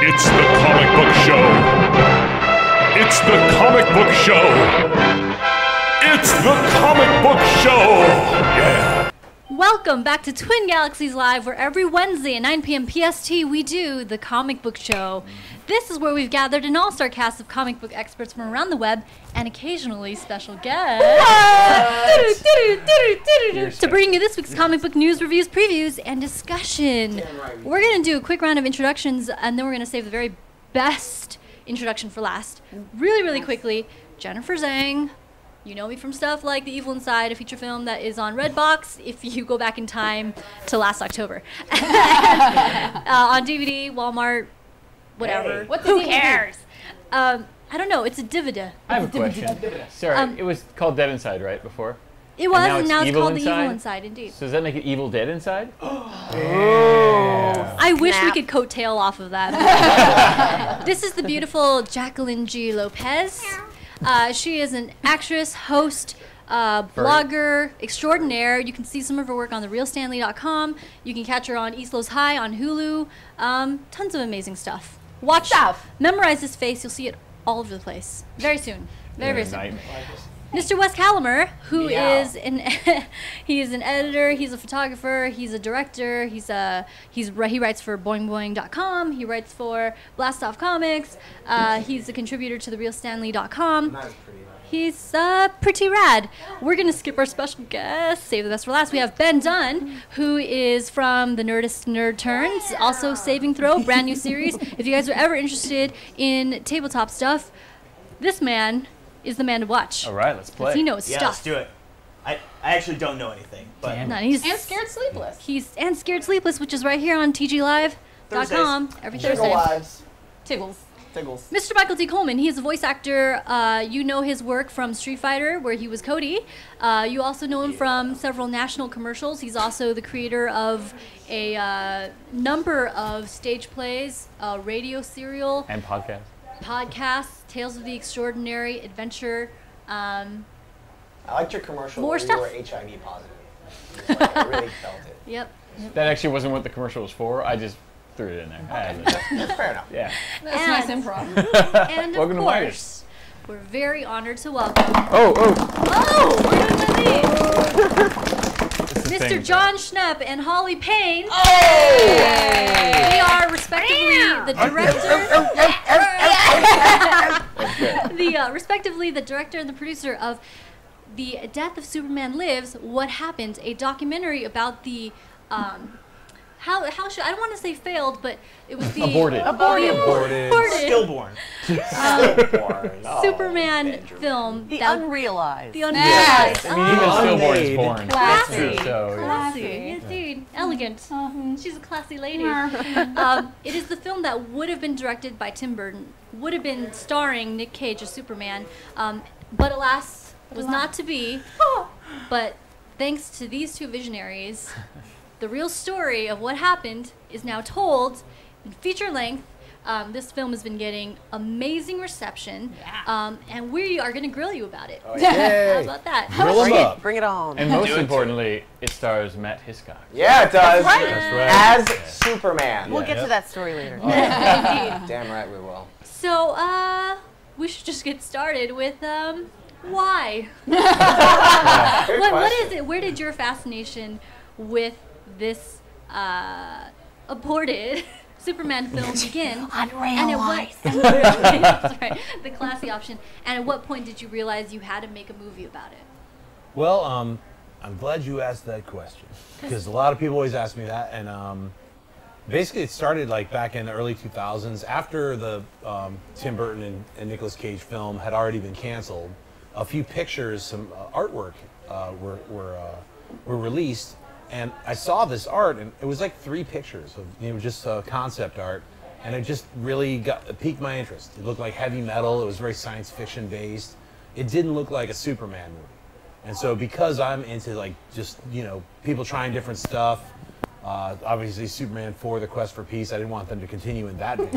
It's the comic book show. It's the comic book show. It's the comic book show. Yeah. Welcome back to Twin Galaxies Live, where every Wednesday at 9 p.m. PST we do the comic book show. This is where we've gathered an all-star cast of comic book experts from around the web and occasionally special guests to bring you this week's comic book news, reviews, previews, and discussion. We're going to do a quick round of introductions, and then we're going to save the very best introduction for last. Really, really quickly, Jennifer Zhang. You know me from stuff like The Evil Inside, a feature film that is on Redbox if you go back in time to last October. On DVD, Walmart, whatever. Hey. Who cares? I don't know. It's a DVD. I have a question. Sorry, it was called Dead Inside, right, before? It was, and now it's called Inside? The Evil Inside, indeed. So does that make it Evil Dead Inside? I wish we could coattail off of that. This is the beautiful Jacqueline G. Lopez. She is an actress, host, blogger extraordinaire. You can see some of her work on therealstanley.com. You can catch her on East Los High on Hulu. Tons of amazing stuff. Watch stuff. Memorize this face. You'll see it all over the place. Very soon. Very soon. Mr. Wes Calimer, who is he is an editor, he's a photographer, he's a director, he writes for boingboing.com, he writes for Blast Off Comics, he's a contributor to therealstanley.com. He's pretty rad. We're going to skip our special guest, save the best for last. We have Ben Dunn, who is from the Nerdist Nerd Turns, also Saving Throw, brand new series. If you guys are ever interested in tabletop stuff, this man is the man to watch. All right, let's play. He knows stuff. Let's do it. I actually don't know anything, but he's and Scared Sleepless. And Scared Sleepless, which is right here on tglive.com every Thursday. Tiggles. Mr. Michael D. Coleman, he is a voice actor. You know his work from Street Fighter, where he was Cody. You also know him from several national commercials. He's also the creator of a number of stage plays, radio serial, and podcasts, Tales of the Extraordinary Adventure. I liked your commercial more where stuff. you were HIV positive. Like, I really felt it. Yep. That actually wasn't what the commercial was for. I just threw it in there. That's fair enough. Yeah. That's nice improv. And Welcome of to course, we're very honored to welcome. Oh, Mr. John Schnepp and Holly Payne. Oh! They are respectively the director and the producer of The Death of Superman Lives, What Happened, a documentary about the how should I don't want to say failed, but it was the aborted. Stillborn. Superman film. The unrealized. The unrealized. I mean, even Stillborn is born. Classy. Classy. Indeed. Elegant. She's a classy lady. It is the film that would have been directed by Tim Burton, would have been starring Nick Cage as Superman, but alas, was not to be. But thanks to these two visionaries, the real story of what happened is now told in feature length. This film has been getting amazing reception, and we are going to grill you about it. Oh, yeah. How about that? Grill 'em up. Bring it on. And most importantly, it stars Matt Hiscox. Yeah, it does. That's right. As Superman. We'll get to that story later. Indeed. Damn right we will. So, we should just get started with, why? What is it? Where did your fascination with this aborted Superman film begin? Unrealized. That's right, the classy option. And at what point did you realize you had to make a movie about it? Well, I'm glad you asked that question, because a lot of people always ask me that, and basically it started like back in the early 2000s after the Tim Burton and Nicolas Cage film had already been canceled. A few pictures, some artwork were released. And I saw this art, and it was like 3 pictures of just concept art, and it just really piqued my interest. It looked like heavy metal. It was very science fiction based. It didn't look like a Superman movie, and so because I'm into like just people trying different stuff. Obviously, Superman 4: The Quest for Peace. I didn't want them to continue in that vein.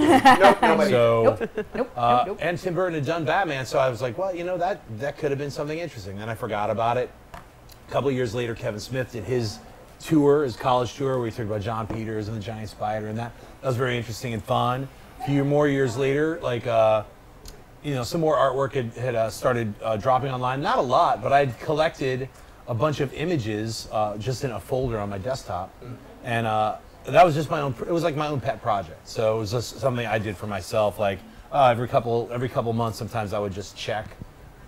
And Tim Burton had done Batman, so I was like, well, that could have been something interesting. Then I forgot about it. A couple of years later, Kevin Smith did his tour, his college tour, where he talked about John Peters and the Giant Spider, and that was very interesting and fun. few more years later, like, some more artwork had started dropping online. Not a lot, but I'd collected a bunch of images just in a folder on my desktop. And that was just my own, it was like my own pet project. So it was just something I did for myself. Like every couple months, sometimes I would just check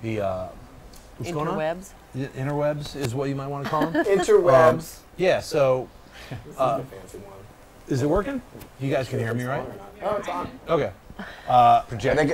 the, what's going on? Interwebs. The interwebs is what you might want to call them. Interwebs. Yeah, so Fancy one. is it working? You guys can hear me, right? Oh, it's on. Okay.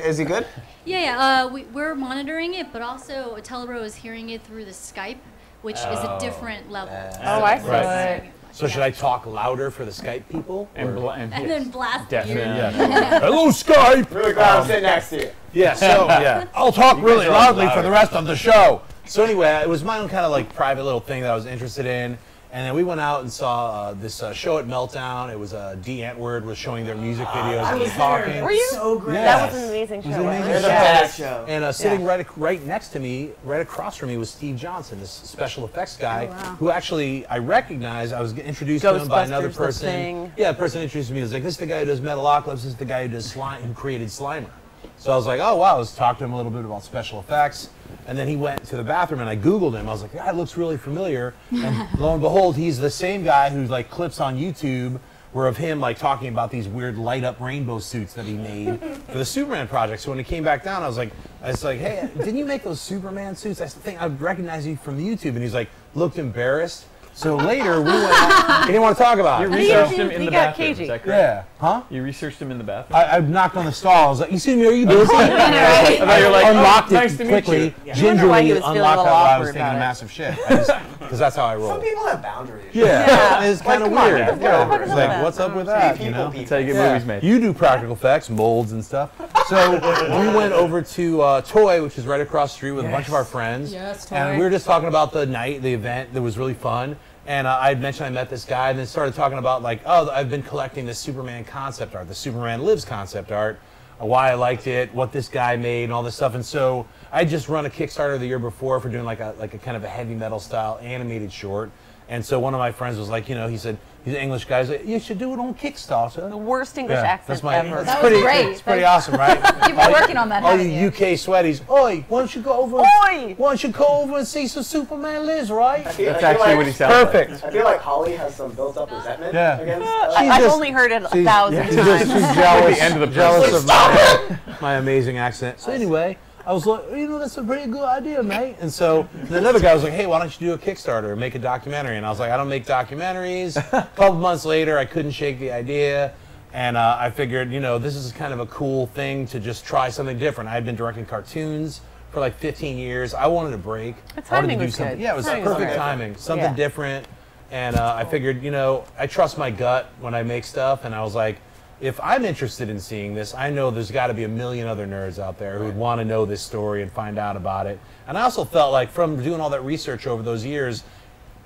Is he good? Yeah. We're monitoring it, but also Telero is hearing it through the Skype, which is a different level. Oh, I see. Right. So should I talk louder for the Skype people? And then blast you. Hello, Skype. Really glad I'm sitting next to you. Yeah, so I'll talk really loudly for the rest of the show. So anyway, it was my own kind of like private little thing that I was interested in. And then we went out and saw this show at Meltdown. It was D. Antwoord was showing their music videos and talking. Were you? So great. Yeah. That was an amazing show. It was an amazing They're the show. best show. And sitting right next to me, right across from me, was Steve Johnson, this special effects guy, who actually I recognized. I was introduced to him by another Ghostbusters, The person. Thing. Yeah, the person introduced me. He was like, "This is the guy who does Metalocalypse. This is the guy who does who created Slimer." So I was like, "Oh wow!" Let's talk to him a little bit about special effects. And then he went to the bathroom, and I Googled him. I was like, "That looks really familiar." And lo and behold, he's the same guy who like clips on YouTube were of him like talking about these weird light up rainbow suits that he made for the Superman project. So when he came back down, I was like, "Hey, didn't you make those Superman suits? I think I recognize you from YouTube." And he's like, looked embarrassed. So later we went out, he didn't want to talk about You it. researched him in He the got bathroom, cagey. is that correct? Yeah. Huh? You researched him in the bathroom? I knocked on the stall. I was like, "Excuse me, are you busy?" I thought you were like, unlocked oh, it nice to meet quickly, you. You wonder why he gingerly was feeling a unlocked little that while I was awkward taking a about it. massive shit. Because that's how I roll. Some people have boundaries. Yeah, it's kind of come on, weird. man. Yeah. What the fuck It's is like, that? what's up with that? People, You know? That's how you get Yeah. movies made. You do practical effects, molds and stuff. So we went over to Toy, which is right across the street with a bunch of our friends. Yes, Toy. And we were just talking about the night, the event that was really fun. And I had mentioned I met this guy, and then started talking about like, oh, I've been collecting this Superman concept art, the Superman Lives concept art, why I liked it, what this guy made, and all this stuff. And so I just run a Kickstarter the year before for doing like a kind of a heavy metal style animated short. And so one of my friends was like, he said, he's an English guy. He's like, "You should do it on Kickstarter." The worst English accent that's my, ever. It's That was pretty, great. It's pretty awesome, right? You've been working on that, All haven't you you? UK sweaties, oi, why don't you go over? Oi! Why don't you go over and see some Superman Lives, right? I feel That's like- actually what he sounds Perfect. I feel like Holly has some built-up resentment Yeah. against I've just- only heard it a She's thousand she's times. jealous, the end of the jealous of my amazing accent. So anyway, I was like, that's a pretty good idea, mate. And so another guy was like, "Hey, why don't you do a Kickstarter and make a documentary?" And I was like, "I don't make documentaries." A couple months later, I couldn't shake the idea. And I figured, this is kind of a cool thing to just try something different. I had been directing cartoons for like 15 years. I wanted a break. The I wanted timing to do was something. good. Yeah, it was Timing was perfect good. timing. Something Yeah. different. And I figured, I trust my gut when I make stuff. And I was like, if I'm interested in seeing this, I know there's got to be a million other nerds out there who would want to know this story and find out about it. And I also felt like from doing all that research over those years,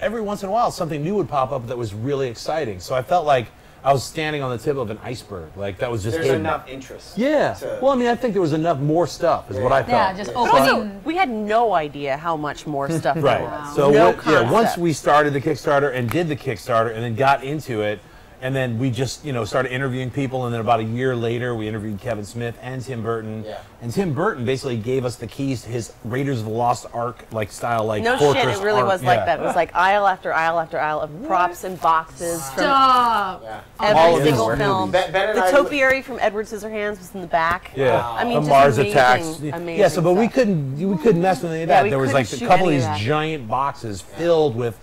every once in a while something new would pop up that was really exciting. So I felt like I was standing on the tip of an iceberg. Like that was just There's hidden. enough interest. Yeah. to- Well, I mean, I think there was enough more stuff, is what I felt. Yeah, just Also, opening. we had no idea how much more stuff there Right. was. So no once concept. we started the Kickstarter and did the Kickstarter and then got into it, and then we just started interviewing people, and then about a year later we interviewed Kevin Smith and Tim Burton. Yeah. And Tim Burton basically gave us the keys to his Raiders of the Lost Ark style No fortress shit, it really art. was like Yeah. that. It was like aisle after aisle after aisle of props and boxes from Stop. Yeah. every All of his single movies. film. Ben and The I- topiary from Edward Scissorhands was in the back. Yeah, I mean, the just Mars amazing, attacks. amazing Yeah, so but we stuff. couldn't mess with any of Yeah, that. we There was couldn't like a shoot couple of any these of that. giant boxes filled with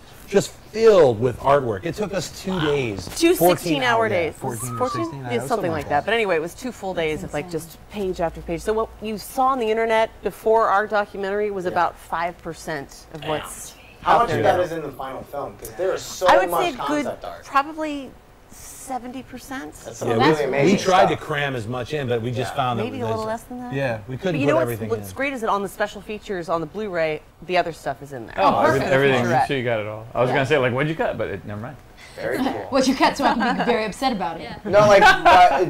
artwork. It took us 2 days. Two 14 16-hour yeah, days. 14 or 14? 16 Yeah, something like that. But anyway, it was 2 full days of like just page after page. So what you saw on the internet before our documentary was about 5% of what's How out much there. of that is in the final film? Because there is so I would much say a good, concept art. probably 70%. That's some Yeah, really amazing we tried to stuff. cram as much in, but we just found that Maybe a little less than that. Yeah, we But couldn't you put know everything what's in. great is that on the special features on the Blu-ray, the other stuff is in there. Oh, Perfect. everything. Featurette. So you got it all. I was gonna say like, what'd you cut? But never mind. Very cool. What you cut so I can be very upset about it. Yeah. No, like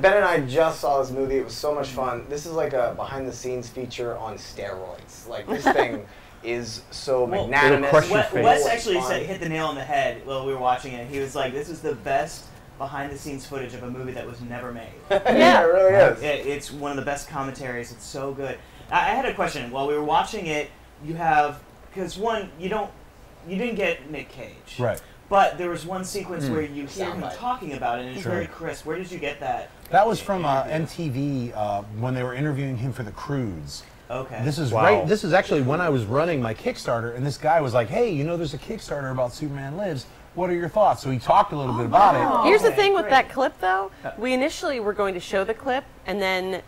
Ben and I just saw this movie. It was so much fun. This is like a behind-the-scenes feature on steroids. Like this thing is so magnanimous. crush your Wes face. Wes actually Fun. hit the nail on the head while we were watching it. He was like, "This is the best behind-the-scenes footage of a movie that was never made. Yeah, it really is. It's one of the best commentaries. It's so good. I had a question. While we were watching it, you have, because one, you didn't get Nick Cage. Right. But there was one sequence where you hear him talking about it, and it's very crisp. Where did you get that? That was from MTV when they were interviewing him for The Croods. Okay. This is right. This is actually when I was running my Kickstarter, and this guy was like, "Hey, you know, there's a Kickstarter about Superman Lives. What are your thoughts?" So he talked a little bit about it. Here's the thing with that clip, though. We initially were going to show the clip, and then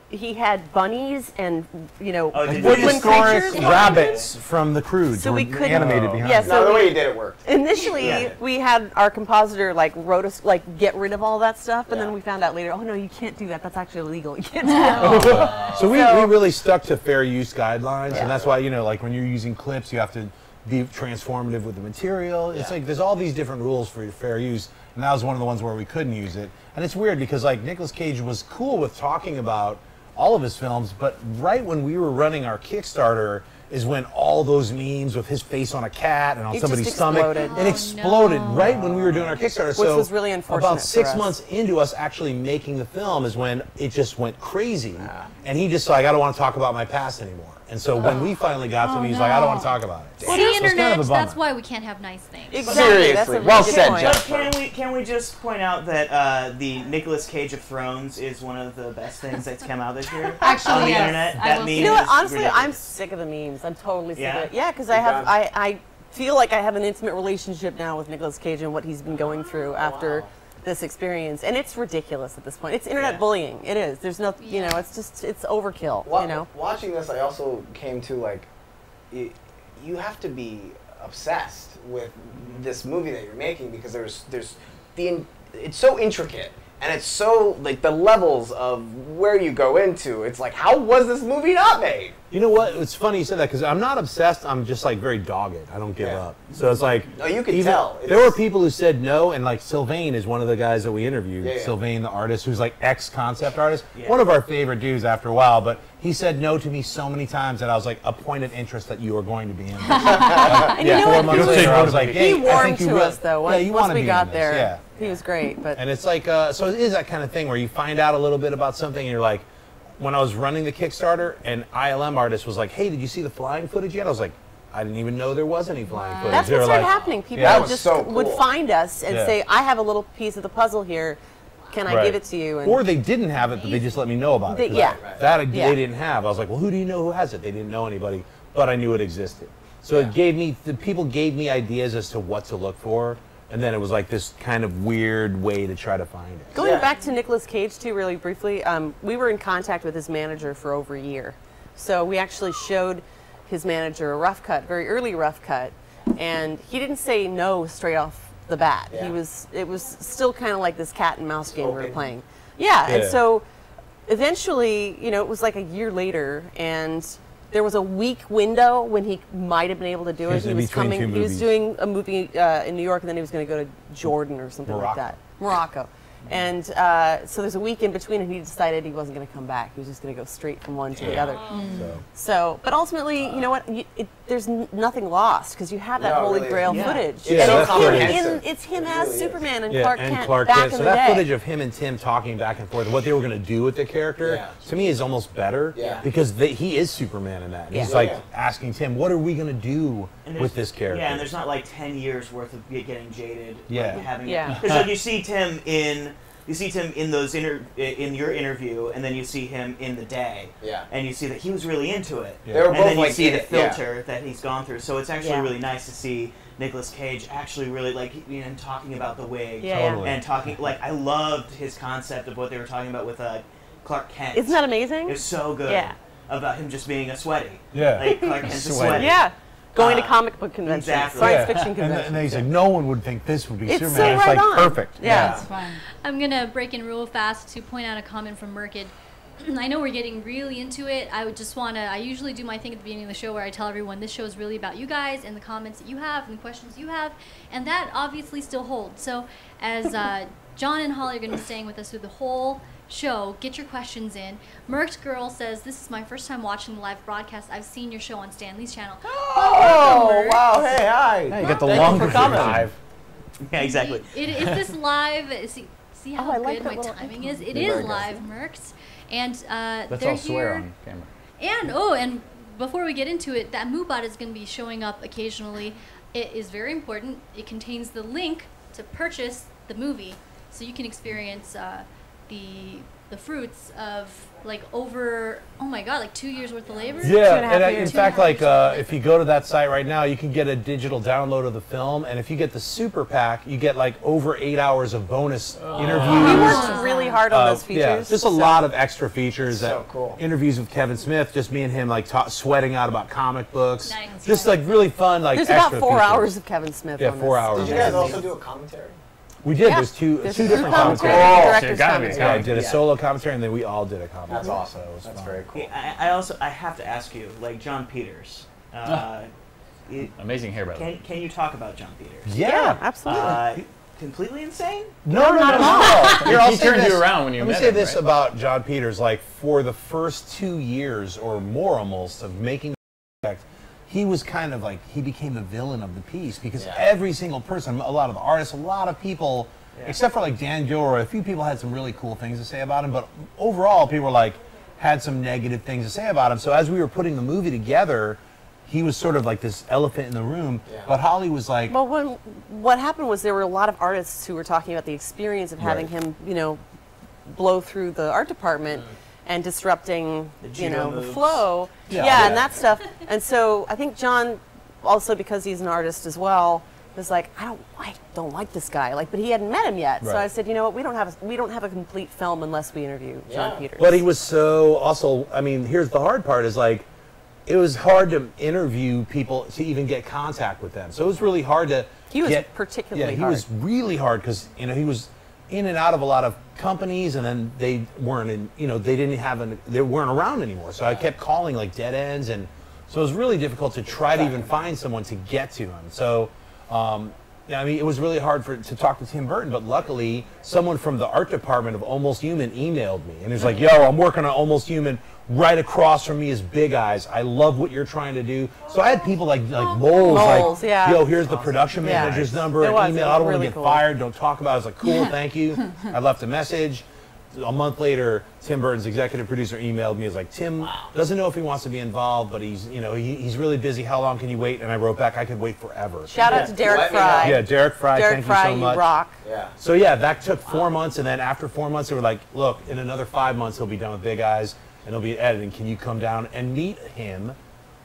he had bunnies and, you know, woodland creatures. Rabbits from The Croods. So we couldn't animated behind. Yeah, it. so the way you did it worked. Initially, we had our compositor wrote us get rid of all that stuff, and then we found out later, oh no, you can't do that. That's actually illegal. You can't do that. So we really stuck to fair use guidelines, and that's why, you know, like when you're using clips, you have to be transformative with the material. It's like there's all these different rules for fair use, and that was one of the ones where we couldn't use it. And it's weird because like Nicolas Cage was cool with talking about all of his films, but right when we were running our Kickstarter is when all those memes with his face on a cat and on somebody's stomach, it exploded right when we were doing our Kickstarter. Which was really unfortunate. About 6 months into us actually making the film is when it just went crazy, and he just like, I don't want to talk about my past anymore. And so when we finally got to him, he's like, I don't want to talk about it. Well, the internet, that's why we can't have nice things. Exactly. Seriously, well said, Jeff. But can we just point out that the Nicolas Cage of Thrones is one of the best things that's come out this year Actually, on the yes. internet? That meme You know what? is Honestly, ridiculous. I'm sick of the memes. I'm totally sick Yeah? of it. Yeah, because I feel like I have an intimate relationship now with Nicolas Cage and what he's been going through after this experience, and it's ridiculous at this point. It's internet bullying. It is. There's no, you know, it's just, it's overkill. You know. Watching this, I also came to like, you have to be obsessed with this movie that you're making because it's so intricate. And it's so, like, the levels of where you go into, it's like, how was this movie not made? You know what? It's funny you said that because I'm not obsessed. I'm just like very dogged. I don't give up. So it's like no, you can tell. There were people who said no, and like Sylvain is one of the guys that we interviewed. Yeah. Sylvain, the artist, who's like ex-concept artist, one of our favorite dudes after a while. But he said no to me so many times that I was like a point of interest that you are going to be in this. And you know 4 what? months later, I was like, hey, He I warmed think you to will. us though. Once we got there, he was great. But and it's like, so it is that kind of thing where you find out a little bit about something, and you're like. When I was running the Kickstarter, an ILM artist was like, "Hey, did you see the flying footage yet?" I was like, "I didn't even know there was any flying footage." that's They what were started like, happening. People just would find us and say, "I have a little piece of the puzzle here. Can I give it to you?" And or they didn't have it, but they just let me know about it. They didn't have. I was like, "Well, who do you know who has it?" They didn't know anybody, but I knew it existed. So it gave me people gave me ideas as to what to look for. And then it was like this kind of weird way to try to find it. Going back to Nicolas Cage too, really briefly, we were in contact with his manager for over a year. So we actually showed his manager a rough cut, very early rough cut, and he didn't say no straight off the bat. It was still kind of like this cat and mouse game we were playing. And so eventually, you know, it was like a year later, and there was a week window when he might have been able to do it. He was coming. He was doing a movie in New York, and then he was going to go to Jordan or something like that, Morocco. And so there's a week in between, and he decided he wasn't going to come back. He was just going to go straight from one to the other. So, but ultimately, you know what? There's nothing lost because you have that Holy Grail footage. It's him as Superman and Clark Kent back in the day. So that footage of him and Tim talking back and forth, what they were going to do with the character, to me is almost better because he is Superman in that. And he's like asking Tim, what are we going to do with this character? Yeah, and there's not like 10 years worth of getting jaded. Yeah. Because like you see Tim in those in your interview, and then you see him in the day. And you see that he was really into it. They were both and then like you see the filter that he's gone through. So it's actually really nice to see Nicolas Cage actually really talking about the wig and talking like I loved his concept of what they were talking about with Clark Kent. Isn't that amazing? It's so good. About him just being a sweaty. Like Clark Kent's a sweaty. Going to comic book conventions, science fiction conventions. And he's like, no one would think this would be Superman. So it's like on. perfect. It's fun. I'm gonna break in real fast to point out a comment from Merkid. I know we're getting really into it. I would just want to, I usually do my thing at the beginning of the show where I tell everyone this show is really about you guys and the comments that you have and the questions you have, and that obviously still holds. So as John and Holly are going to be staying with us through the whole show, get your questions in. Merked Girl says, this is my first time watching the live broadcast. I've seen your show on Stanley's channel. Oh, wow, hey, hi. Yeah, you got the longer drive. Yeah, exactly. Is this live? See how I like good that my little timing is? It Very is good. live, Mercs. And Let's they're all swear here. on camera. And before we get into it, that MooBot is going to be showing up occasionally. It is very important. It contains the link to purchase the movie, so you can experience the fruits of like over 2 years worth of labor. Yeah, and in years. fact, like if you go to that site right now, you can get a digital download of the film, and if you get the super pack, you get like over 8 hours of bonus interviews. We worked really hard on those features. Yeah, just a lot of extra features. So cool. Interviews with Kevin Smith, just me and him like sweating out about comic books. Nice. Just like really fun, like There's extra about 4 features. hours of Kevin Smith. Yeah, on 4 this. hours. Did you guys also do a commentary? We did. Yeah. There's two There's different commentary, commentaries. director's gotta be. commentary. Yeah, I did a solo commentary, and then we all did a commentary. That's awesome. So it was That's fun. very cool. I have to ask you, like John Peters. Amazing hair, by the way. Can you talk about John Peters? Yeah. Absolutely. Completely insane? No, not at all. Here, I'll He say turned you this. around when you Let me met say him, this right? about John Peters. Like, for the first 2 years or more almost of making the effect, he was kind of like, he became the villain of the piece because every single person, a lot of the artists, a lot of people, except for like Dan Gilroy, a few people had some really cool things to say about him, but overall people were like, had some negative things to say about him. So as we were putting the movie together, he was sort of like this elephant in the room, but Holly was like... Well, what happened was there were a lot of artists who were talking about the experience of having him, blow through the art department and disrupting, the flow. Yeah, and that stuff. And so I think John, also because he's an artist as well, was like, I don't like this guy. Like, but he hadn't met him yet. So Right. I said, you know what, we don't have a complete film unless we interview John Peters. But he was so also, I mean, here's the hard part is like, it was hard to interview people to even get contact with them. So it was really hard to He was get, particularly he hard. was really hard because, he was in and out of a lot of companies and then they weren't in, they weren't around anymore. So I kept calling like dead ends, and so it was really difficult to try to even find someone to get to him. So, it was really hard to talk to Tim Burton, but luckily someone from the art department of Almost Human emailed me and it was like, yo, I'm working on Almost Human. Right across from me is Big Eyes. I love what you're trying to do. So I had people like Moles, like, yo, here's the production manager's number, It an was. email. It I was don't want to really get cool. fired. Don't talk about it. I was like, cool, thank you. I left a message. A month later, Tim Burton's executive producer emailed me. He was like, Tim doesn't know if he wants to be involved, but he's really busy. How long can you wait? And I wrote back, I could wait forever. Shout out to Derek Let me Fry. know. Yeah, Derek Fry, Derek thank Fry, you so much. rock. Yeah. So yeah, that took 4 months, and then after 4 months, they were like, look, in another 5 months, he'll be done with Big Eyes, and he'll be editing. Can you come down and meet him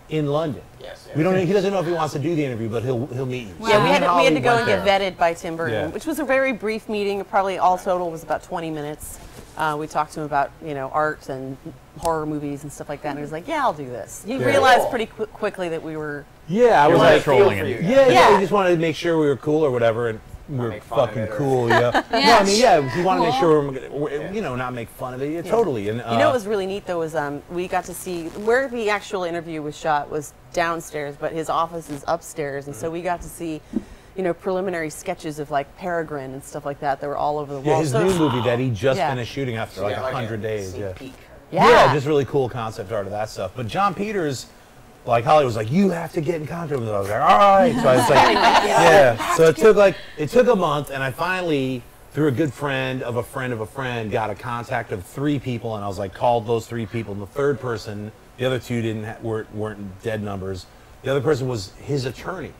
in London? Yes. He doesn't know if he wants to do the interview, but he'll meet you. Yeah, So we me had and to Holly go went and get there. vetted by Tim Burton, Yeah. which was a very brief meeting. Probably all total was about 20 minutes. We talked to him about art and horror movies and stuff like that. And he was like, "Yeah, I'll do this." He realized pretty quickly that we were. Yeah, I was like like, trolling for it. you. yeah, we just wanted to make sure we were cool or whatever, and we were make fun of fucking it or- cool. Yeah. No, I mean, we want to make sure we're not make fun of it. Yeah, totally. And What was really neat though was we got to see where the actual interview was shot was downstairs, but his office is upstairs, and so we got to see. Preliminary sketches of like Peregrine and stuff like that. They were all over the yeah, wall. his So- new movie that he just Yeah. finished shooting after like 100 days. Sneak Yeah. peek. Yeah. just really cool concept art of that stuff. But John Peters, like Holly was like, you have to get in contact with him. I was like, all right. So I was like, yeah. So it took a month, and I finally, through a good friend of a friend of a friend, got a contact of 3 people, and I was like, called those 3 people, and the third person, the other 2 weren't dead numbers. The other person was his attorney.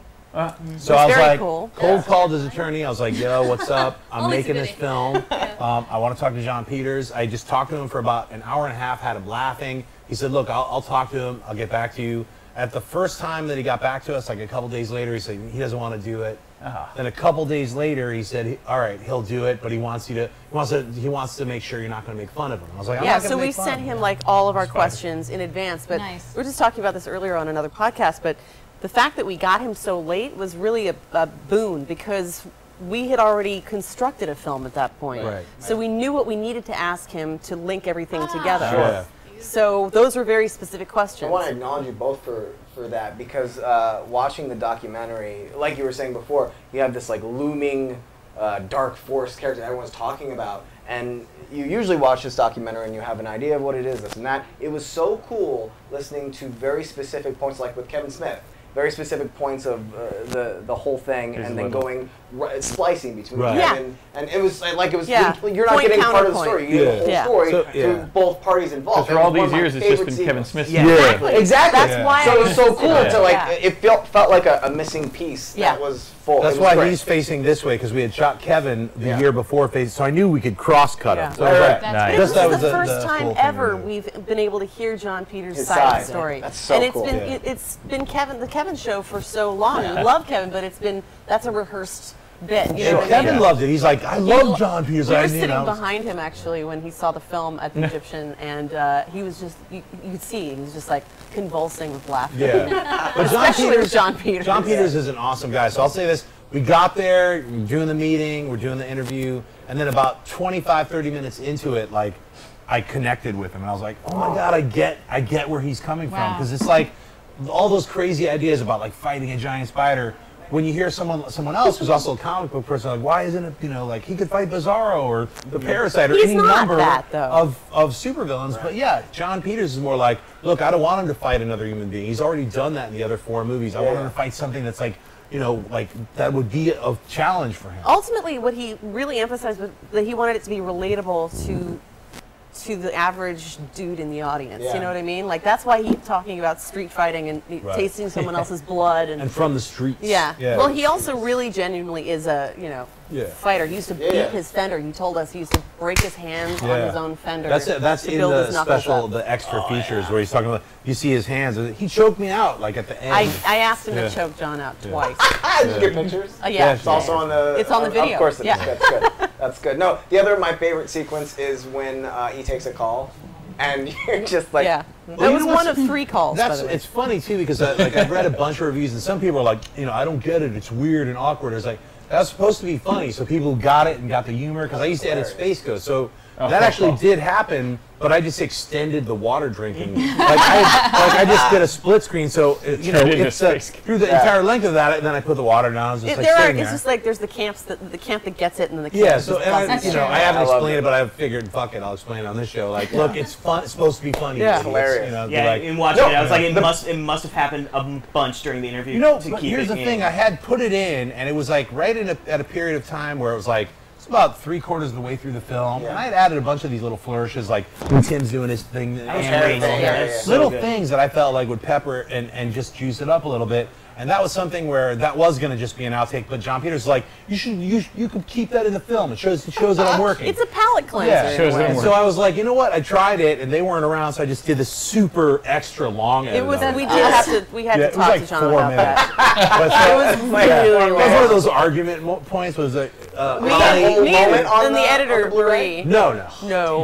So I was very like, cool. cold called his attorney. I was like, yo, what's up? I'm Always a making good this film. I want to talk to John Peters. I just talked to him for about an hour and a half, had him laughing. He said, look, I'll talk to him. I'll get back to you. At the first time that he got back to us, like a couple days later, he said he doesn't want to do it. Then a couple days later, he said, all right, he'll do it, but he wants to make sure you're not going to make fun of him. I was like, I'm not so gonna we make fun sent of him like all of our questions in advance. But Nice. we were just talking about this earlier on another podcast. But the fact that we got him so late was really a boon because we had already constructed a film at that point. Right. So we knew what we needed to ask him to link everything together. Sure. So those were very specific I questions. want to acknowledge you both for that because watching the documentary, like you were saying before, you have this like looming dark force character that everyone's talking about, and you usually watch this documentary and you have an idea of what it is, this and that. It was so cool listening to very specific points, like with Kevin Smith, very specific points of the whole thing, Here's and the then little- going splicing between Right. Kevin and it was like it was Yeah. you're not Point getting part of the counterpoint. story. You're getting the Yeah. whole story So, through both parties involved. For all It was one these of my years, it's just favorite been Kevin sequences. Smith's Yeah. story. Exactly. That's why So I it was so was- cool to like Yeah. it felt like a missing piece Yeah. that was full. That's It was why great. he's facing this way, because we had shot Kevin the year before, so I knew we could cross-cut him. Yeah. So I was like, That's Nice. This Just that is was the the first cool time thing ever to do. we've been able to hear John Peters' His side of side. the story. That's so and it's cool. been Yeah. it's been the Kevin show for so long. We love Kevin, but that's a rehearsed bit. You know And what I Kevin mean? loved it. He's like, I love John Peters. We were I sitting know. behind him actually when he saw the film at the Egyptian, and he was just you could see he was just like convulsing with laughter. Yeah. But Especially with John Peters. John Peters is an awesome guy. So I'll say this. We got there, we're doing the meeting, we're doing the interview, and then about 25, 30 minutes into it, like, I connected with him. And I was like, oh my God, I get where he's coming from. Wow. Because it's like, all those crazy ideas about like fighting a giant spider, when you hear someone else who's also a comic book person, like, why isn't it, like he could fight Bizarro or the Parasite or He's any not number that, though. of supervillains. Right. But yeah, John Peters is more like, look, I don't want him to fight another human being. He's already done that in the other 4 movies. I want him to fight something that's like, like that would be a challenge for him. Ultimately, what he really emphasized was that he wanted it to be relatable to the average dude in the audience. Yeah. You know what I mean? Like that's why he's talking about street fighting and tasting someone else's blood and from the streets. Yeah. Well, he also really genuinely is a fighter. He used to beat his fender. He told us he used to break his hands on his own fender. That's to in build the his knuckles special, up. the extra features where he's talking about. You see his hands. He choked me out like at the end. I asked him to choke John out twice. Did you get pictures? Yeah. It's also on the. It's on the video. Of course it is. Yeah. That's good. That's good. No, the other my favorite sequence is when he takes a call, and you're just like. Yeah. That was one of 3 calls. By the way. It's funny too because I've read a bunch of reviews and some people are like, I don't get it. It's weird and awkward. It's like that's supposed to be funny, so people got it and got the humor. Because I used to edit Space Ghost, so that actually did happen. But I just extended the water drinking. I just did a split screen, so it's through the entire length of that. And then I put the water down. It's just It's just like there's the camp that gets it, and then the camp. So and I haven't explained it, but I've figured, fuck it, I'll explain it on this show. Like, look, it's fun. It's supposed to be funny. Yeah, it's hilarious. In watching it, I was like, it must have happened a bunch during the interview. But here's the thing: I had put it in, and it was like right at a period of time where it was like. It's about 3/4 of the way through the film, and I had added a bunch of these little flourishes, like when Tim's doing his thing, little things that I felt like would pepper and just juice it up a little bit. And that was something where that was going to just be an outtake, but John Peters was like, you could keep that in the film. It shows that I'm working. It's a palate cleanser. Yeah, shows that I'm so I was like, you know what? I tried it, and they weren't around, so I just did this super extra long. It was. We had to talk to John about that. It was really one of those argument points. Was like me and the editor agree. No.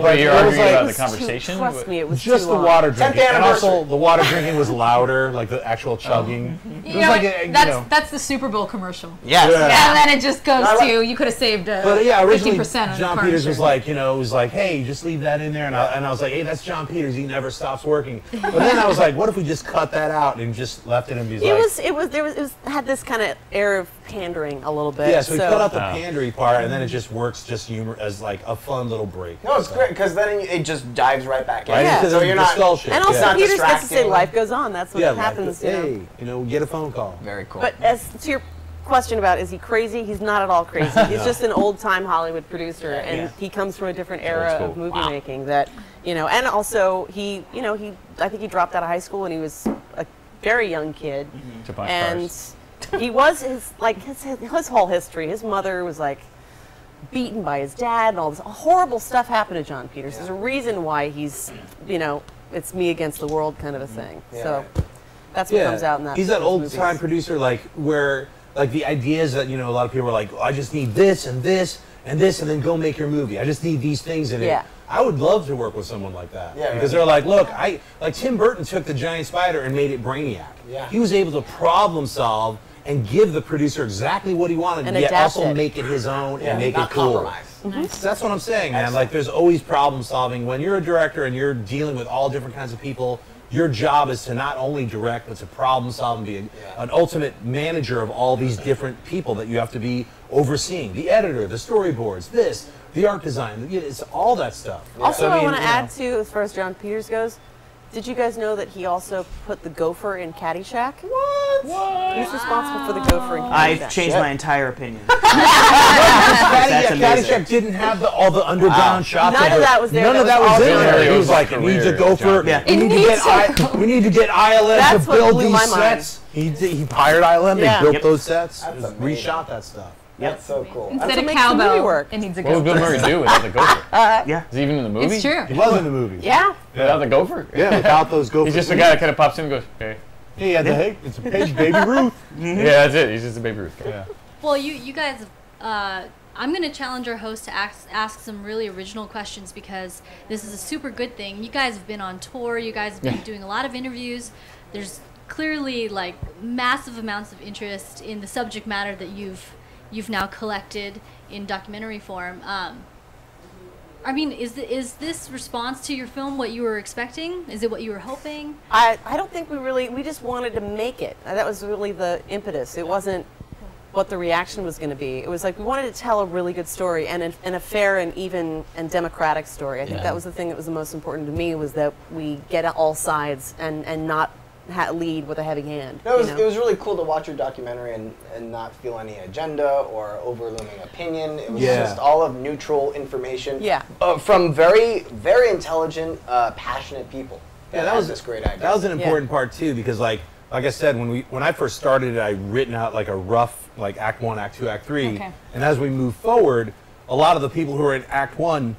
But you're it was arguing like- about the conversation? Trust me, it was just too the long. water drinking, 10th and also anniversary. the water drinking was louder, like the actual chugging. It was like that's the Super Bowl commercial. Yes. And then it just goes to you could have saved But yeah, originally 15% on John the Peters was furniture. like, hey, just leave that in there, and I was like, hey, that's John Peters. He never stops working. But then I was like, what if we just cut that out and just left it and be like, It had this kind of air of pandering a little bit. yeah. So we cut out the pandery part, and then it just works just humor as like a fun little break. No, it's great because then it just dives right back in. Right? Yeah. Because So you're the not. skull shit. And also, Not Peters gets to say distracting. life goes on. That's what yeah, happens. Hey, get a phone call. Very cool. But as to your question about is he crazy? He's not at all crazy. He's just an old-time Hollywood producer, and he comes from a different era of movie making. That and also he I think he dropped out of high school when he was a very young kid, and he was his whole history. His mother was like beaten by his dad, and all this horrible stuff happened to John Peters. There's a reason why he's it's me against the world kind of a thing. So that's what comes out in that. He's that those old-time movies. producer, like where like the ideas that a lot of people are like, I just need this and this and this, and then go make your movie. I just need these things in it. I would love to work with someone like that. Yeah, because they're like, look, like Tim Burton took the giant spider and made it Brainiac. Yeah. He was able to problem solve and give the producer exactly what he wanted, And yet adapt also it. make it his own and make not it cool. compromise. So that's what I'm saying, man. Like, there's always problem solving. When you're a director and you're dealing with all different kinds of people, your job is to not only direct, but to problem solve and be an ultimate manager of all these different people that you have to be overseeing. The editor, the storyboards, the art design, it's all that stuff. Also, So, I want to add to, as far as John Peters goes, Did you guys know that he also put the gopher in Caddyshack? What? He's responsible for the gopher in Caddyshack. I've changed my entire opinion. Caddyshack didn't have all the underground shots. None of that was there. None of that was in there. He was like, it needs a gopher. We need to get ILM to build these sets. He hired ILM. They built those sets. Reshot that stuff. That's so cool. Instead of cowbell, it needs a gopher. What would Bill Murray do without the gopher? Yeah. Is he even in the movie? It's true. He was in the movie. Yeah. Without the gopher? Yeah, without those gophers. He's just a guy that kind of pops in and goes, okay. Hey, it's a page, Baby Ruth. Yeah, that's it. He's just a Baby Ruth guy. Yeah. Well, you guys, I'm going to challenge our host to ask some really original questions because this is a super good thing. You guys have been on tour. You guys have been doing a lot of interviews. There's clearly like massive amounts of interest in the subject matter that you've now collected in documentary form. I mean, is this response to your film what you were expecting? Is it what you were hoping? I don't think we just wanted to make it. That was really the impetus. It wasn't what the reaction was going to be. It was like we wanted to tell a really good story and a fair and even and democratic story. I think that was the thing that was the most important to me, was that we get all sides and not lead with a heavy hand. No, it was really cool to watch your documentary and not feel any agenda or overlooming opinion. It was just all of neutral information from very, very intelligent, passionate people. Yeah, that was this great idea. That was an important part too, because like I said, when I first started, I'd written out like a rough Act 1, Act 2, Act 3, and as we move forward, a lot of the people who were in Act 1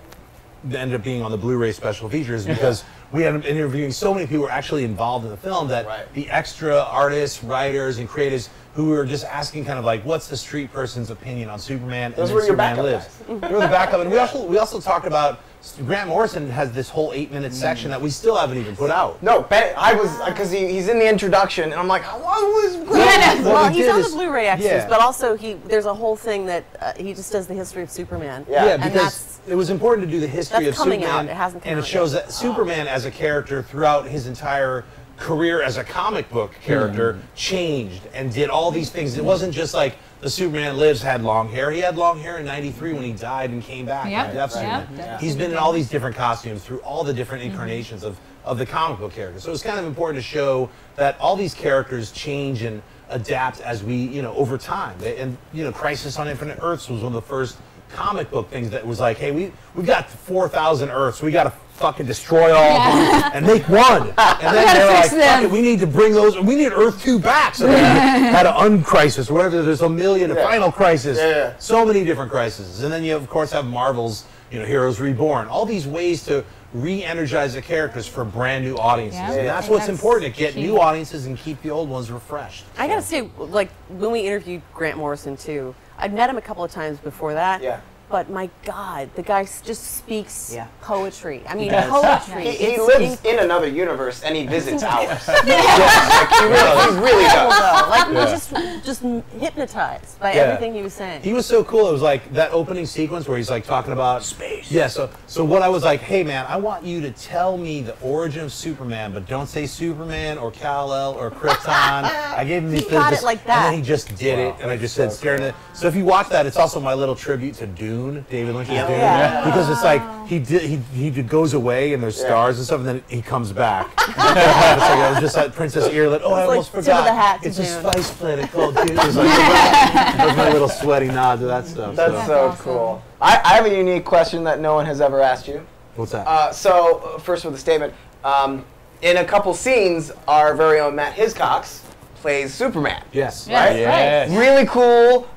ended up being on the Blu-ray special features because we ended up interviewing so many people who were actually involved in the film that the extra artists, writers, and creators who were just asking kind of like, what's the street person's opinion on Superman and Superman Lives? They were the backup. And we also talked about Grant Morrison has this whole 8-minute section that we still haven't even put out. No, I was, because he's in the introduction, and I'm like, what was Grant? Well, he's on the Blu-ray extras, but also there's a whole thing that he just does the history of Superman. Yeah, because it was important to do the history of coming Superman. out. It hasn't come and out it shows yet. that Superman as a character throughout his entire career as a comic book character changed and did all these things. It wasn't just like the Superman Lives had long hair. He had long hair in '93 when he died and came back. He's been in all these different costumes through all the different incarnations of the comic book characters. So it's kind of important to show that all these characters change and adapt as we, over time. And Crisis on Infinite Earths was one of the first comic book things that was like, hey, we've got 4,000 Earths. We got to fucking destroy all of them and make one. And then they're like, fuck it, we need to bring those, we need Earth 2 back. So they had an uncrisis, whatever, there's a million, a final crisis, so many different crises. And then you, of course, have Marvel's, Heroes Reborn. All these ways to re-energize the characters for brand new audiences. And that's what's important, to get new audiences and keep the old ones refreshed. I gotta say, like, when we interviewed Grant Morrison, too, I'd met him a couple of times before that. But my God, the guy just speaks poetry. I mean, poetry. He lives in another universe and he visits ours. He really does. Like, we were just hypnotized by everything he was saying. He was so cool. It was like that opening sequence where he's like talking about space. Yeah. So what I was like, hey man, I want you to tell me the origin of Superman, but don't say Superman or Kal-El or Krypton. I gave him He got it like that. and then he just did it, and I just said, staring at it. So if you watch that, it's also my little tribute to Dune, David Lynch's Dune, because it's like he goes away and there's stars and stuff, and then he comes back. It's like, I was just at Princess Earlet. Oh, I almost forgot. It's a spice planet called Dune. It was like, that was my little sweaty nod to that stuff. That's so cool. I have a unique question that no one has ever asked you. What's that? So first with a statement. In a couple scenes, our very own Matt Hiscox plays Superman. Yes. Right? Yes. Really cool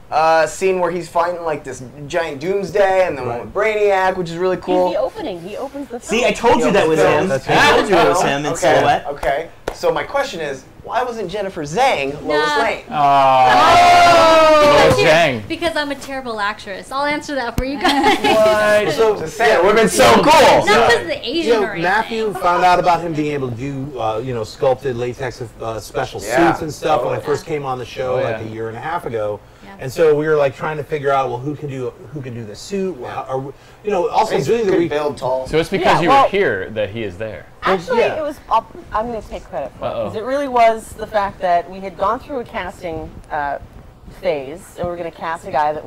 scene where he's fighting like this giant Doomsday and then one with Brainiac, which is really cool. He's the opening. He opens the film. See, I told you that was him. I told you it was him in silhouette. Okay. So my question is, why wasn't Jennifer Zhang Lois Lane? Lois Zhang. Because I'm a terrible actress. I'll answer that for you guys. So, just saying, it would have been so cool. Not because the Asian or anything. Matthew found out about him being able to do, sculpted latex special suits and stuff when I first came on the show like a year and a half ago. And so we were like trying to figure out, well, who can do the suit? Also doing the build tall. So it's because you were here that he is there. Actually, it was. I'm going to take credit for it, because it really was the fact that we had gone through a casting phase, and we were going to cast a guy that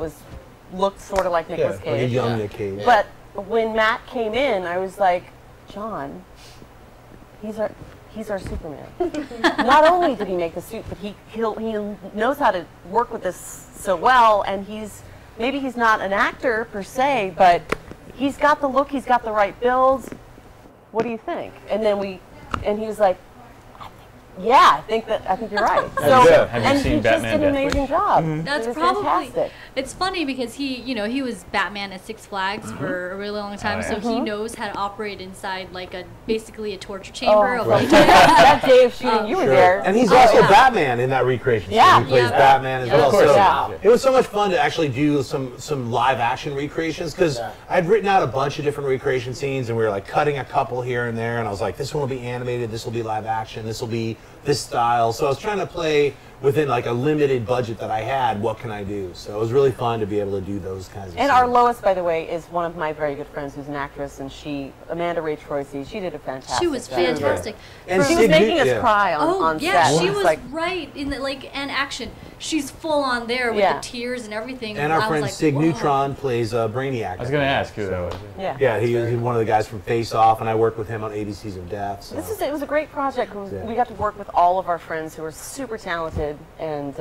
looked sort of like Nicolas Cage. Like a young Nick Cage. But when Matt came in, I was like, John, he's our Superman. Not only did he make the suit, but he knows how to work with this so well, and maybe he's not an actor per se, but he's got the look, he's got the right build. What do you think? And he was like, yeah, I think you're right. So, have you seen Batman? He just did an amazing job. That's probably fantastic. It's funny because he was Batman at Six Flags for a really long time, so he knows how to operate inside like basically a torture chamber. That day of shooting, you were there. And he's also Batman in that recreation. Yeah, he plays Batman as well. Of course, so it was so much fun to actually do some live action recreations because I'd written out a bunch of different recreation scenes, and we were like cutting a couple here and there, and I was like, this one will be animated, this will be live action, this will be this style. So I was trying to play within like a limited budget that I had. What can I do? So it was really fun to be able to do those kinds of. And scenes. our Lois, by the way, is one of my very good friends who's an actress, and Amanda Ray Troisi, she did a fantastic job. She was fantastic. And she was making us cry on set. She was right in and action. She's full on there with the tears and everything. And our friend Sig Neutron plays Brainiac. I was going to ask who that was. Yeah, he's one of the guys from Face Off, and I worked with him on ABCs of Death. So. It was a great project. We got to work with all of our friends who were super talented, and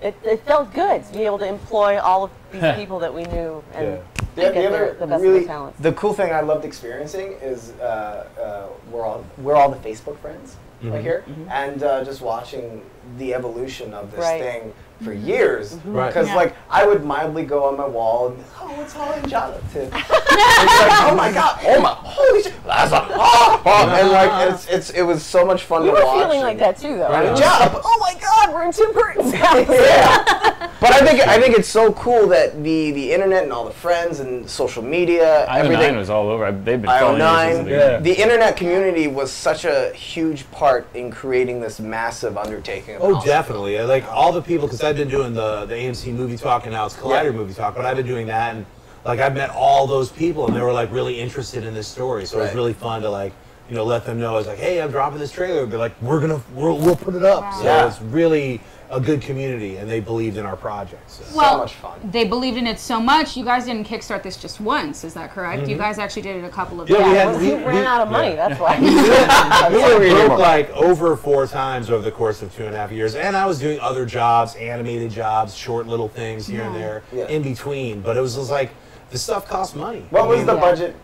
it felt good to be able to employ all of these people that we knew and get the best of their talents. The cool thing I loved experiencing is we're all the Facebook friends right here, and just watching the evolution of this thing for years. Because like I would mildly go on my wall and it's Holly and Jonathan. It's like, oh my god, holy shit, and like it was so much fun to watch. You were feeling like that too, though. Right. Oh my god, we're in Tim Burton's house. But I think it's so cool that the internet and all the friends and social media, everything was all over. They've been following us. The internet community was such a huge part in creating this massive undertaking. Oh, definitely. Like all the people, because I've been doing the AMC Movie Talk, and now it's Collider Movie Talk, but I've been doing that, and like I've met all those people, and they were like really interested in this story. So it was really fun to like let them know. It's like, hey, I'm dropping this trailer. They're like, we'll put it up. Wow. So it's really a good community, and they believed in our project. So. Well, so much fun. They believed in it so much. You guys didn't kickstart this just once, is that correct? You guys actually did it a couple of times. We ran out of money. That's why. We broke like over 4 times over the course of 2.5 years, and I was doing other jobs, animated jobs, short little things here and there in between. But it was just like the stuff cost money. What was the budget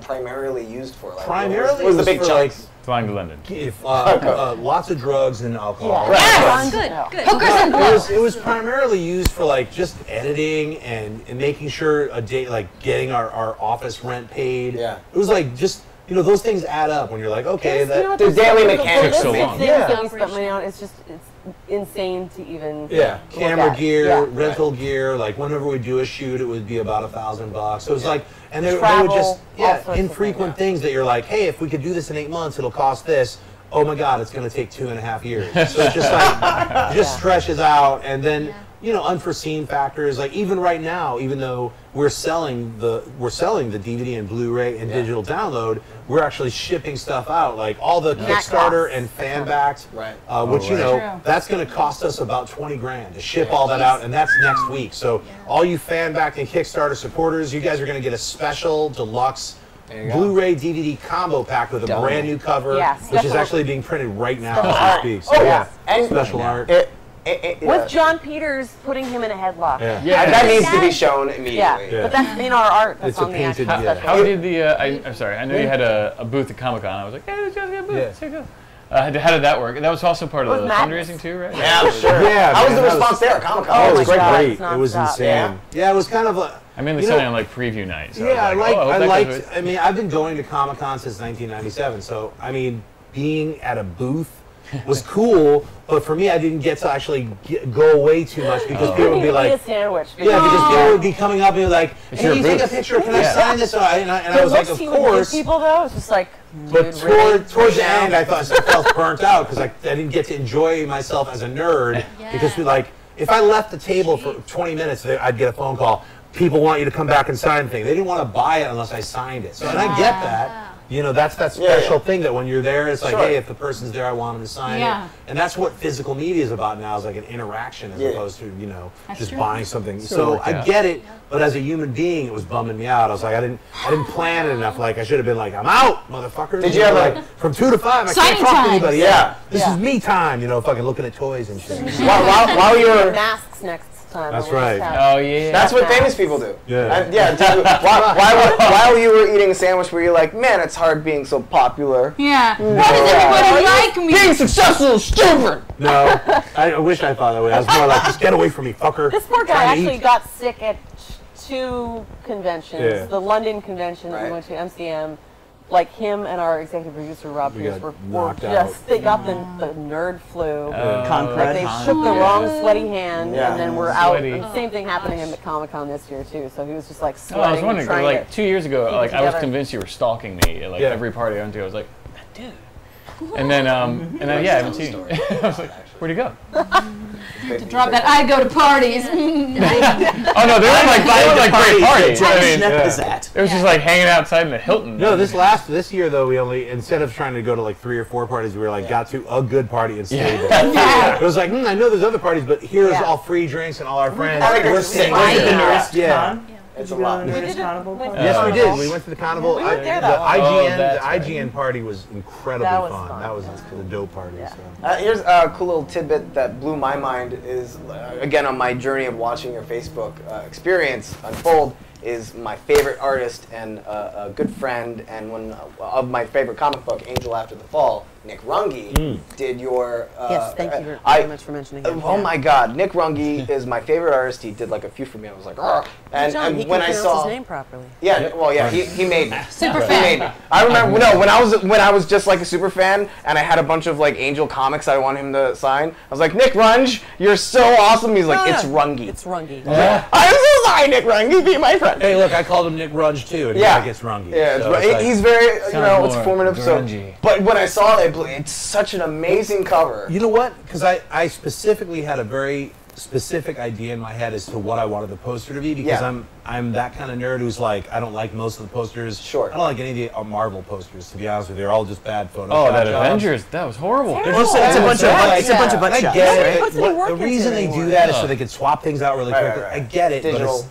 primarily used for? Like, primarily, what was the big chunks? Flying to London. Lots of drugs and alcohol. Yes, good. Hookers and blows. It was primarily used for like just editing and making sure getting our office rent paid. Yeah. It was like just those things add up when you're like, okay, the daily mechanics so long. That we spent money on, it's insane to even camera gear, rental gear. Like whenever we do a shoot, it would be about $1,000. So it was like, and they would just infrequent things that you're like, hey, if we could do this in 8 months, it'll cost this. Oh my God, it's going to take 2.5 years. So it's just like it just stretches out, and then unforeseen factors. Like even right now, even though we're selling the DVD and Blu-ray and digital download, we're actually shipping stuff out. Like all the Kickstarter and fan backs, which that's going to cost us about $20,000 to ship all that out, and that's next week. So all you fan backed and Kickstarter supporters, you guys are going to get a special deluxe Blu-ray DVD combo pack with a brand new cover, which is actually being printed right now as we speak. So and special art. With John Peters putting him in a headlock. That needs to be shown immediately. But that's in our art. That's it's on a painted. How did the? I'm sorry. I know you had a booth at Comic-Con. I was like, hey, there's a booth. Yeah. How did that work? That was also part of the fundraising too, right? Yeah, sure. How was the response there at Comic-Con? Oh, it was great. It was insane. Yeah, it was kind of a. I mainly saw it on like preview night. So I mean, I've been going to Comic-Con since 1997, so I mean, being at a booth was cool, but for me, I didn't get to actually go away too much because people would be like, a sandwich. Because people would be coming up and be like, hey, you take a picture? Can I sign this? And I was like, of course. People though, it's just like. But towards the end, I felt burnt out because I didn't get to enjoy myself as a nerd because if I left the table for 20 minutes, I'd get a phone call. People want you to come back and sign things. They didn't want to buy it unless I signed it. So and I get that. You know, that's that special thing that when you're there, it's like, hey, if the person's there, I want them to sign it. And that's what physical media is about now, is like an interaction as opposed to, you know, just buying something. So I get it, but as a human being, it was bumming me out. I was like, I didn't plan it enough. Like, I should have been like, I'm out, motherfuckers. Did you have like from 2 to 5? I can't talk to anybody. This is me time. You know, fucking looking at toys and shit. While you were masks next time. That's right. Oh yeah. That's what famous people do. Yeah. While you were eating a sandwich, were you like, man, it's hard being so popular? Yeah. Why does everybody like me? Being successful is stupid. No, I wish I thought that way. I was more like, just get away from me, fucker. This poor guy actually got sick at 2 conventions. The London convention that we went to, MCM. Like him and our executive producer Rob Pierce were just they got the nerd flu. Like they shook the wrong sweaty hand and then we're out. And the same thing happened to him at Comic-Con this year too. So he was just like sweating. I was wondering, like 2 years ago, like I was convinced you were stalking me at like every party I went to. I was like, that dude. And then I haven't seen you. I was like, where'd he go? To drop that, I go to parties. Oh no, they were like great parties. Schnepp is that? It was just like hanging outside in the Hilton. No, this year though, we only, instead of trying to go to like 3 or 4 parties, we were like got to a good party and stayed there. It was like, I know there's other parties, but here's all free drinks and all our friends. We're staying the Nerdist. It's a lot. Yes, we did. We went to the Carnival. We went there, the though. IGN party was incredibly fun. That was the dope party. So. Here's a cool little tidbit that blew my mind is, again, on my journey of watching your Facebook experience unfold, is my favorite artist and a good friend and one of my favorite comic book, Angel After the Fall, Nick Runge, did your... yes, thank you very much for mentioning him. Oh my God, Nick Runge is my favorite artist. He did like a few for me. I was like, oh. And when I saw his name properly. Yeah, well, yeah, he made me. Super fan. I remember when I was just like a super fan and I had a bunch of like Angel comics I wanted him to sign. I was like, Nick Runge, you're so awesome. He's like, it's Runge. It's Runge. I'm so sorry, Nick Runge, be my friend. Hey, look, I called him Nick Runge too, and yeah, it's Runge. Yeah, so he's very, it's formative. So, but when I saw it, it's such an amazing cover. You know what? Because I specifically had a very specific idea in my head as to what I wanted the poster to be, because I'm that kind of nerd who's like, I don't like most of the posters. Sure. I don't like any of the Marvel posters, to be honest with you. They're all just bad photos. Oh, that Avengers, that was horrible. It's a bunch of butt shots. The reason they do that is so they can swap things out really quickly. I get it. Digital.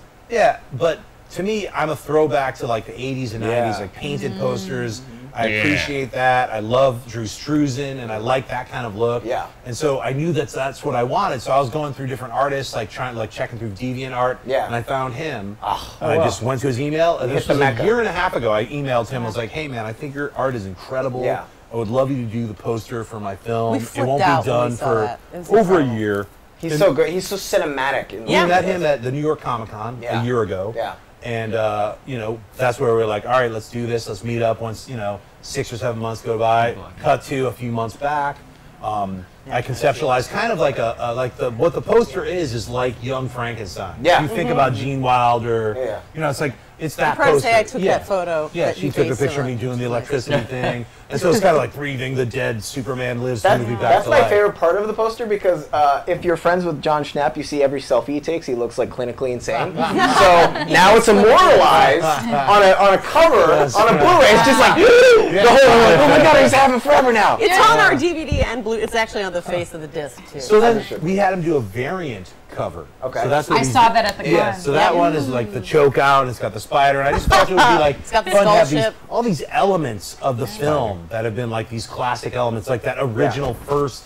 But to me, I'm a throwback to like the 80s and 90s, like painted posters. I appreciate that. I love Drew Struzan, and I like that kind of look. Yeah. And so I knew that's what I wanted. So I was going through different artists, like checking through DeviantArt. Yeah. And I found him. And I just went to his email. And this was a year and a half ago. I emailed him. I was like, hey man, I think your art is incredible. Yeah. I would love you to do the poster for my film. It won't be done for over a year. He's so good. He's so cinematic. We met him at the New York Comic Con a year ago. Yeah. And that's where we're like, all right, let's do this. Let's meet up once 6 or 7 months go by. Cut to a few months back. I conceptualized kind of like what the poster is like Young Frankenstein. Yeah. You think about Gene Wilder. It's like it's that I'm proud to poster. say I took that photo. Yeah, she took a picture of me doing the electricity thing. And so it's kind of like breathing the dead Superman lives movie back to life. That's my favorite part of the poster, because if you're friends with John Schnepp, you see every selfie he takes, he looks like clinically insane. So now it's immortalized on a cover, on a Blu-ray. It's just like, the whole like, oh my God, I just have it forever now. It's on our DVD and Blu. It's actually on the face of the disc too. So then we had him do a variant cover. Okay. So that's what I saw that at the con. Yeah, so that one is like the choke out, and it's got the spider, and I just thought it would be like fun to have all these elements of the film that have been like these classic elements, like that original first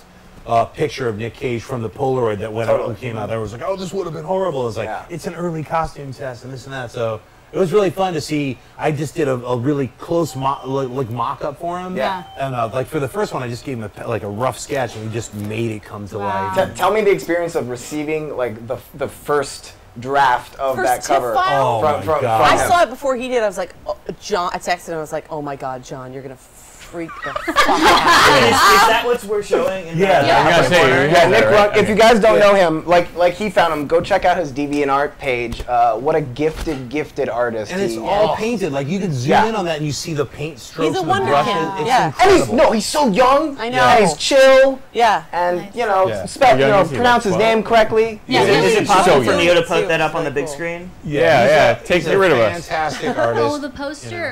picture of Nick Cage from the Polaroid that went out and came out. There was like, oh, this would have been horrible. It's like it's an early costume test and this and that. So it was really fun to see. I just did a really close mock-up for him. Yeah. And like for the first one, I just gave him a rough sketch, and we just made it come to life. Tell me the experience of receiving like the first draft of that cover. Oh my God. I saw it before he did. I was like, John. I texted him. I was like, oh my God, John, you're gonna freak the fuck out. Is that what we're showing? Nick Runge, if you guys don't know him, like he found him, go check out his DeviantArt page. What a gifted artist. And it's all painted. Like you can zoom in on that and you see the paint strokes and the brushes. It's and he's so young. I know. And he's chill. Yeah. And pronounce his name correctly. Is it possible for Neo to put that up on the big screen? Yeah. Get rid of us. Fantastic artist. Oh, the poster.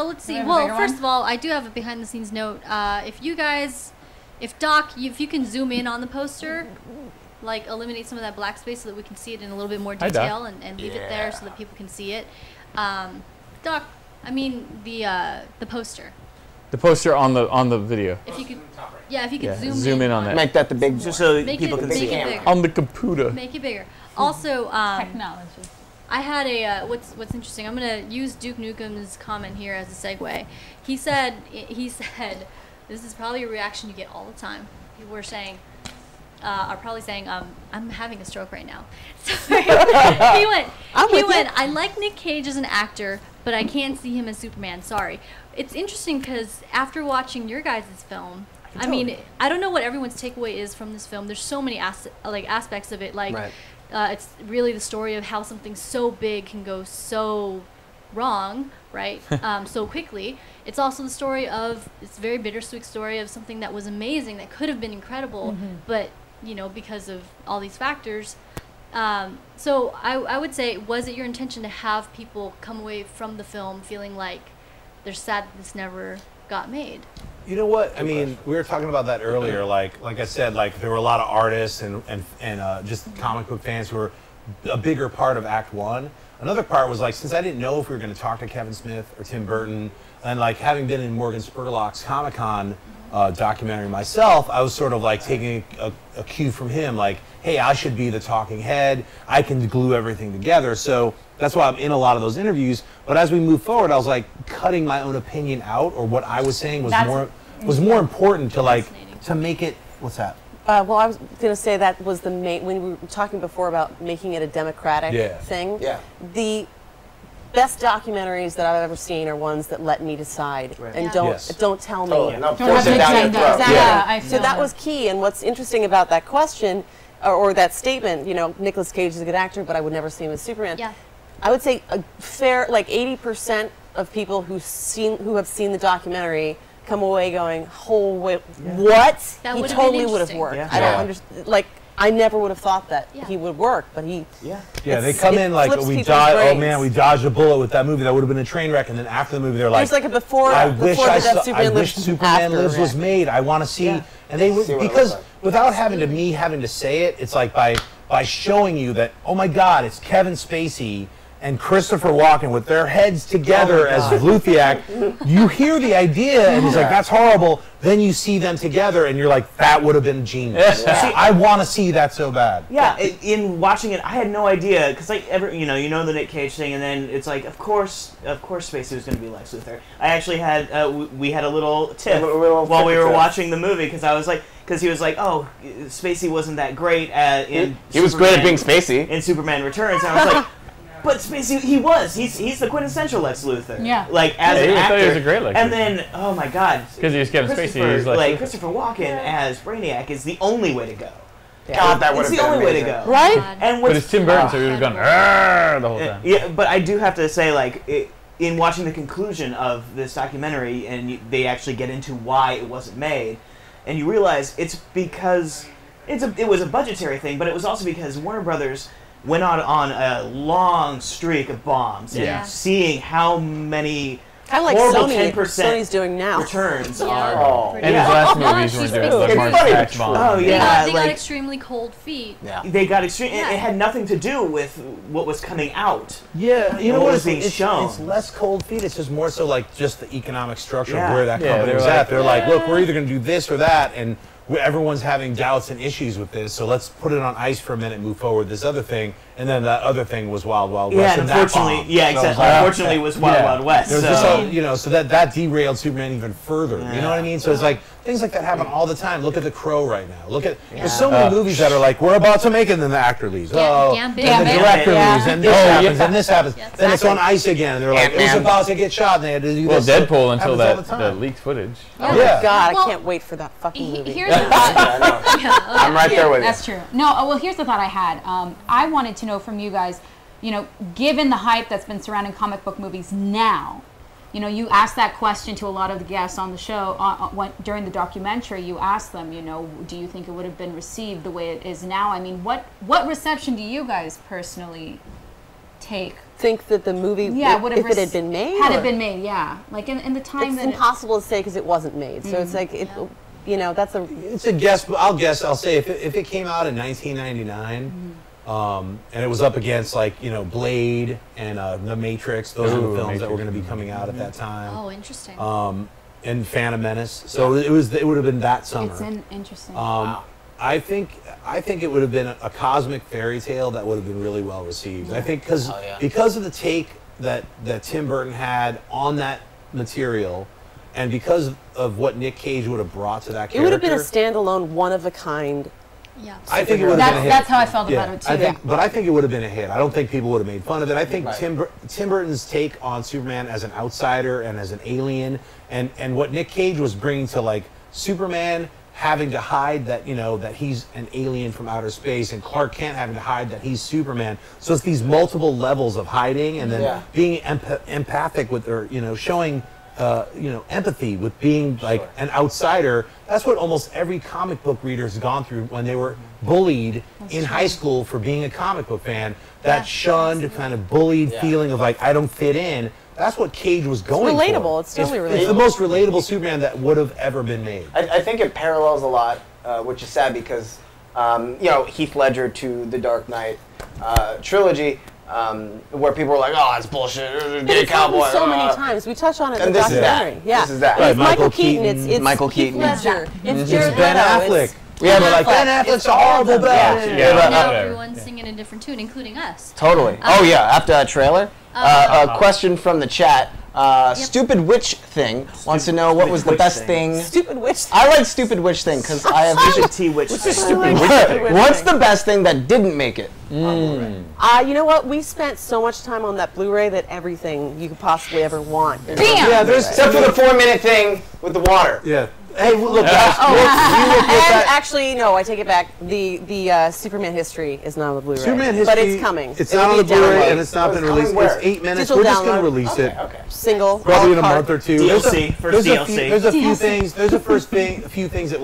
Let's see. Well, first of all, I do have a behind-the-scenes note. If you guys, Doc, if you can zoom in on the poster, like eliminate some of that black space so that we can see it in a little bit more detail, and leave it there so that people can see it. Doc, I mean the poster. The poster on the video. If you could, if you could zoom in on that. Make that the big, just so make people can see it. On the computer. Make it bigger. Also, Technology. I had a what's interesting. I'm gonna use Duke Nukem's comment here as a segue. He said this is probably a reaction you get all the time. People are probably saying, I'm having a stroke right now. So he went, I like Nick Cage as an actor, but I can't see him as Superman. Sorry. It's interesting because after watching your guys' film, I mean, I don't know what everyone's takeaway is from this film. There's so many aspects of it. Like, it's really the story of how something so big can go so wrong, right? So quickly. It's also the story of, it's a very bittersweet story of something that was amazing, that could have been incredible, but, you know, because of all these factors. So I would say, was it your intention to have people come away from the film feeling like they're sad that this never got made? You know what? I mean, we were talking about that earlier. Like I said, like there were a lot of artists and just comic book fans who were a bigger part of Act One. Another part was like, since I didn't know if we were going to talk to Kevin Smith or Tim Burton, and like having been in Morgan Spurlock's Comic-Con documentary myself, I was sort of like taking a cue from him, like, hey, I should be the talking head. I can glue everything together. So that's why I'm in a lot of those interviews. But as we move forward, I was like cutting my own opinion out, or what I was saying was more important to like to make it. What's that? Well, I was going to say that was the main, when we were talking before about making it a democratic thing. Yeah. The best documentaries that I've ever seen are ones that let me decide and don't tell me. Don't force it down your throat. Exactly. Yeah, I feel so that was key. And what's interesting about that question or that statement, you know, Nicolas Cage is a good actor, but I would never see him as Superman. Yeah. I would say a fair, like 80% of people who have seen the documentary come away going, "Oh wait, what? That he would've totally been would have interesting. worked." Yeah. I don't understand. Like, I never would have thought that he would work, but he. Yeah, they come in like, we dodged. Oh man, we dodged a bullet with that movie. That would have been a train wreck. And then after the movie, they're like, there's like a before. I wish Superman Lives was made. I want to see. Yeah. And they would, because without having to say it, it's like by showing you that, oh my God, it's Kevin Spacey and Christopher Walken with their heads together as Vlufiak. You hear the idea, and he's like, that's horrible. Then you see them together, and you're like, that would have been genius. See, I want to see that so bad. Yeah, in watching it, I had no idea, because like you know the Nick Cage thing, and then it's like, of course, Spacey was going to be Lex Luthor. I actually had we had a little tiff while we were watching the movie, because I was like. Because he was like, oh, Spacey wasn't that great he was great at being Spacey in Superman Returns, and I was like, but Spacey, he's the quintessential Lex Luthor. Yeah. Like as an actor. I thought he was a great Lex Luthor. And then, oh my God, because he was Kevin Spacey, he's like Christopher Walken as Brainiac is the only way to go. God, that would have been the only way to go, right? And but it's Tim Burton, so he would have gone the whole time. Yeah, but I do have to say, like, in watching the conclusion of this documentary, and they actually get into why it wasn't made. And you realize it's because it was a budgetary thing, but it was also because Warner Brothers went out on a long streak of bombs. Yeah. And seeing how many kind of like horrible Sony's doing now returns Yeah. are. And his last movies weren't doing the Mark Patch bomb. Oh yeah, They got extremely cold feet. Yeah. They got extreme. It had nothing to do with what was coming out. Yeah, you know what what? was being shown. It's less cold feet. It's just more so like just the economic structure Yeah. of where that company was at. They're like, look, we're either going to do this or that, and everyone's having doubts and issues with this, so let's put it on ice for a minute and move forward with this other thing. And then that other thing was Wild Wild West. Yeah, and unfortunately, exactly. Unfortunately, it was Wild Wild West. So that derailed Superman even further. You know what I mean? So it's like things like that happen all the time. Look at The Crow right now. There's so many movies that are like, we're about to make it, and then the actor leaves. And the director leaves, and this happens, and this happens. Then it's on ice again, and they're like, it was about to get shot, and they had to do this. Well, Deadpool until that leaked footage. Oh my God, I can't wait for that fucking movie. Here's the thought. I'm right there with you. That's true. No, well, here's the thought I had. I wanted to know from you guys, you know, given the hype that's been surrounding comic book movies now, you know, you asked that question to a lot of the guests on the show during the documentary. You asked them, you know, do you think it would have been received the way it is now? I mean, what reception do you guys personally think that the movie, would have if it had been made? Had it been made, yeah. Like in the time it's impossible to say because it wasn't made. So it's like, you know, it's a guess, but I'll say if it came out in 1999, and it was up against, like, you know, Blade and The Matrix, those are the films that were going to be coming out at that time. Oh, interesting. And Phantom Menace. So it would have been that summer. It's interesting. Wow. I think it would have been a cosmic fairy tale that would have been really well received. I think because of the take that Tim Burton had on that material, and because of what Nick Cage would have brought to that character, it would have been a standalone, one of a kind. Yeah, I think it would have been a hit. That's how I felt about it too. But I think it would have been a hit. I don't think people would have made fun of it. I think Tim Burton's take on Superman as an outsider and as an alien, and what Nick Cage was bringing to, like, Superman having to hide that, you know, that he's an alien from outer space, and Clark Kent having to hide that he's Superman. So it's these multiple levels of hiding, and then being empathic with, or, you know, showing you know, empathy with being like an outsider. That's what almost every comic book reader has gone through when they were bullied in high school for being a comic book fan. That shunned, kind of bullied feeling of, like, I don't fit in. That's what Cage was going for. It's relatable. For. It's totally relatable. It's the most relatable Superman that would have ever been made. I think it parallels a lot, which is sad because, you know, Heath Ledger to the Dark Knight trilogy, where people were like, "Oh, it's bullshit, gay cowboy." So many times we touch on it in the this documentary. This is that. Right, It's Michael Keaton. It's Michael Keaton. Heath Ledger. It's It's Ben Affleck. Yeah, They're like, Ben Affleck's horrible. Now everyone's singing a different tune, including us. Totally. Oh yeah, after that trailer. A question from the chat. Stupid Witch Thing wants to know what was the best thing. Stupid Witch Thing. I like Stupid Witch Thing because I have Stupid T Witch Thing. What's the best thing that didn't make it? You know what? We spent so much time on that Blu-ray that everything you could possibly ever want. Bam! Yeah, there's Except for the 4-minute thing with the water. Yeah. Hey, look, guys. And actually, no, I take it back. The Superman history is not on the Blu-ray. Superman history, but it's coming. It's not on the Blu-ray, and it's not been released. Where? It's 8 minutes. Digital We're just going to download. release it. Okay. Single. Probably in a all month or two. DLC, first DLC. There's a few things. There's a few things that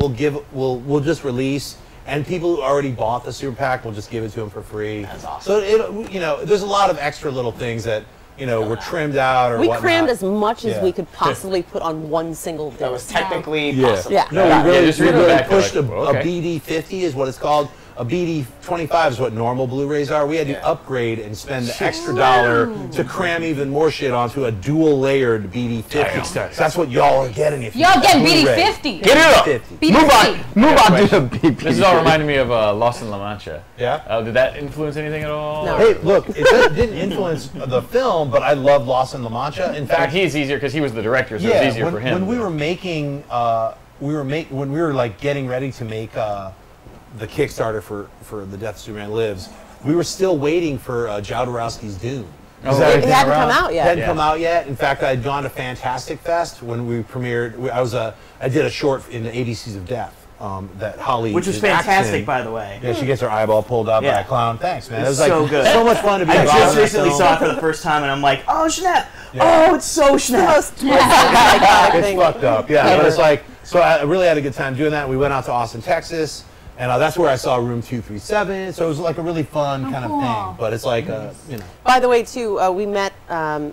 we'll just release, and people who already bought the Super Pack, we'll just give it to them for free. That's awesome. So you know, there's a lot of extra little things that, you know, were trimmed out or We whatnot. crammed as much as we could possibly put on one single disc. That was technically Yeah. possible. Yeah. No, we just really, read the back, pushed like, a okay. BD50 is what it's called. A BD25 is what normal Blu-rays are. We had to upgrade and spend the extra dollar to cram even more shit onto a dual-layered BD50. So that's what y'all are getting if you Y'all get getting Blu-ray. BD50. Get it up. BD50. Move on to the BP. This is all reminding me of Lost in La Mancha. Yeah. Did that influence anything at all? No. Hey, look, it didn't influence the film, but I love Lost in La Mancha. In fact, He's easier because he was the director, so it's easier for him. when we were making, when we were like getting ready to make the Kickstarter for The Death of Superman Lives, we were still waiting for Jodorowsky's Dune. It hadn't come out yet. It hadn't come out yet. In fact, I had gone to Fantastic Fest when we premiered. I did a short in the ABCs of Death that Holly, Which was fantastic, by the way. Yeah, she gets her eyeball pulled out by a clown. Thanks, man. It was like so good. so much fun to be I involved just in that recently film. saw it for the first time, and I'm like, oh, Schnepp. Oh, it's so Schnepp. It's fucked up, yeah. But it's like, so I really had a good time doing that. We went out to Austin, Texas, and that's where I saw Room 237. So it was like a really fun kind of thing. But it's like, you know. By the way, too, we met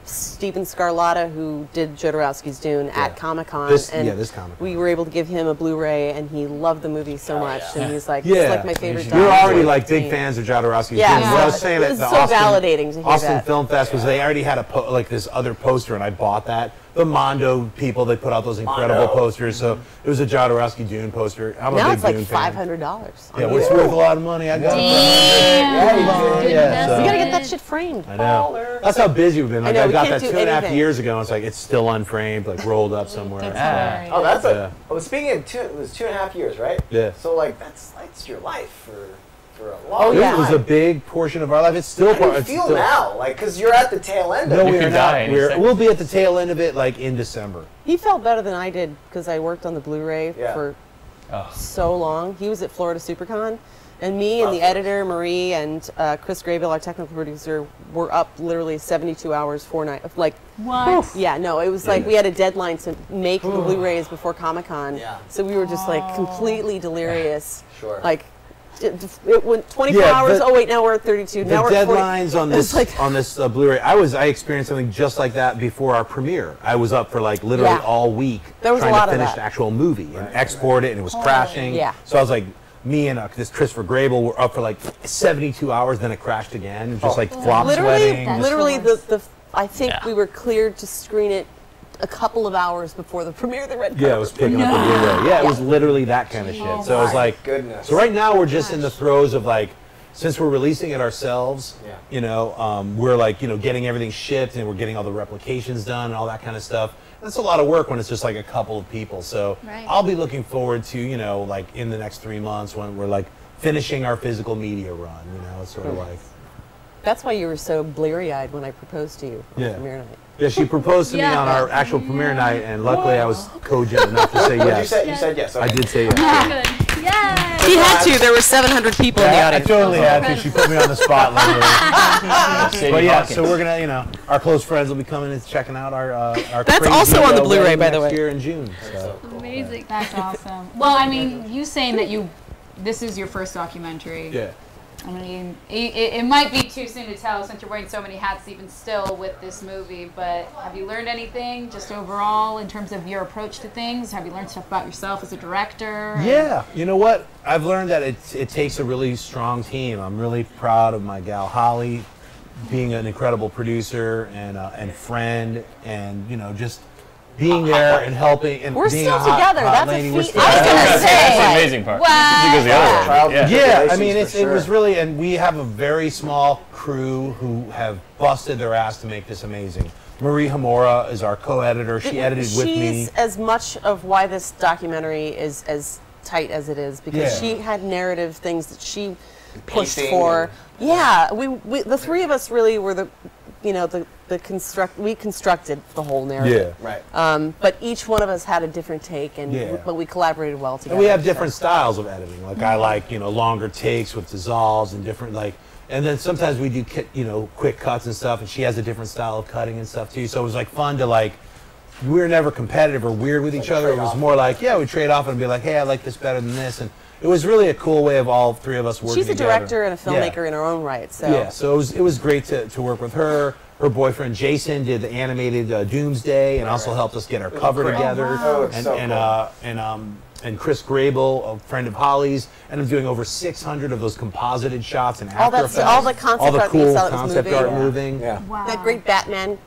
Steven Scarlatta, who did Jodorowsky's Dune at Comic-Con. This Comic-Con. We were able to give him a Blu-ray, and he loved the movie so much. And he's like, it's like my favorite. We were already like big fans of Jodorowsky's Dune. What I was saying it at was the so validating to hear Austin that. Film Fest was they already had like this other poster, and I bought that. The Mondo people, they put out those incredible posters. So it was a Jodorowsky Dune poster. I'm Now a it's big like Dune fan. $500. Yeah, well, it's worth a lot of money. I got it. You gotta get that shit framed. I know. That's how busy we've been. Like, I know, I we got can't that do 2.5 anything. years ago, and it's like, it's still unframed, like rolled up somewhere. Oh, that's it was speaking of it was 2.5 years, right? Yeah. So like that's your life for a long Oh, time. yeah. It was a big portion of our life. It's still How do part. you It's feel still, now? Like, because you're at the tail end of No, it. we are could die not. any second. We'll be at the tail end of it, like in December. He felt better than I did because I worked on the Blu-ray Yeah. for so long. He was at Florida SuperCon, And me and the editor, Marie, and Chris Graybill, our technical producer, were up literally 72 hours, 4 nights. Like, what? Yeah, no, it was like we had a deadline to make the Blu-rays before Comic-Con. Yeah. So we were just like completely delirious. Sure. Like, it went 24 hours. Oh wait, now we're at 32. The now we're at 40. deadlines on this Blu-ray. I experienced something just like that before our premiere. I was up for like literally all week trying to finish the actual movie and export it, and it was crashing. Yeah. So I was like, me and this Christopher Grable were up for like 72 hours. Then it crashed again. Just like flop sweating. Literally, I think we were cleared to screen it a couple of hours before the premiere of the red carpet. Yeah, it was picking up the Blu-ray. Yeah, it was literally that kind of shit. So I was like, goodness. So right now we're just in the throes of like, since we're releasing it ourselves, you know, we're like, you know, getting everything shipped and we're getting all the replications done and all that kind of stuff. That's a lot of work when it's just like a couple of people. So I'll be looking forward to, you know, like in the next 3 months when we're like finishing our physical media run, you know, it's sort of like. That's why you were so bleary-eyed when I proposed to you on the premiere night. Yeah, she proposed to me on our actual premiere night, and luckily I was cogent enough to say yes. You said yes. Okay. I did say yes. Good. Yay! She had to. There were 700 people in the audience. I totally had to. She put me on the spot. But yeah, so we're gonna, you know, our close friends will be coming and checking out our That's also on the Blu-ray, by the way. Next year in June. So. Amazing. That's awesome. Well, I mean, you saying that this is your first documentary. Yeah. I mean, it might be too soon to tell since you're wearing so many hats even still with this movie, but have you learned anything just overall in terms of your approach to things? Have you learned stuff about yourself as a director? Yeah, you know what? I've learned that it takes a really strong team. I'm really proud of my gal Holly being an incredible producer and friend, and, you know, just being there and helping and we're being still a together. hot That's lady. a We're feat. still I was together. gonna say. That's the amazing part. Wow. She goes the other way. Yeah, I mean, it was really, and we have a very small crew who have busted their ass to make this amazing. Marie Hamora is our co-editor. She edited with me. She's as much of why this documentary is as tight as it is, because she had narrative things that she pushed for. Yeah, we the three of us really were we constructed the whole narrative. Yeah, right. But each one of us had a different take, but we collaborated well together. And we have different styles of editing. Like I like, you know, longer takes with dissolves and different and then sometimes we do, you know, quick cuts and stuff, and she has a different style of cutting and stuff too. So it was like fun to we were never competitive or weird with each other. It was more like, we trade off and be like, hey, I like this better than this. And it was really a cool way of all three of us working together. She's a director and a filmmaker in her own right. So yeah, so it was great to work with her. Her boyfriend Jason did the animated Doomsday and also helped us get our cover together. And Chris Grable, a friend of Holly's, ended up doing over 600 of those composited shots and After Effects. All the concept art cool that concept art moving. Yeah. Wow. That great Batman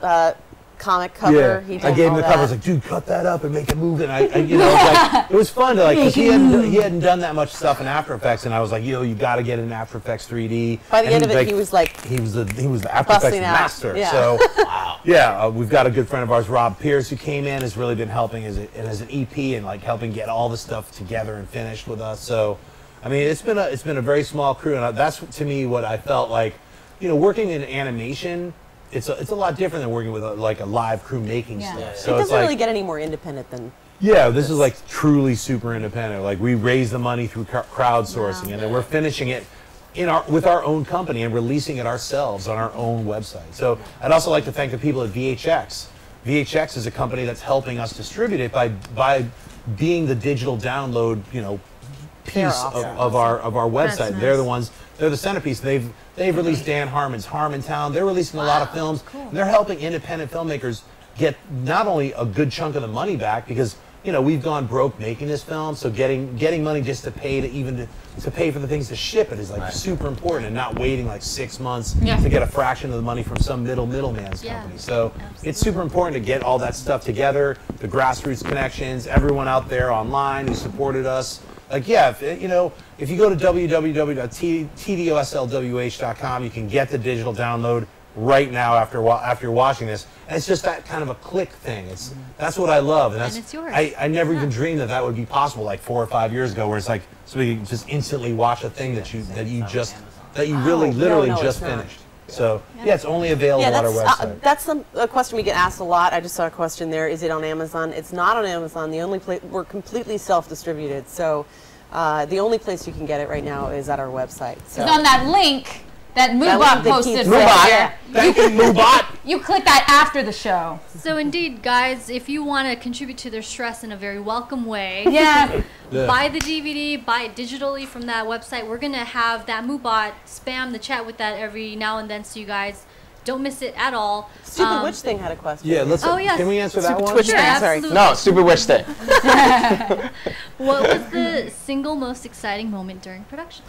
comic cover. He did I gave him all the cover. I was like, dude, cut that up and make it move. And it was fun to because he hadn't done that much stuff in After Effects, and I was like, you got to get in After Effects 3D. By the end of it, he was like, he was the After Effects master. Yeah. So we've got a good friend of ours, Rob Pierce, who came in, has really been helping as an EP and helping get all the stuff together and finished with us. So, I mean, it's been a very small crew, and that's to me what I felt like, working in animation. It's a lot different than working with a live crew making stuff. So it doesn't really get any more independent than. Yeah, this is truly super independent. We raise the money through crowdsourcing, and then we're finishing it with our own company and releasing it ourselves on our own website. So I'd also like to thank the people at VHX. VHX is a company that's helping us distribute it by being the digital download, piece of our website. Nice. They're the centerpiece. They've released Dan Harmon's Harmontown. They're releasing a lot of films. Cool. And they're helping independent filmmakers get not only a good chunk of the money back, because we've gone broke making this film, so getting money just to pay to pay for the things to ship it is super important, and not waiting 6 months to get a fraction of the money from some middleman's company. So it's super important to get all that stuff together, the grassroots connections, everyone out there online who supported us. If you go to www.tdoslwh.com, you can get the digital download right now after you're watching this, and it's just that kind of a click thing. That's what I love, and it's yours. I never even dreamed that would be possible 4 or 5 years ago, where it's so you can just instantly watch a thing that you really literally just finished. So it's only available on our website. That's a question we get asked a lot. I just saw a question there. Is it on Amazon? It's not on Amazon. The only place we're completely self-distributed. So The only place you can get it right now is at our website. So. On that link that Moobot link that posted. keeps- Moobot. Thank you, Moobot. You click that after the show. So indeed, guys, if you want to contribute to their stress in a very welcome way, Yeah. buy the DVD, buy it digitally from that website. We're going to have that Moobot spam the chat with that every now and then, so you guys don't miss it at all. Stupid Witch Thing had a question. Yeah, let's. Oh, yes. Can we answer that Stupid one? Twitch Sure, Thing, sorry. absolutely. No, Stupid Witch Thing. What was the single most exciting moment during production?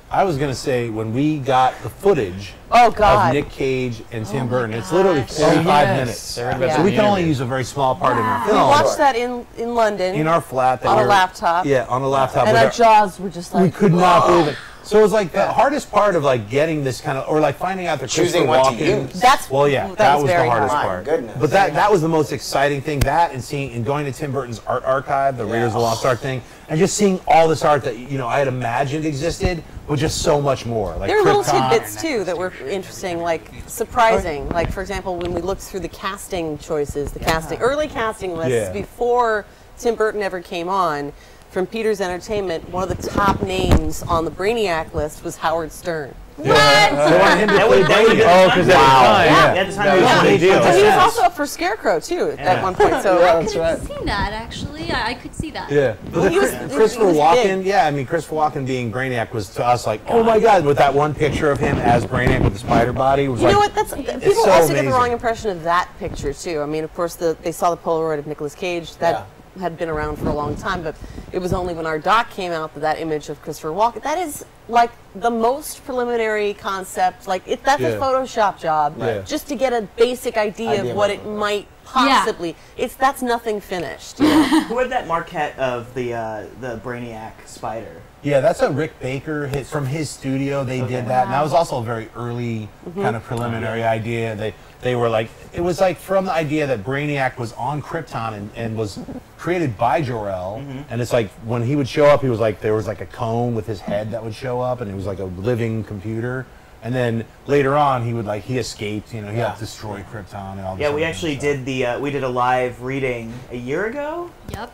I was gonna say when we got the footage Oh, God. of Nick Cage and Tim my Burton, it's literally gosh. 45 minutes. I heard about Yeah. So that we in can the only interview. use a very small part in our We film. watched that in London. In our flat. That On a we were- laptop. Yeah, on a laptop. and with our our- jaws were just like, we could not believe it. So it was like the hardest part of like getting this kind of, or like finding out that Choosing Christopher what to Walken. use. That's Well, yeah, that that was was the very hardest hard. part. Goodness. But that was the most exciting thing. That and seeing and going to Tim Burton's art archive, the Raiders of the Lost Ark thing, and just seeing all this art that I had imagined existed, but just so much more. Like There were little Krypton. tidbits too that were interesting, like surprising. Like for example, when we looked through the casting choices, early casting lists Yeah. before Tim Burton ever came on, from Peter's Entertainment, one of the top names on the Brainiac list was Howard Stern. They wanted him to play Brady. Oh, because at the time, Yeah. At the time, That it was was a a big big deal. And he was sense. also up for Scarecrow too at one point. So Yeah, I that's could have right. seen that, actually. I could see that. Yeah, but he was- Christopher he was Walken, big. yeah, I mean, Christopher Walken being Brainiac was to us like, oh my God, with that one picture of him as Brainiac with the spider body was you like, know what? That's people so also get the amazing. wrong impression of that picture too. I mean, of course, they saw the Polaroid of Nicolas Cage that had been around for a long time, but it was only when our doc came out that image of Christopher Walken. That is like the most preliminary concept. Like that's a Photoshop job, Right. just to get a basic idea of what it might possibly. That's nothing finished. Who had that marquette of the Brainiac spider? Yeah, that's a Rick Baker hit from his studio. They did that, and that was also a very early kind of preliminary idea. They were like, it was like from the idea that Brainiac was on Krypton and was created by Jor-El, and it's like when he would show up, he was like there was like a cone with his head that would show up, and it was like a living computer. And then later on, he escaped. He had destroyed Krypton and all. This Yeah, we other actually stuff. did we did a live reading a year ago Yep.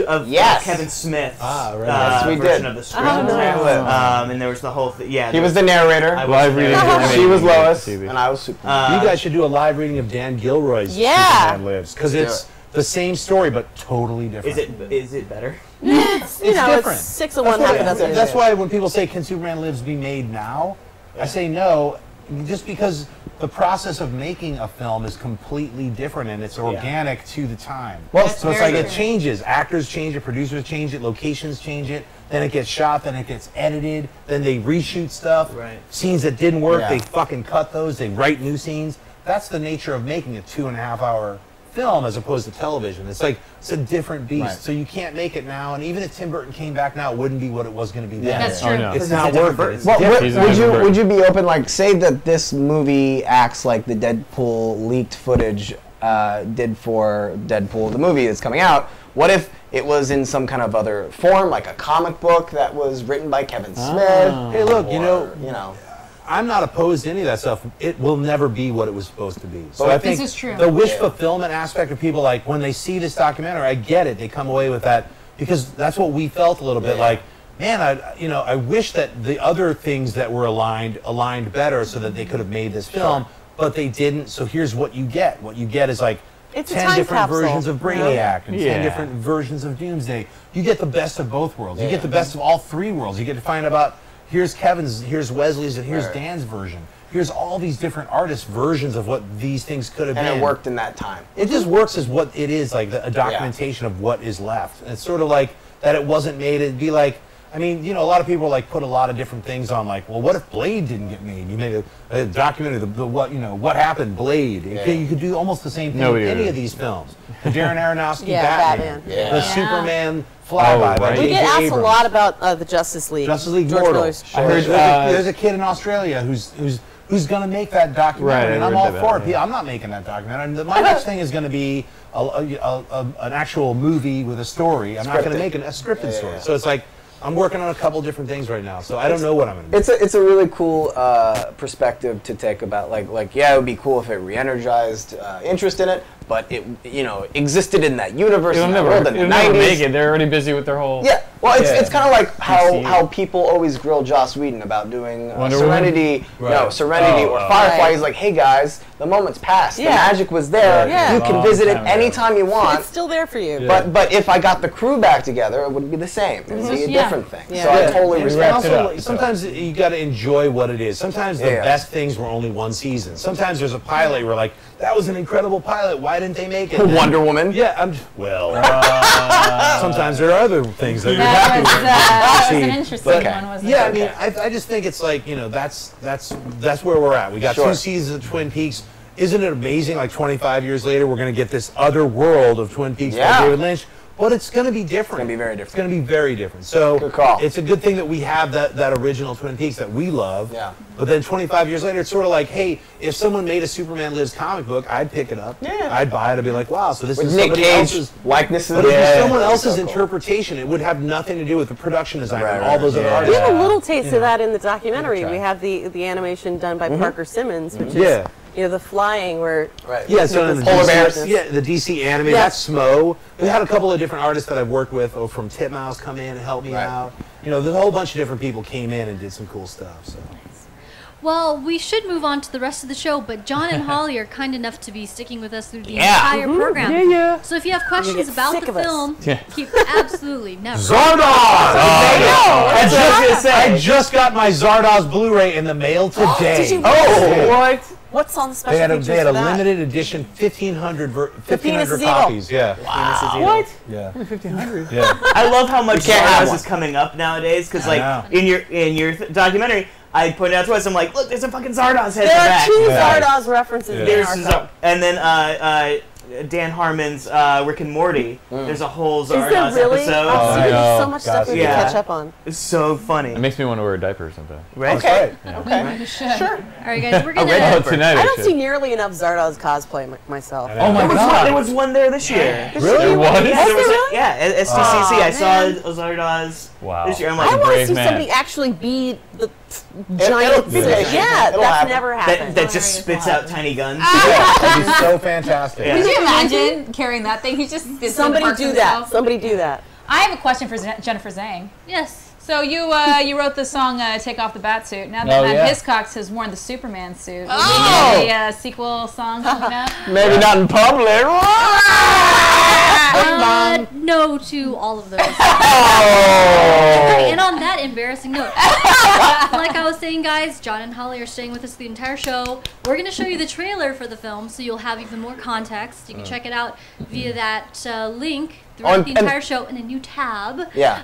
of Yes. Kevin Smith's right. Yes, we version did. of the script. Oh. And there was the whole thing. Yeah, He was the narrator. I was Live the reading. narrator. She was Lois, TV. and I was Superman. You guys should do a live reading of Dan Gilroy's Yeah. Superman Lives, because it's the same story but totally different. Is it better? It's different. It's 6 of one, half a dozen. That's why when people say, can Superman Lives be made now? I say no, just because the process of making a film is completely different and it's organic to the time. Well, so it's like it changes. Actors change it, producers change it, locations change it, then it gets shot, then it gets edited, then they reshoot stuff. Right. Scenes that didn't work, Yeah. they fucking cut those, they write new scenes. That's the nature of making a 2.5 hour film as opposed to television. It's like, it's a different beast. Right. So you can't make it now, and even if Tim Burton came back now, it wouldn't be what it was going to be then. That's true. Oh, no. It's Because not it's a worth different it. It's Well, different. He's a different would bird. you be open, like, say that this movie acts like the Deadpool leaked footage did for Deadpool, the movie that's coming out? What if it was in some kind of other form, like a comic book that was written by Kevin Smith? Hey, look, Or, I'm not opposed to any of that stuff. It will never be what it was supposed to be. So But I think This is true. the wish fulfillment aspect of people, like when they see this documentary, I get it. They come away with that because that's what we felt a little bit like. Man, I wish that the other things that were aligned better so that they could have made this film, but they didn't. So here's what you get. What you get is like It's a 10 time different capsule. versions of Brainiac and 10 Yeah. different versions of Doomsday. You get the best of both worlds. You get the best of all three worlds. You get to find about here's Kevin's, here's Wesley's, and here's Dan's version. Here's all these different artists' versions of what these things could have and been. it worked in that time. It just works as what it is, like a documentation of what is left. And it's sort of like that it wasn't made. It'd be like, I mean, a lot of people like put a lot of different things on, like, well, what if Blade didn't get made? You made a documentary, what happened, Blade. You could do almost the same thing with any of these films. The Darren Aronofsky Batman, the Superman flyby by We J.J. get asked Abrams. a lot about the Justice League. Justice League George Mortal. Miller's I heard short. there's a kid in Australia who's going to make that documentary, Right, and I I'm heard all that, for it. yeah. I'm not making that documentary. My next thing is going to be an actual movie with a story. I'm not going to make a scripted story. So it's like I'm working on a couple different things right now. So I don't know what I'm going to do. It's a really cool perspective to take about like it would be cool if it re-energized interest in it, but it, you know, existed in that universe. It'll never make it. They're already busy with their whole. Yeah, well, it's kind of like how people always grill Joss Whedon about doing Serenity, Serenity or Firefly. He's like, hey guys, the moment's passed. The magic was there. You can visit it anytime you want. It's still there for you. But if I got the crew back together, it would be the same. It would be a different thing. So I totally respect it. Sometimes you got to enjoy what it is. Sometimes the best things were only one season. Sometimes there's a pilot where like, that was an incredible pilot. Why didn't they make it? Wonder Woman. Yeah, sometimes there are other things that you're happy with. That was an interesting one, wasn't it? Yeah, I mean, I just think it's like, you know, that's where we're at. We got 2 seasons of Twin Peaks. Isn't it amazing? Like 25 years later, we're going to get this other world of Twin Peaks by David Lynch. But it's going to be different. It's going to be very different. It's going to be very different. So good call. It's a good thing that we have that original Twin Peaks that we love. Yeah. But then 25 years later, it's sort of like, hey, if someone made a Superman Lives comic book, I'd pick it up. Yeah. I'd buy it. I'd be like, wow, so this is somebody else's likenesses. But if it's someone else's interpretation, it would have nothing to do with the production design and all those other artists. We have a little taste of that in the documentary. We have the animation done by Parker Simmons, which is. You know, the flying where... Yeah, so the polar bears. Yeah, the DC anime, that's Smo. We had a couple of different artists that I've worked with from Titmouse come in and help me out. You know, there's a whole bunch of different people came in and did some cool stuff. So. Well, we should move on to the rest of the show, but John and Holly are kind enough to be sticking with us through the entire program. So if you have questions about the film, keep absolutely never. Zardoz! I just got my Zardoz Blu-ray in the mail today. Did you? What? What's on the special features They had a limited edition 1,500 copies. Yeah. Wow. What? Yeah. 1,500. Yeah. I love how much Zardoz is coming up nowadays because, like, in your documentary, I pointed out to us, I'm like, look, there's a fucking Zardoz head in the back. There are 2 Zardoz references in our film. And then Dan Harmon's Rick and Morty. There's a whole Zardoz episode. There's so much stuff we can catch up on. It's so funny. It makes me want to wear a diaper or something. Right? Okay. Okay. Sure. All right, guys, we're gonna. I don't see nearly enough Zardoz cosplay myself. Oh my God! There was one there this year. Really? There was? Yeah, STCC. I saw Zardoz this year. I'm like, I want to see somebody actually be the giant fish. That's never happened. That just spits out tiny guns. That'd be so fantastic. Could you imagine carrying that thing? He just somebody do that. Somebody do that. I have a question for Jennifer Zhang. Yes. So you wrote the song "Take Off the Batsuit." Now that Matt Hiscox has worn the Superman suit, will we get a sequel song coming up? Maybe not in public. No to all of those. And on that embarrassing note, like I was saying, guys, John and Holly are staying with us the entire show. We're going to show you the trailer for the film, so you'll have even more context. You can check it out via that link throughout the entire show in a new tab. Yeah.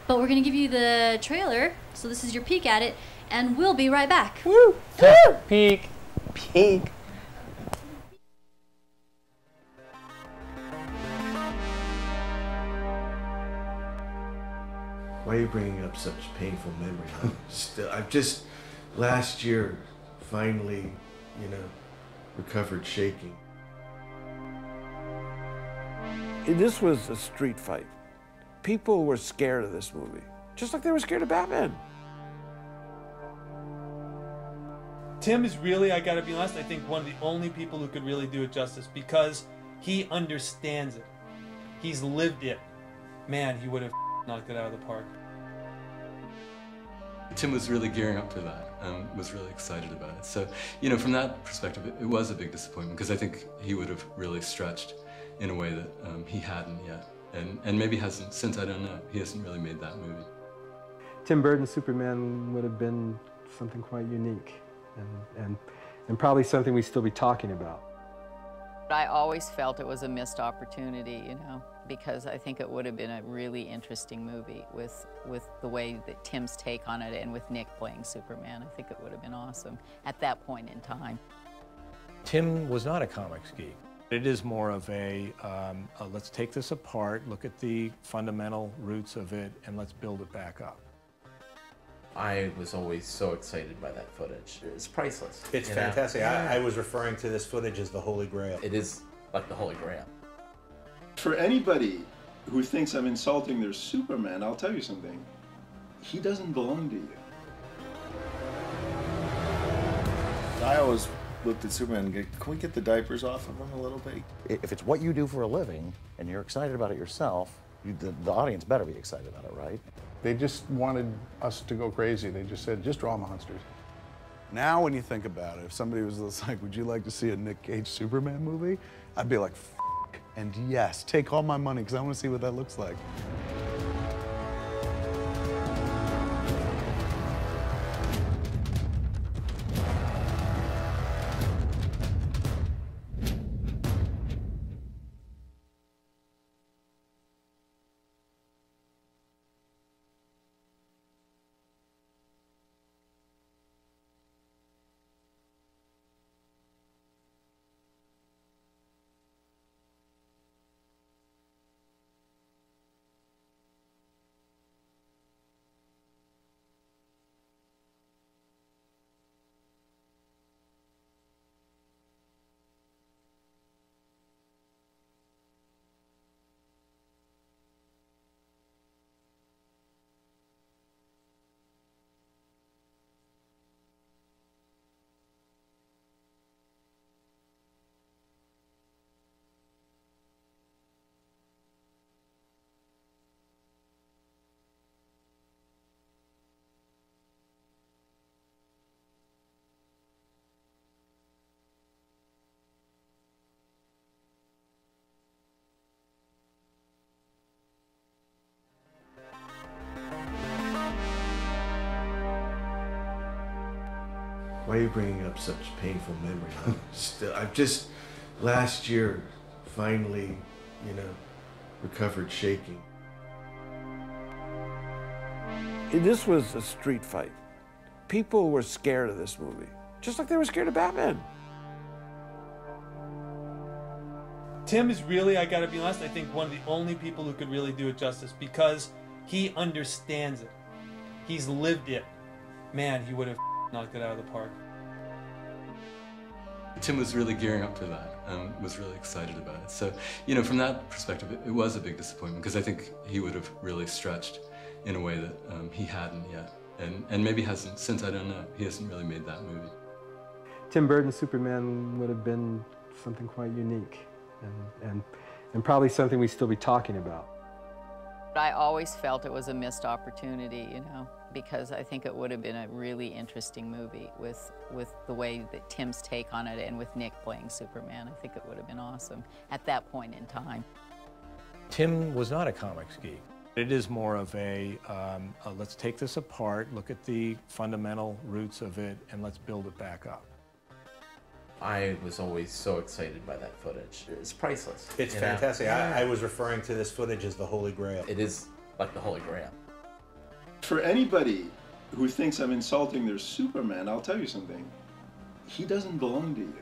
But we're going to give you the trailer, so this is your peek at it, and we'll be right back. Woo! Peek. Peek. Why are you bringing up such painful memories? I've just, last year, finally, recovered shaking. This was a street fight. People were scared of this movie, just like they were scared of Batman. Tim is really, I gotta be honest, I think one of the only people who could really do it justice because he understands it. He's lived it. Man, he would have knocked it out of the park. Tim was really gearing up for that and was really excited about it. So, from that perspective, it was a big disappointment because I think he would have really stretched in a way that he hadn't yet. And maybe hasn't since, I don't know. He hasn't really made that movie. Tim Burton's Superman would have been something quite unique and probably something we'd still be talking about. I always felt it was a missed opportunity, because I think it would have been a really interesting movie with the way that Tim's take on it and with Nick playing Superman. I think it would have been awesome at that point in time. Tim was not a comics geek. It is more of a let's take this apart, look at the fundamental roots of it, and let's build it back up. I was always so excited by that footage. It's priceless. It's fantastic. I was referring to this footage as the Holy Grail. It is like the Holy Grail. For anybody who thinks I'm insulting their Superman, I'll tell you something. He doesn't belong to you. I always looked at Superman and go, can we get the diapers off of him a little bit? If it's what you do for a living and you're excited about it yourself, the audience better be excited about it, right? They just wanted us to go crazy. They just said, just draw monsters. Now when you think about it, if somebody was like, would you like to see a Nick Cage Superman movie? I'd be like, F and yes, take all my money because I want to see what that looks like. Why are you bringing up such painful memories? I've just, last year, finally, recovered shaking. This was a street fight. People were scared of this movie, just like they were scared of Batman. Tim is really, I gotta be honest, I think one of the only people who could really do it justice because he understands it. He's lived it. Man, he would have knocked it out of the park. Tim was really gearing up for that and was really excited about it. So, from that perspective, it was a big disappointment because I think he would have really stretched in a way that he hadn't yet. And maybe hasn't, since I don't know, he hasn't really made that movie. Tim Burton's Superman would have been something quite unique and probably something we'd still be talking about. I always felt it was a missed opportunity, because I think it would have been a really interesting movie with the way that Tim's take on it and with Nick playing Superman. I think it would have been awesome at that point in time. Tim was not a comics geek. It is more of a let's take this apart, look at the fundamental roots of it, and let's build it back up. I was always so excited by that footage. It's priceless. It's fantastic. I was referring to this footage as the Holy Grail. It is like the Holy Grail. For anybody who thinks I'm insulting their Superman, I'll tell you something. He doesn't belong to you.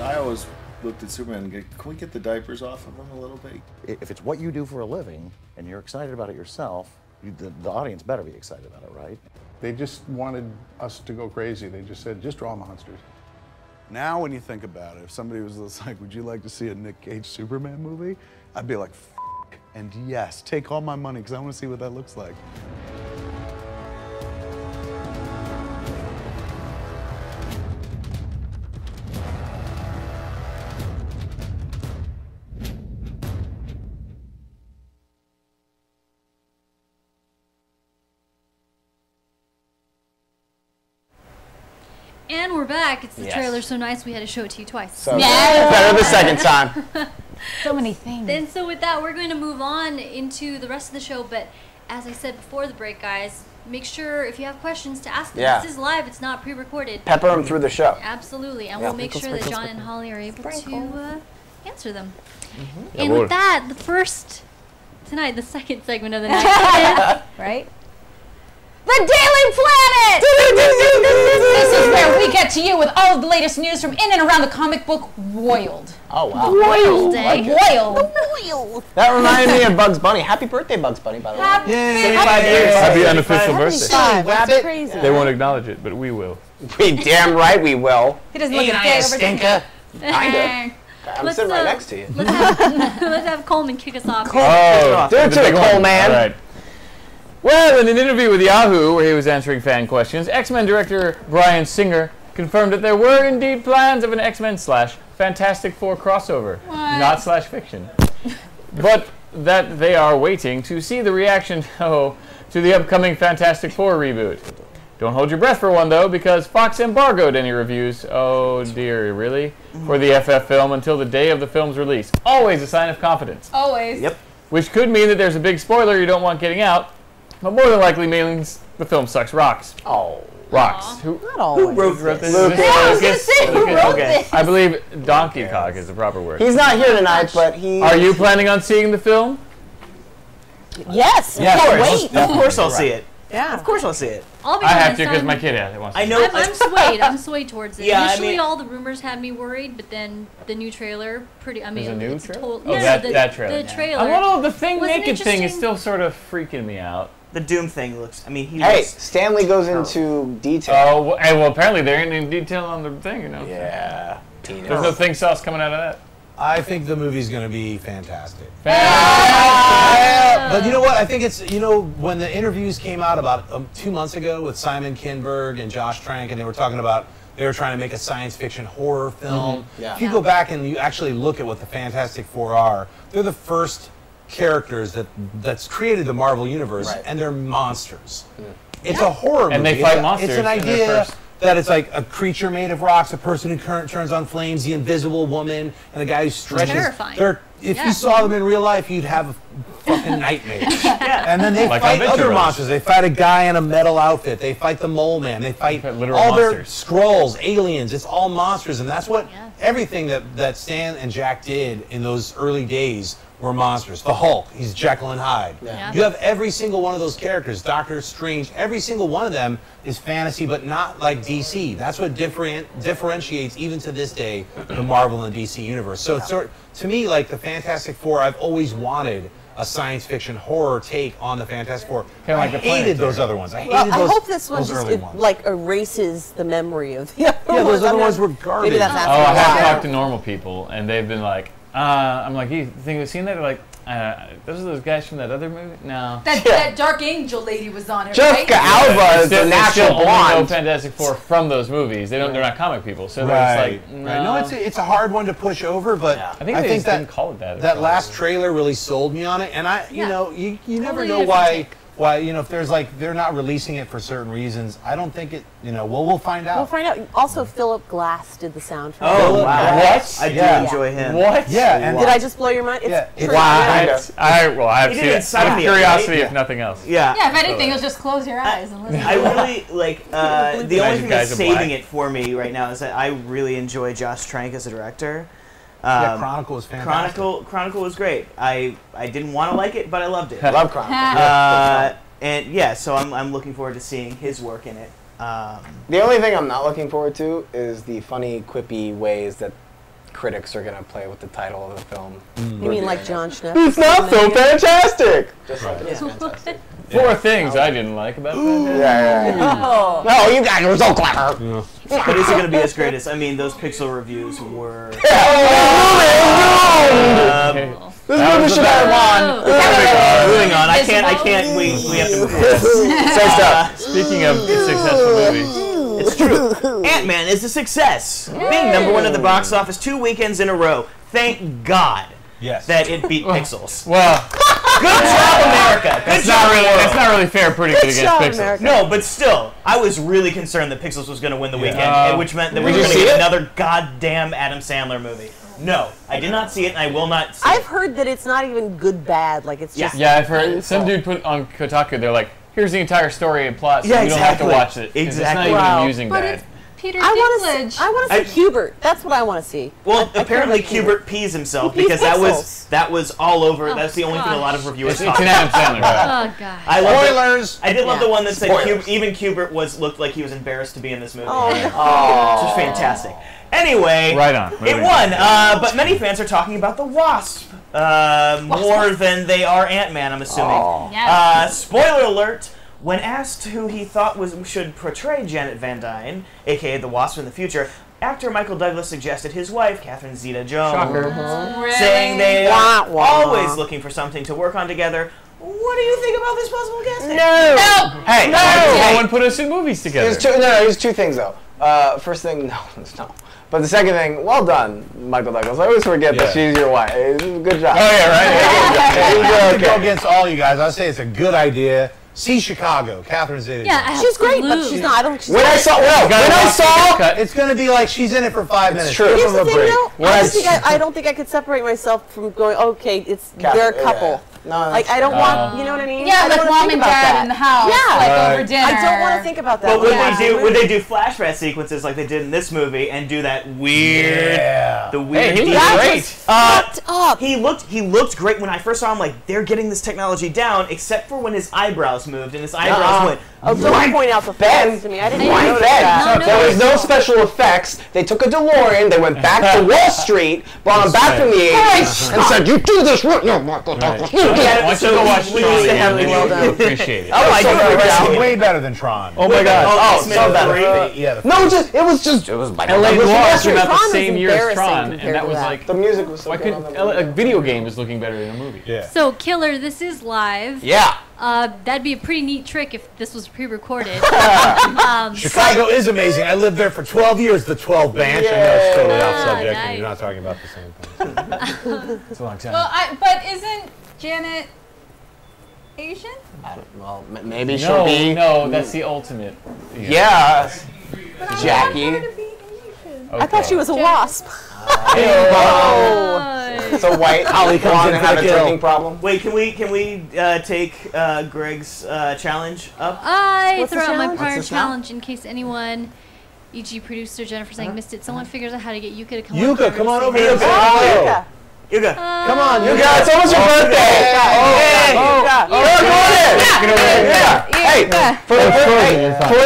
I always looked at Superman and go, can we get the diapers off of him a little bit? If it's what you do for a living and you're excited about it yourself, the audience better be excited about it, right? They just wanted us to go crazy. They just said, just draw monsters. Now when you think about it, if somebody was like, would you like to see a Nick Cage Superman movie? I'd be like, F and yes, take all my money because I want to see what that looks like. And we're back. It's the trailer so nice we had to show it to you twice. So better the second time. So many things. And so with that, we're going to move on into the rest of the show. But as I said before the break, guys, make sure if you have questions to ask them. Yeah. This is live. It's not pre-recorded. Pepper them through the show. Absolutely. And Yeah. we'll make sure that Sprinkle, John sprinkle. and Holly are able to answer them. Mm-hmm. And with that, the first tonight, the second segment of the night is... Right? The Daily Planet! This is where we get to you with all of the latest news from in and around the comic book world. Oh, wow. World. Like it. World. That reminded me of Bugs Bunny. Happy birthday, Bugs Bunny, by the way. Happy 75 years. Happy unofficial birthday. Rabbit. Crazy. They won't acknowledge it, but we will. We damn right we will. He doesn't look Ain't at I a the stinker? Kinda. I'm sitting right next to you. Let's have Coleman kick us off. Do it to it, Cole, man. All right. Well, in an interview with Yahoo, where he was answering fan questions, X-Men director Bryan Singer confirmed that there were indeed plans of an X-Men/Fantastic Four crossover, not /fiction, but that they are waiting to see the reaction to the upcoming Fantastic Four reboot. Don't hold your breath for one, though, because Fox embargoed any reviews, oh dear, really, for the FF film until the day of the film's release. Always a sign of confidence. Always. Yep. Which could mean that there's a big spoiler you don't want getting out, but more than likely means the film sucks rocks. Oh. Rocks. Who wrote this? Lucas. Yeah, I was gonna say, who wrote this? I believe donkey cock is the proper word. He's not here tonight, but he... Are you planning on seeing the film? Yes, Yes, can't wait. Of course I'll see it. Yeah. Of course I'll see it. I'll be I have honest, to because I'm- my kid wants to. I know. I'm swayed. I'm swayed towards it. Yeah, I Initially, mean- all the rumors had me worried, but then the new trailer, I mean, There's a new it's trailer? total- Oh, no, that trailer. The trailer. A little, the thing was an naked thing is interesting- still sort of freaking me out. The Doom thing looks. I mean, he. Hey, looks Stanley goes into detail. Oh, well, apparently there ain't any detail on the thing, you know. Yeah. There's no thing sauce coming out of that. I think the movie's going to be fantastic. But you know what? I think it's, when the interviews came out about 2 months ago with Simon Kinberg and Josh Trank, and they were talking about they were trying to make a science fiction horror film. Yeah. If you go back and you actually look at what the Fantastic Four are, they're the first characters that's created the Marvel Universe, and they're monsters. It's a horror movie. And they fight monsters It's an in their idea first- that it's like a creature made of rocks, a person who turns on flames, the invisible woman, and the guy who stretches. Terrifying. If you saw them in real life, you'd have a fucking nightmare. And then they Like fight Adventure other Rush. monsters. They fight a guy in a metal outfit. They fight the Mole Man. They fight literal all their monsters. Skrulls, aliens. It's all monsters, and that's what everything that Stan and Jack did in those early days were monsters. The Hulk, he's Jekyll and Hyde. Yeah. You have every single one of those characters. Doctor Strange, every single one of them is fantasy, but not like DC. That's what differentiates, even to this day, the Marvel and DC universe. So it's to me, like the Fantastic Four, I've always wanted a science fiction horror take on the Fantastic Four. Kinda like I the Planet hated those Theory. other ones. I hated Well, I those, hope this one those just early ones. like erases the memory of the other Yeah, those ones. other ones were garbage. Maybe that's Oh, asking I a have lot. talked to normal people, and they've been like, I'm like, you think you've seen that? They're like, those are those guys from that other movie? No. That Dark Angel lady was on it, Jessica right? Alba is the They natural still only know blonde. Fantastic Four from those movies. They're not comic people, so they're Right. just like, Right. No, it's a hard one to push over, but I think they just that didn't call it that. that last trailer really sold me on it, and you never Totally know different why if there's like they're not releasing it for certain reasons. I don't think it. We'll find out. We'll find out. Also, Philip Glass did the soundtrack. Oh wow! What? I do Yeah. enjoy him. What? Yeah, and Did I just blow your mind? It's Yeah. true. I have He seen did it out Insomnia, of curiosity, right? if nothing else. Yeah. Yeah, if anything, you'll just close your eyes and listen. I really like the only Magic thing Guys that's in Black. saving it for me right now is that I really enjoy Josh Trank as a director. Chronicle was fantastic. Chronicle was great. I didn't want to like it, but I loved it. Love Chronicle. And yeah, so I'm looking forward to seeing his work in it. The only thing I'm not looking forward to is the funny, quippy ways that critics are going to play with the title of the film. You mean like John Schnepp? It's not so fantastic! Just like it's Yeah. fantastic. Four things I didn't like about Fantastic. Yeah. Oh. No, you guys were so clever. But is it going to be as great as? I mean, those Pixel reviews were. This movie should have won. Moving on. I can't. We have to move on. Speaking of successful movies. It's true. Ant-Man is a success, being #1 at the box office 2 weekends in a row. Thank God that it beat Pixels. Well, good job, America. Good job, world. That's not really fair putting it against Pixels. No, but still, I was really concerned that Pixels was going to win the weekend, which meant that we were Did going you to see get it? another goddamn Adam Sandler movie. No, I did not see it, and I will not see I've it. heard that it's not even good bad. Like it's just Yeah, I've heard some dude put on Kotaku. They're like, "Here's the entire story and plot, so Yeah, you don't have to exactly. watch it. 'cause Exactly. It's not even Wow. amusing But bad." it's Peter I Dinklage. want to see Hubert. That's what I want to see. Well, I apparently can't like Kubert pees himself He pees because that was all over. Oh, That's the only thing a lot of reviewers It's talked an about. Adam Sandler. Right? Oh god. I love Spoilers. I did love the one that said Spoilers. even Kubert looked like he was embarrassed to be in this movie. Oh, no. Which is fantastic. Anyway, Right on. it Moving won, but many fans are talking about the Wasp more than they are Ant-Man, I'm assuming. Yes. Spoiler alert, when asked who he thought should portray Janet Van Dyne, a.k.a. the Wasp in the future, actor Michael Douglas suggested his wife, Catherine Zeta-Jones. Shocker. Really? Saying they Wah, are wah. always looking for something to work on together. What do you think about this possible casting? No. Hey, No one put us in movies together. There's two things though. First thing, no. But the second thing, well done, Michael Douglas. I always forget that she's your wife. Good job. Oh yeah, right. Yeah. To go against all you guys, I say it's a good idea. See Chicago, Catherine Zeta. Yeah, she's great, but she's not. I don't. She's When I saw, it's going to be like she's in it for 5 minutes. true. Here's the thing, though. I don't think I could separate myself from going. Okay, it's their couple. Yeah. No, like I don't want. You know what I mean? Yeah, I like don't wanna mom think and about dad that. in the house, Yeah, like over dinner. I don't want to think about that. But would they do flashback sequences like they did in this movie and do that weird, the weird? Hey, he looked great. Fucked up. He looked great when I first saw him. Like they're getting this technology down, except for when his eyebrows moved and his eyebrows went. Oh, don't point out the facts to me. I didn't know that. There was no special effects. They took a DeLorean. They went back to Wall Street, brought him back from the 80s, and said, "You do this right now, Michael Douglas." Why don't you go watch Tron again? You'll appreciate it. Oh, I do appreciate it. Way better than Tron. Oh my God. Oh, so better. Yeah. No, it was Michael LA Douglas. Noir came out the Tron same was year as embarrassing Tron, and compared that to was that. like The music was so why good. couldn't a video game is looking better than a movie? Yeah. So, Killer, this is live. Yeah. That'd be a pretty neat trick if this was pre-recorded. Chicago is amazing. I lived there for 12 years. The 12 Bench. I know it's totally off subject, and you're not talking about the same thing. It's a long time. Well, but isn't Janet Asian? Well, maybe she'll be. No, that's the ultimate. Yeah. Jackie. I thought she was a wasp. So white Holly comes in and have a drinking problem. Wait, can we take Greg's challenge up? I What's throw the out my challenge? prior What's this now? challenge in case anyone, e.g. producer Jennifer saying missed it, someone figures out how to get Yuka to come Yuka, come on over here. Yuka. Yuka. Come on, You got it's almost your birthday. For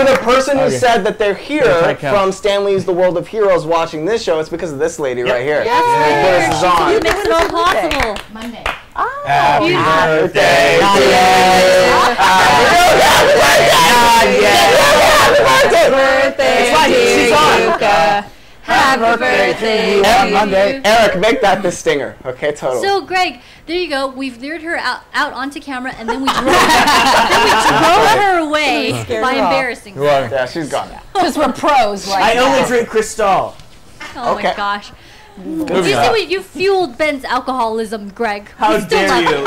the person who said that they're here from Stanley's The World of Heroes watching this show, it's because of this lady right here. Yes. This is on. You make it all possible. Monday. Happy birthday to Happy birthday to Monday. Eric, make that the stinger. Okay, totally. So, Greg, there you go. We've lured her out onto camera, and then we drove her away by embarrassing her. Yeah, she's gone now. Because we're pros. I only drink Cristal. Oh my gosh. Did you see what you fueled Ben's alcoholism, Greg? How We still dare love you? him.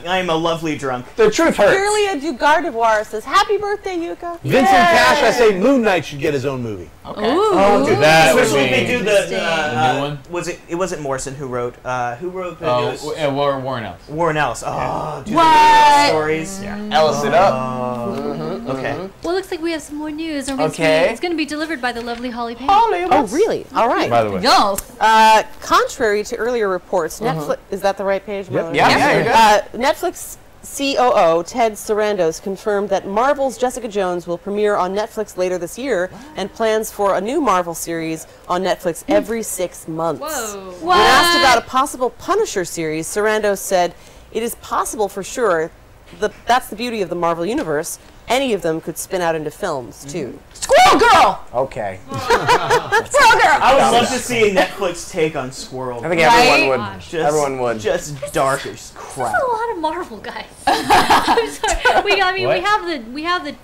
I am a lovely drunk. The truth hurts. Julia Dugardevoir says, "Happy birthday, Yuka." Vincent Cash, I say Moon Knight should get his own movie. Okay. Oh, dude, that would especially if be they do the new one. It wasn't Morrison who wrote the newest? Warren Ellis. Warren Ellis. Oh, dude, What? the stories. Yeah. Ellis it up. Okay. Well, it looks like we have some more news. Or maybe Okay. it's going to be delivered by the lovely Holly Payne. Oh, really? All right. By the way. Yes. Contrary to earlier reports, Netflix is that the right page? Yep. Yeah, you're good. Netflix COO Ted Sarandos confirmed that Marvel's Jessica Jones will premiere on Netflix later this year, and plans for a new Marvel series on Netflix every 6 months. Whoa. When asked about a possible Punisher series, Sarandos said, "It is possible for sure. That's the beauty of the Marvel universe. Any of them could spin out into films too." Squirrel Girl. Okay. Squirrel Girl. I would love to see a Netflix take on Squirrel. I think Right? everyone would. Just, Everyone would. Just dark as crap. That's a lot of Marvel guys. I'm sorry. We have the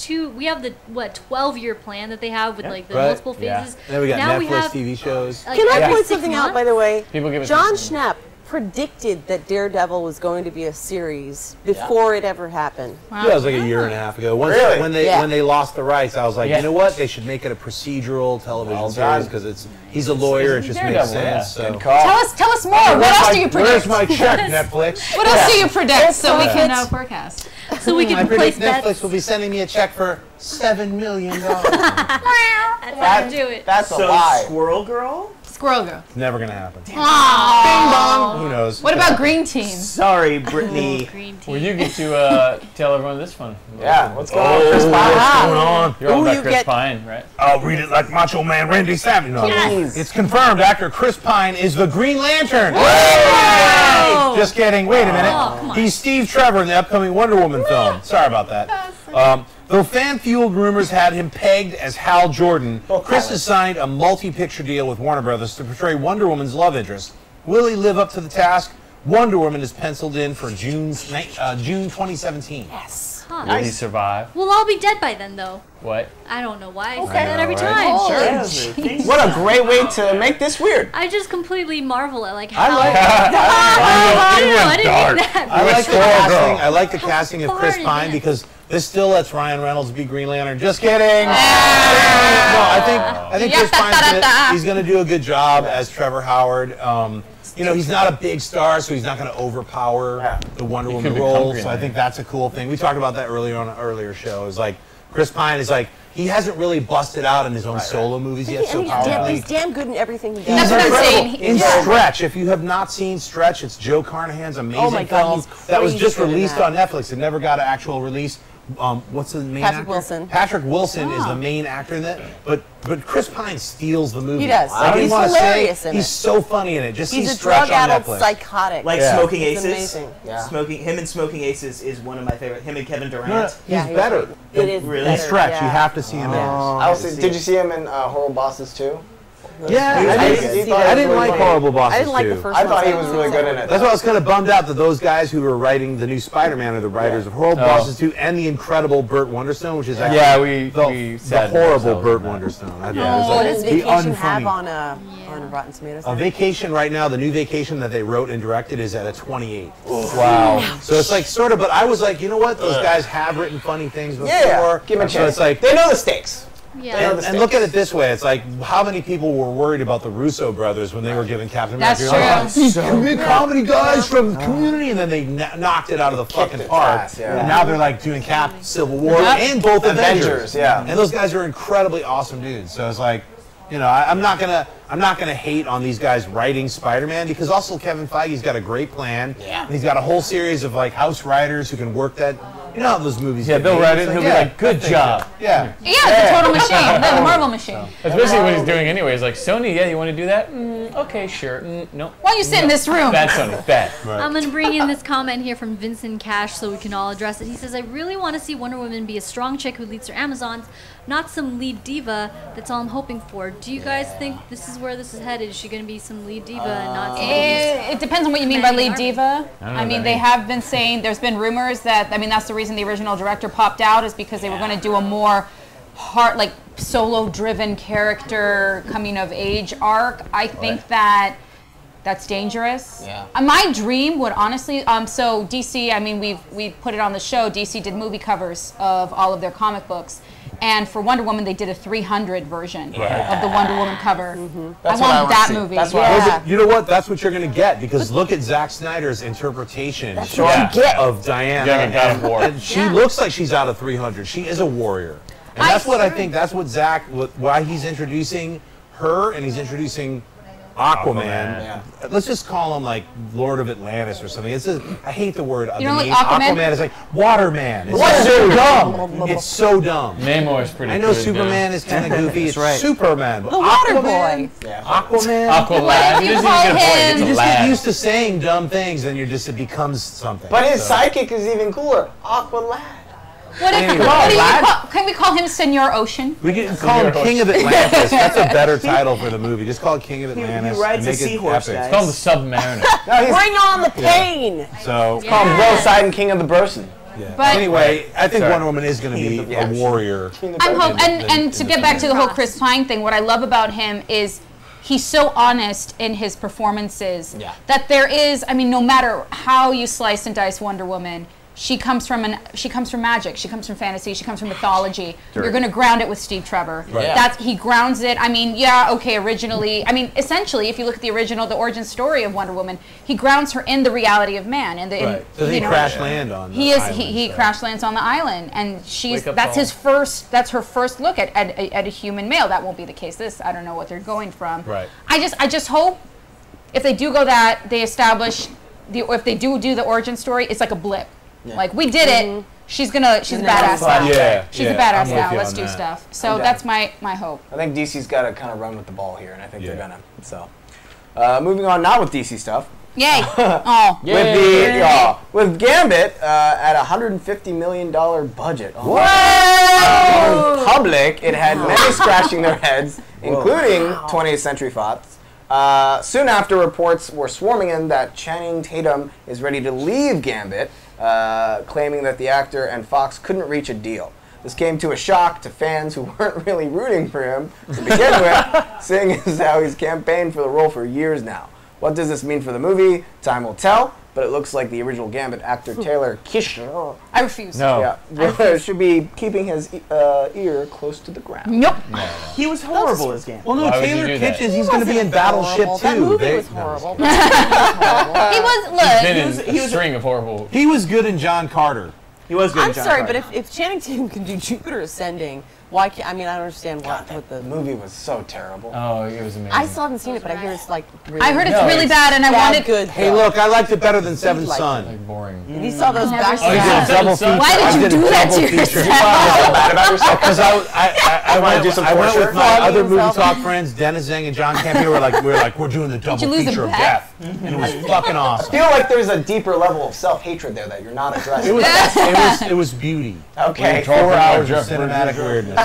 12-year plan that they have with like the Right. multiple phases. Then we got Now Netflix we have, TV shows. like, Can I every point 6 something out, months? by the way? People give it John Schnepp predicted that Daredevil was going to be a series before it ever happened. Yeah, it was like a year and a half ago. Once, Really? when they lost the rights, I was like, Yeah. you know what? They should make it a procedural television series because he's a lawyer. It just makes sense. So. Good call. Tell us more. What else do you predict? Where's my check, Netflix? What else do you predict so we can forecast? So we I can place predict Netflix bets. will be sending me a check for $7 million. That's how to do it. That's a So lie. Squirrel Girl? Squirrel Girl. It's never gonna happen. Aww. Who knows? What about Green Team? Sorry, Brittany. Green tea. Well, you get to tell everyone this one. Yeah, what's going on? What's going on? You're all Who about you Chris get- Pine, right? I'll read it like Macho Man Randy Savage. No. Yes. It's confirmed actor Chris Pine is the Green Lantern. Just kidding. Wait a minute. come on. He's Steve Trevor in the upcoming Wonder Woman film. Sorry about that. Though fan-fueled rumors had him pegged as Hal Jordan, Chris has signed a multi-picture deal with Warner Brothers to portray Wonder Woman's love interest. Will he live up to the task? Wonder Woman is penciled in for June 2017. Yes. Huh. Will he survive? We'll all be dead by then, though. What? I don't know why I Okay. say that every Right. time. Oh, Sure. what a great way to make this weird. I just completely marvel at like how. I like. I don't know. I didn't mean that. I like the casting of Chris Farting. Pine because this still lets Ryan Reynolds be Green Lantern. Just kidding. No, I think Chris Pine's he's gonna do a good job as Trevor Howard. You know, he's not a big star, so he's not going to overpower the Wonder Woman role. So I think that's a cool thing. We talked about that earlier on an earlier show. It's like Chris Pine is like he hasn't really busted out in his own solo movies yet. So powerfully. He's damn good in everything he does. He's incredible. In Stretch, if you have not seen Stretch, it's Joe Carnahan's amazing film that was just released on Netflix. It never got an actual release. What's the main actor? Patrick Wilson. Patrick Wilson is the main actor in that, but Chris Pine steals the movie. He does. Like, He's hilarious in it. He's so funny in it. Just He's see a Stretch on drug-addled Netflix. psychotic. Like Yeah. Smoking It's Aces. amazing. Yeah. Him and Smoking Aces is one of my favorite. Him and Kevin Durant. No, he's better. It is Really? In Stretch, you have to see him in. Did you see him in Horrible Bosses too? Yeah, I didn't like Horrible Bosses I didn't like the too. first I one. thought he was really good in it. That's why I was kind of bummed out that those guys who were writing the new Spider-Man are the writers of Horrible Bosses 2 and the incredible Burt Wonderstone, which is actually we the horrible Burt Wonderstone. I thought it was What like does the Vacation have unfunny. on Rotten Tomatoes? A Vacation right now, the new Vacation that they wrote and directed is at a 28. Wow. So it's like sort of, but I was like, you know what? Those guys have written funny things before. Yeah, give him a So chance. it's like, They know the stakes. Yeah. and look at it this way: it's like how many people were worried about the Russo brothers when they were giving Captain That's America? true. These comedy guys from the Community, and then they knocked it out of the fucking park. ass, yeah. And now they're like doing Cap, Civil War, Yep. and both Avengers. Avengers, yeah. And those guys are incredibly awesome dudes. So it's like, you know, I'm not gonna hate on these guys writing Spider-Man because also Kevin Feige's got a great plan. Yeah. And he's got a whole series of like house writers who can work that. You know how those movies. Yeah, get they'll made. write it It's and he'll be like, "Good job." Yeah. Yeah, it's a total machine. The Marvel machine. That's basically what he's doing anyway. He's like, Sony, yeah, you want to do that? Okay, sure. No. Why don't you sit in this room? Bad Sony, bad. I'm going to bring in this comment here from Vincent Cash so we can all address it. He says, I really want to see Wonder Woman be a strong chick who leads her Amazons, not some lead diva. That's all I'm hoping for. Do you guys think this is where this is headed? Is she going to be some lead diva and not some It depends on what you mean by lead diva. I don't know I what mean, that they means. have been saying, there's been rumors that, I mean, that's the reason the original director popped out, is because they were going to do a more hard, like, solo-driven character coming of age arc. I think that's dangerous. Yeah. My dream would honestly, so DC, I mean, we've put it on the show, DC did movie covers of all of their comic books. And for Wonder Woman, they did a 300 version of the Wonder Woman cover. I That's what want I wanna that see. movie. That's what Well, but you know what? That's what you're going to get because look at Zack Snyder's interpretation of Diana. Yeah, God of War. And she looks like she's out of 300. She is a warrior. And that's what I think, that's what Zack, why he's introducing her and he's introducing Aquaman. Let's just call him like Lord of Atlantis or something. It's I hate the word. You don't like name. Aquaman? Aquaman is like Waterman. It's so dumb. It's so dumb. Namor is pretty I know good, Superman yeah. is kind of goofy. It's right. Superman. But The water Aquaman, boy. Aquaman. Aqualad. if He you doesn't call even get a point. him- It's You a just lad. get used to saying dumb things, and it becomes something. But his So- sidekick is even cooler. Aqualad. What if, Anyway. what do you Lad? can we call him Senor Ocean? We can call him King of Atlantis. That's a better title for the movie. Just call it King of Atlantis. rides and a make it seahorse, epic. guys. It's called the Submariner. Bring on the pain! So, Call him Poseidon, King of the Burson. yeah. But- anyway, I think Sorry. Wonder Woman is going to be a warrior. I'm hope, and in to the get back to the whole film. Chris Pine thing, what I love about him is he's so honest in his performances that there is, I mean, no matter how you slice and dice Wonder Woman, she comes from magic, she comes from fantasy, she comes from mythology. You're going to ground it with Steve Trevor. Right. That's he grounds it. I mean, originally, I mean, essentially, if you look at the origin story of Wonder Woman, he grounds her in the reality of man. And Right. Does he crash land on the He is. island, He so. crash lands on the island, and she's. Wake up That's call. his first. That's her first look at a human male. That won't be the case. I don't know what they're going from. Right. I just hope if they do go that they establish if they do the origin story, it's like a blip. Like we did it. She's a badass now. Yeah, She's a I'm badass with now. you Let's on do that. stuff. So I'm that's my hope. I think DC's got to kind of run with the ball here, and I think they're gonna. So, moving on, not with DC stuff. Yay! Oh, With Gambit at $150 million budget. Whoa! In public, it had many scratching their heads, including 20th Century Fox, Soon after, reports were swarming in that Channing Tatum is ready to leave Gambit, claiming that the actor and Fox couldn't reach a deal. This came to a shock to fans who weren't really rooting for him to begin with, seeing as how he's campaigned for the role for years now. What does this mean for the movie? Time will tell, but it looks like the original Gambit actor Taylor Kitsch I refuse. should be keeping his ear close to the ground. Nope. He was horrible as Gambit. Well, no, Taylor Kitsch is, he's going to be in Battleship too. That movie was horrible. He was, look. He was a string of horrible. He was good in John Carter. He was good I'm in John sorry, Carter. but if Channing Tatum can do Jupiter Ascending, why can't, I mean, I don't understand what the movie was so terrible. Oh, it was amazing. I still haven't seen it, but I hear it's like really I heard it's really bad, and I wanted. good. Hey, look, I liked it better than Seventh Son. Like boring. You saw those back. Oh, you did a double feature. Why did you do that to yourself? Because I went with my other movie talk friends, Dennis Zeng and John Campia. We're doing the double feature of death, and it was fucking awesome. I feel like there's a deeper level of self-hatred there that you're not addressing. It was beauty. Okay. 4 hours of cinematic weirdness.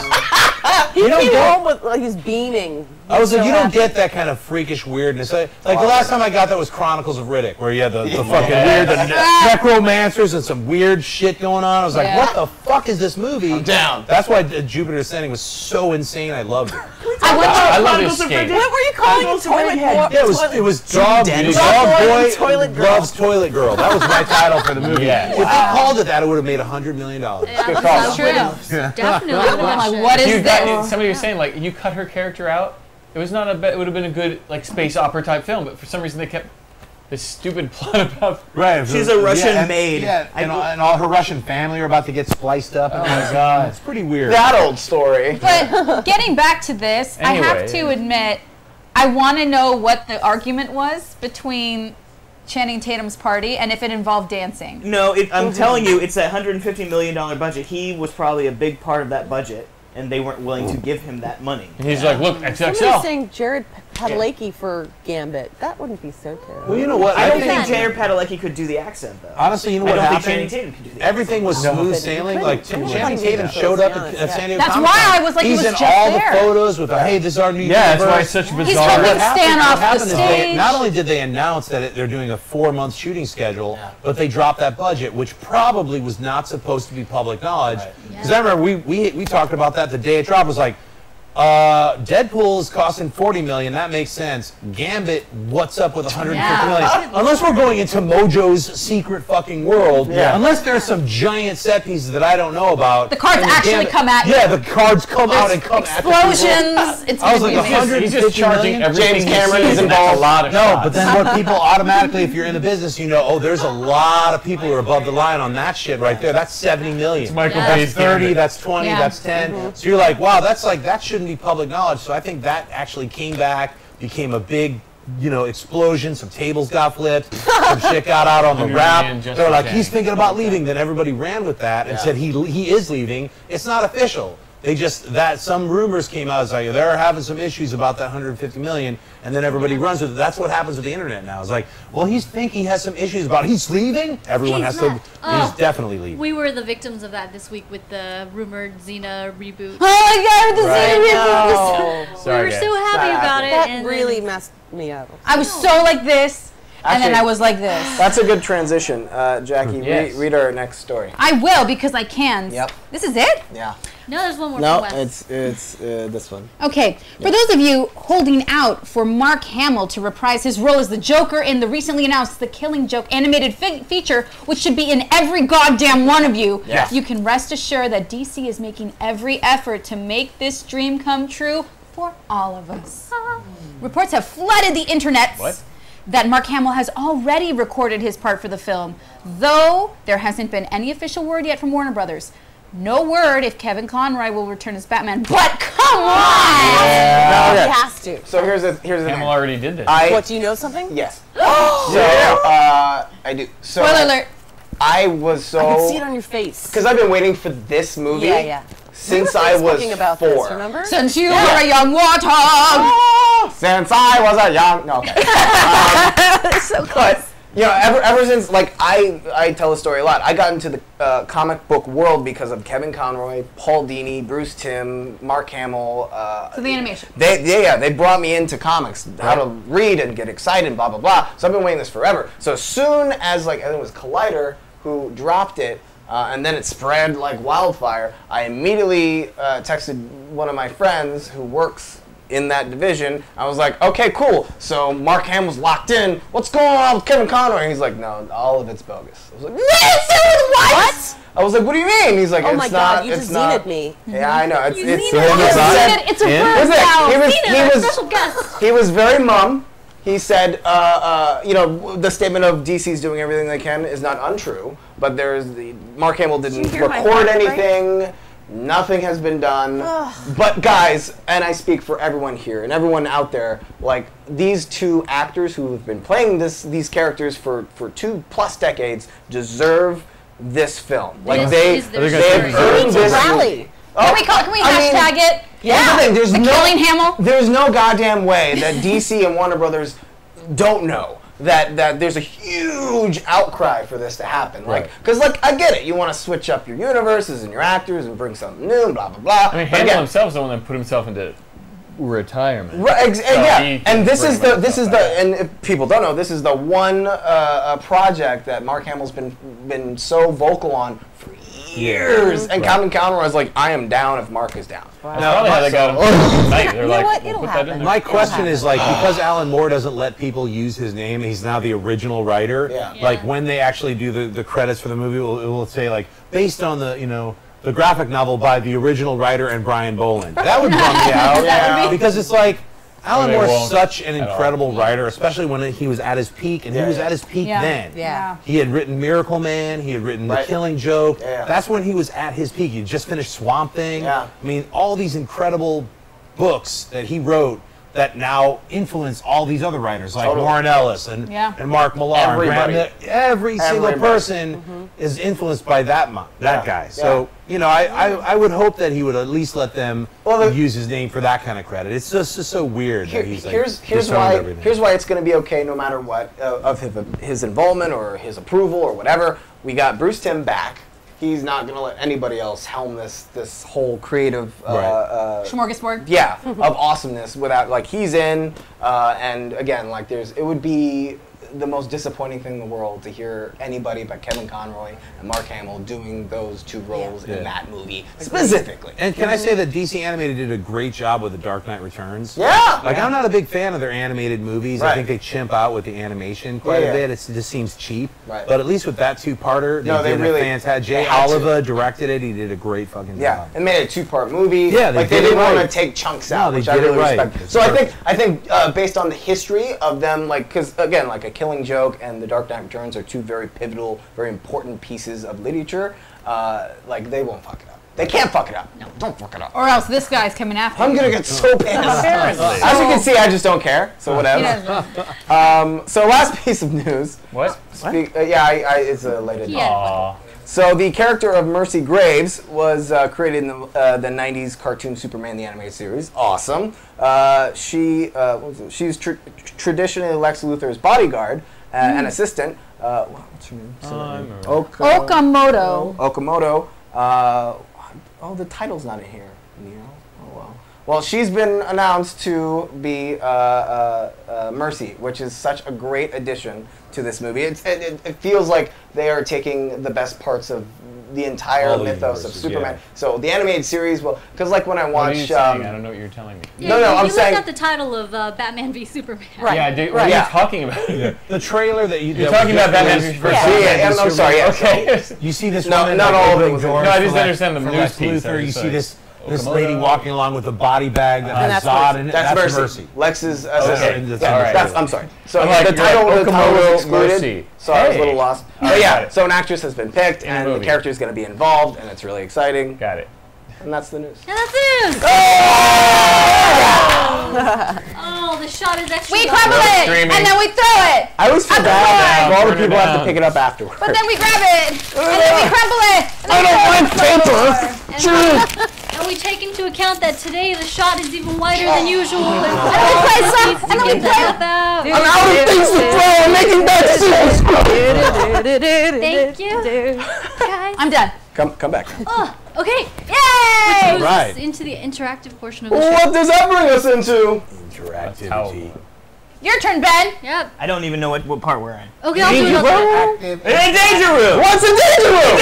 He came home with like he's beaming. I was like, you don't get that kind of freakish weirdness. Like the last time I got that was Chronicles of Riddick, where you had the fucking weird necromancers and some weird shit going on. I was like, what the fuck is this movie? I'm down. That's why Jupiter Ascending was so insane. I loved it. I love this Escape. What were you calling it? Toilet Boy? Yeah, it was Dog Boy Toilet Girl. Loves Toilet Girl. That was my title for the movie. Yeah. If they called it that, it would have made $100 million. Good call. True. Definitely. I'm like, what is this? Somebody was saying like you cut her character out. It was not a. It would have been a good like space opera type film, but for some reason they kept this stupid plot about. Right. She's a Russian maid. Yeah, and all her Russian family are about to get spliced up. Oh my god, it's pretty weird. That old story. But getting back to this, I have to admit, I want to know what the argument was between Channing Tatum's party and if it involved dancing. No, I'm telling you, it's a $150 million budget. He was probably a big part of that budget, and they weren't willing to give him that money. And he's like, look, Somebody's XXL. saying Jared Padalecki for Gambit. That wouldn't be so terrible. Well, you know what? I don't think Jared Padalecki could do the accent, though. Honestly, you know I what don't happened? think Channing Tatum could do the Everything was smooth sailing. Like Channing Tatum showed up at San Diego. That's Comic-Con. why I was like, he he's was in just all there. the photos with, hey, this is our new universe. That's why it's such a bizarre. He's helping stand off the What happened is stage. not only did they announce that they're doing a 4-month shooting schedule, but they dropped that budget, which probably was not supposed to be public knowledge. Because I remember we talked about that the day it dropped. It was like, Deadpool is costing $40 million. That makes sense. Gambit, what's up with $150 million? Unless we're going into Mojo's secret fucking world. Unless there's some giant set pieces that I don't know about. The cards actually come at you. Yeah, the cards come out and come at you. Explosions. It's I was like, He's just charging everything. James Cameron is involved. involved. A lot of No, shots. but then what people automatically, if you're in the business, you know, oh, there's a lot of people who are above the line on that shit right there. That's $70 million. It's Michael That's Bay's 30, Gambit. that's 20, that's 10. So you're like, wow, that shouldn't be public knowledge. So I think that actually came back, became a big, explosion. Some tables got flipped. Some shit got out on the rap. They were like, he's thinking about leaving. Then everybody ran with that and said he is leaving. It's not official. They just, some rumors came out. It's like, they're having some issues about that $150 million. And then everybody runs with it. That's what happens with the internet now. It's like, well, he has some issues about it. He's leaving? Everyone He's has not. to, he's definitely leaving. We were the victims of that this week with the rumored Xena reboot. Oh my god, the Xena No. reboot. We were so happy about it. That and really messed me up. I was so like this, and then Actually, I was like this. That's a good transition. Jackie, Yes. read our next story. I will, because I can. Yep. This is it? Yeah. No, there's one more No, from Wes. it's this one. Okay, for those of you holding out for Mark Hamill to reprise his role as the Joker in the recently announced The Killing Joke animated feature, which should be in every goddamn one of you, you can rest assured that DC is making every effort to make this dream come true for all of us. Reports have flooded the internet that Mark Hamill has already recorded his part for the film, though there hasn't been any official word yet from Warner Brothers. No word if Kevin Conroy will return as Batman, but come on! No, he has to. So here's the Hamill thing. already did this. What, do you know something? Yes. I do. So Spoiler alert. I was so. I can see it on your face. Because I've been waiting for this movie. Yeah. Since We were I was Facebooking about 4. this, remember? Since you were a young warthog. Since I was a young. No. Okay. So close. You know, ever since, like, I tell a story a lot. I got into the comic book world because of Kevin Conroy, Paul Dini, Bruce Timm, Mark Hamill. So the animation. They brought me into comics, how to read and get excited, blah, blah, blah. So I've been waiting this forever. So as soon as, like, I think it was Collider who dropped it, and then it spread like wildfire, I immediately texted one of my friends who works in that division. I was like, okay, cool. So Mark Hamill's locked in. What's going on with Kevin Conroy? And he's like, no, all of it's bogus. I was like, what? I was like, what do you mean? He's like, oh it's my not. God, you it's just not. zenith me. Yeah, I know. It's It's a word now. Special guest. He was very mum. He said, you know, the statement of DC's doing everything they can is not untrue, but Mark Hamill didn't record anything. Nothing has been done. But guys, and I speak for everyone here and everyone out there, like these two actors who have been playing these characters for 2+ decades deserve this film. Like they've earned this rally. Can we hashtag it? Yeah. There's Killing Hamill? There's no goddamn way that DC and Warner Brothers don't know that there's a huge outcry for this to happen. Like, because like I get it, you want to switch up your universes and your actors and bring something new, and blah blah blah. I mean, Hamill himself's the one that put himself into retirement. Right, yeah. And this is and if people don't know, this is the one project that Mark Hamill's been so vocal on for years. And Kevin Conroy was like, I am down if Mark is down. Now, they got him. They're like, It'll put that in there. My question is, like, because Alan Moore doesn't let people use his name, he's now the original writer. Like, when they actually do the credits for the movie, it will say, like, based on the graphic novel by the original writer and Brian Boland. That would bum me out. Because it's like, Alan Moore's such an incredible writer, especially when he was at his peak, and he was at his peak then. He had written Miracle Man, he had written The Killing Joke. That's when he was at his peak. He just finished Swamp Thing. I mean, all these incredible books that he wrote that now influence all these other writers, like Warren Ellis and Mark Millar. Every single person is influenced by that guy. So, you know, I would hope that he would at least let them use his name for that kind of credit. It's just so weird that he's like, here's why it's going to be okay no matter what of his involvement or his approval or whatever. We got Bruce Timm back. He's not going to let anybody else helm this whole creative smorgasbord. Yeah, of awesomeness without, like, he's in, and again, like, it would be the most disappointing thing in the world to hear anybody but Kevin Conroy and Mark Hamill doing those two roles in that movie specifically. And can I say that DC Animated did a great job with The Dark Knight Returns? Yeah! Like, I'm not a big fan of their animated movies. I think they chimp out with the animation quite a bit. It just seems cheap. But at least with that two-parter, they did a fantastic. Jay Oliver directed it. He did a great fucking job. Yeah, and made it a 2-part movie. Yeah, they didn't want to take chunks out, which I really respect. So I think based on the history of them, like, because again, like a Killing Joke and The Dark Knight Returns are two very pivotal, very important pieces of literature. Like, they won't fuck it up. They can't fuck it up. No, don't fuck it up. Or else this guy's coming after you. I'm gonna get so pissed. As you can see, I just don't care. So whatever. So last piece of news. What? It's a later. So the character of Mercy Graves was created in the 90s cartoon Superman the Animated Series. Awesome. She's traditionally Lex Luthor's bodyguard and assistant. What's her name? Okamoto. The title's not in here. Oh well. Well, she's been announced to be Mercy, which is such a great addition to this movie. It feels like they are taking the best parts of the entire mythos of Superman. So the animated series will, because like when I watch, what are you saying? I don't know what you're telling me. Yeah, no, I'm saying. You looked at the title of Batman v Superman. Right. Yeah, what are you talking about? The trailer that you're talking about Batman v Superman. I'm sorry. Yeah, okay. You see this? No, not all of it was. No, I just understand the news piece. You see this lady walking along with a body bag that has Zod in it. That's Mercy. Lex's assistant. I'm sorry. So the title was excluded. Mercy. So I was a little lost. But yeah, so an actress has been picked, and the character is going to be involved, and it's really exciting. Got it. And that's the news. And that's it. Oh, the shot is extra. We crumble it, and then we throw it. I always feel bad for all the people who have to pick it up afterwards. But then we grab it, and then we crumble it. I don't like paper. And we take into account that today the shot is even wider than usual? And I'm out of things to throw. I'm making bad decisions. Thank you, guys. I'm done. Come back. Oh, okay. Yay! Which moves Right. us into the interactive portion of the show. What does that bring us into? Interactivity. Your turn, Ben. Yep. I don't even know what part we're in. Okay, I'll do it. Danger room. What's a danger room?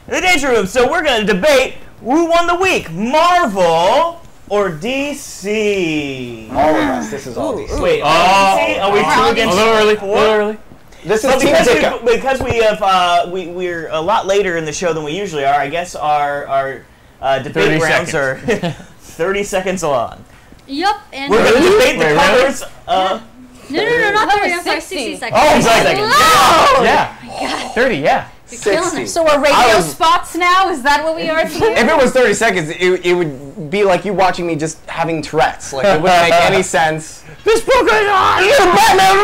The danger room. So we're gonna debate who won the week, Marvel or DC. All of us. This is all DC. Wait, DC? Are we two against A little early. four? A little early. This is But Team Dicka. because we have we're a lot later in the show than we usually are. I guess our debate 30 rounds seconds. are 30 seconds long. Yep. And We're gonna debate the Wait, covers. No, not 30. I'm sorry, 60 seconds. Oh, 60 seconds. Yeah. 30. Yeah. You're killing it. So we're radio spots now? Is that what we are today? If it was 30 seconds, it would be like you watching me just having Tourette's. Like, it wouldn't make any sense. This book is on! You're Batman!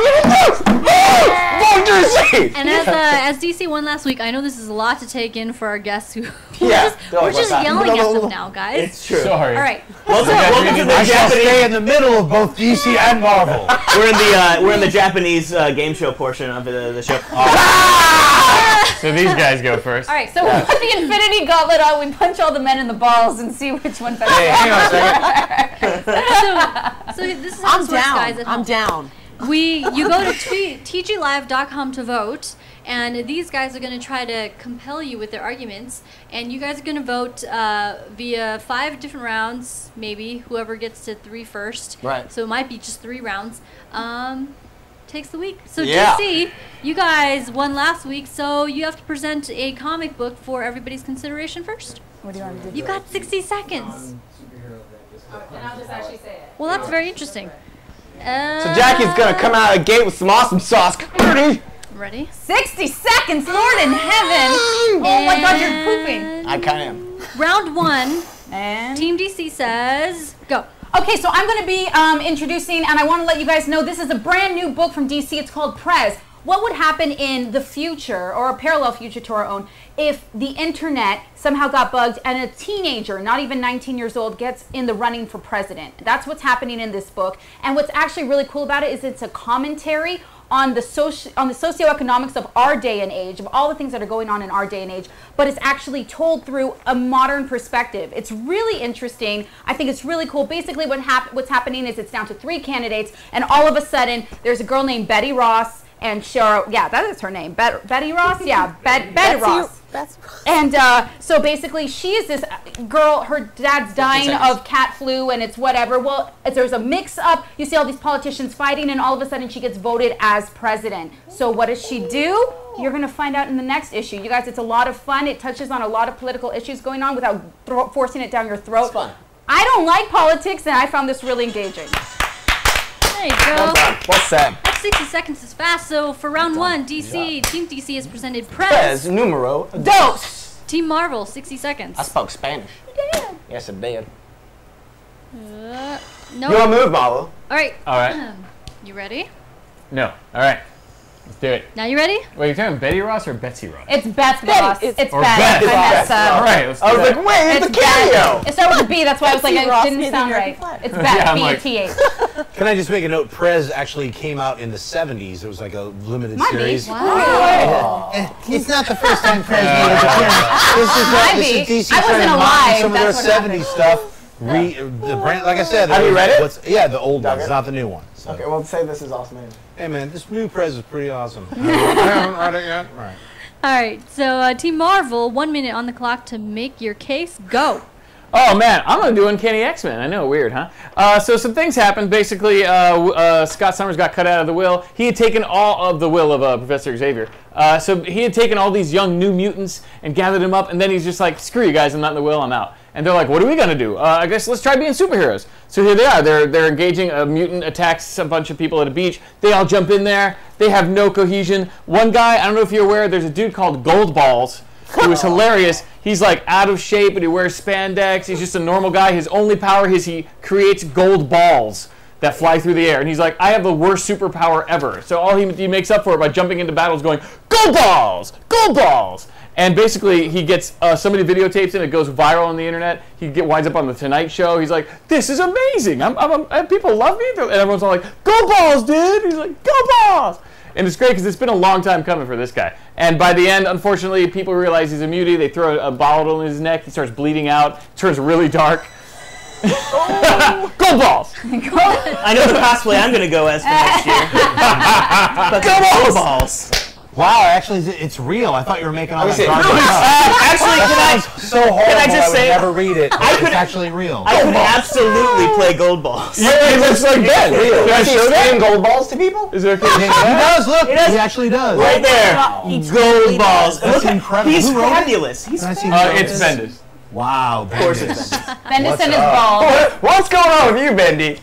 And as DC won last week, I know this is a lot to take in for our guests who Yeah, we're just yelling at them now, guys. It's true. Sorry. All right. Welcome to the I shall Japanese. stay in the middle of both DC and Marvel. We're in the Japanese game show portion of the show. So these guys go first. All right, so we put the Infinity Gauntlet on. We punch all the men in the balls and see which one better. Hey, hang on a second. So this is how this works, guys. At home. I'm down. You go to tglive.com to vote, and these guys are going to try to compel you with their arguments, and you guys are going to vote via 5 different rounds, maybe whoever gets to 3 first. Right. So it might be just 3 rounds. Takes the week. So Yeah. DC, you guys won last week, so you have to present a comic book for everybody's consideration first. What do you want to do? You got 60 seconds. And I'll just actually say it. Well, that's very interesting. So Jackie's gonna come out of the gate with some awesome sauce. Ready? 60 seconds, Lord in heaven! Oh my God, you're pooping. I kinda am. Round 1. And Team DC says, go. Okay, so I'm going to be introducing, and I want to let you guys know this is a brand new book from DC. It's called Prez. What would happen in the future, or a parallel future to our own, if the internet somehow got bugged and a teenager, not even 19 years old, gets in the running for president? That's what's happening in this book. And what's actually really cool about it is it's a commentary on the socioeconomics of our day and age, of all the things that are going on in our day and age, but it's actually told through a modern perspective. It's really interesting. I think it's really cool. Basically, what's happening is it's down to 3 candidates, and all of a sudden, there's a girl named Betty Ross, and Cheryl, yeah, that is her name. Betty Ross? Yeah, Betty Ross. And so basically, she is this girl, her dad's dying of cat flu, and it's whatever. Well, there's a mix-up. You see all these politicians fighting, and all of a sudden, she gets voted as president. So what does she do? You're going to find out in the next issue. You guys, it's a lot of fun. It touches on a lot of political issues going on without forcing it down your throat. It's fun. I don't like politics, and I found this really engaging. There you go. What's that? That's 60 seconds is fast. So for round 1, Team DC has presented Prez Prez. numero dos. Team Marvel, 60 seconds. I spoke Spanish. Yeah. Yes, I did. No. Your move, Marvel. All right. All right. You ready? No. All right. Let's do it. Now you ready? Wait, you're talking Betty Ross or Betsy Ross? It's Beth Ross. It's Beth. Or Beth. I messed up. All right. Let's do I was that. like, wait, it's a cameo. It started with a B. That's why I was like, Ross it didn't sound right. It's Beth. Yeah, I'm like- B-E-T-H. Can I just make a note? Prez actually came out in the 70s. It was like a limited Might be. series. Wow. It's not the first time Prez made an appearance. Might This be. is DC I trying wasn't to alive. mock some of their That's what happened. 70s stuff. The brand, like I said, Have you read it? Yeah, the old Dug ones, it? not the new ones. So. Okay, well, say this is awesome. Hey man, this new Prez is pretty awesome. I haven't read it yet. Right. All right. So Team Marvel, 1 minute on the clock to make your case. Go. Oh man, I'm gonna do Uncanny X-Men. I know, weird, huh? So some things happened. Basically, Scott Summers got cut out of the will. He had taken all of the will of Professor Xavier. So he had taken all these young new mutants and gathered them up, and then he's just like, "Screw you guys, I'm not in the will. I'm out." And they're like, "What are we gonna do? I guess let's try being superheroes." So here they are. They're engaging. A mutant attacks a bunch of people at a beach. They all jump in there. They have no cohesion. One guy, I don't know if you're aware, there's a dude called Gold Balls who is hilarious. He's like out of shape, but he wears spandex. He's just a normal guy. His only power is he creates gold balls. that fly through the air. And he's like, I have the worst superpower ever. So all he makes up for it by jumping into battles going, gold balls! Gold balls! And basically, he gets somebody videotapes it. It goes viral on the internet. He winds up on the Tonight Show. He's like, "This is amazing! People love me." And everyone's all like, "Go balls, dude!" He's like, "Go balls!" And it's great because it's been a long time coming for this guy. And by the end, unfortunately, people realize he's a mutie. They throw a bottle in his neck. He starts bleeding out. Turns really dark. Gold balls! I know the cosplay I'm going to go as for next year. Go balls! Wow, actually, it's real. I thought you were making all that garbage Actually, so horrible, can I just say, never read it. It's actually real. I could absolutely play gold balls. Yeah, it looks like that. Can I show that? Gold balls to people? Is it okay? He does, look. He actually does. Right there. Gold balls. That's incredible. He's Who wrote it? fabulous. He's It's Bendis. Wow, Of course it's Bendis. Bendis and his balls. What's going on with you, Bendy?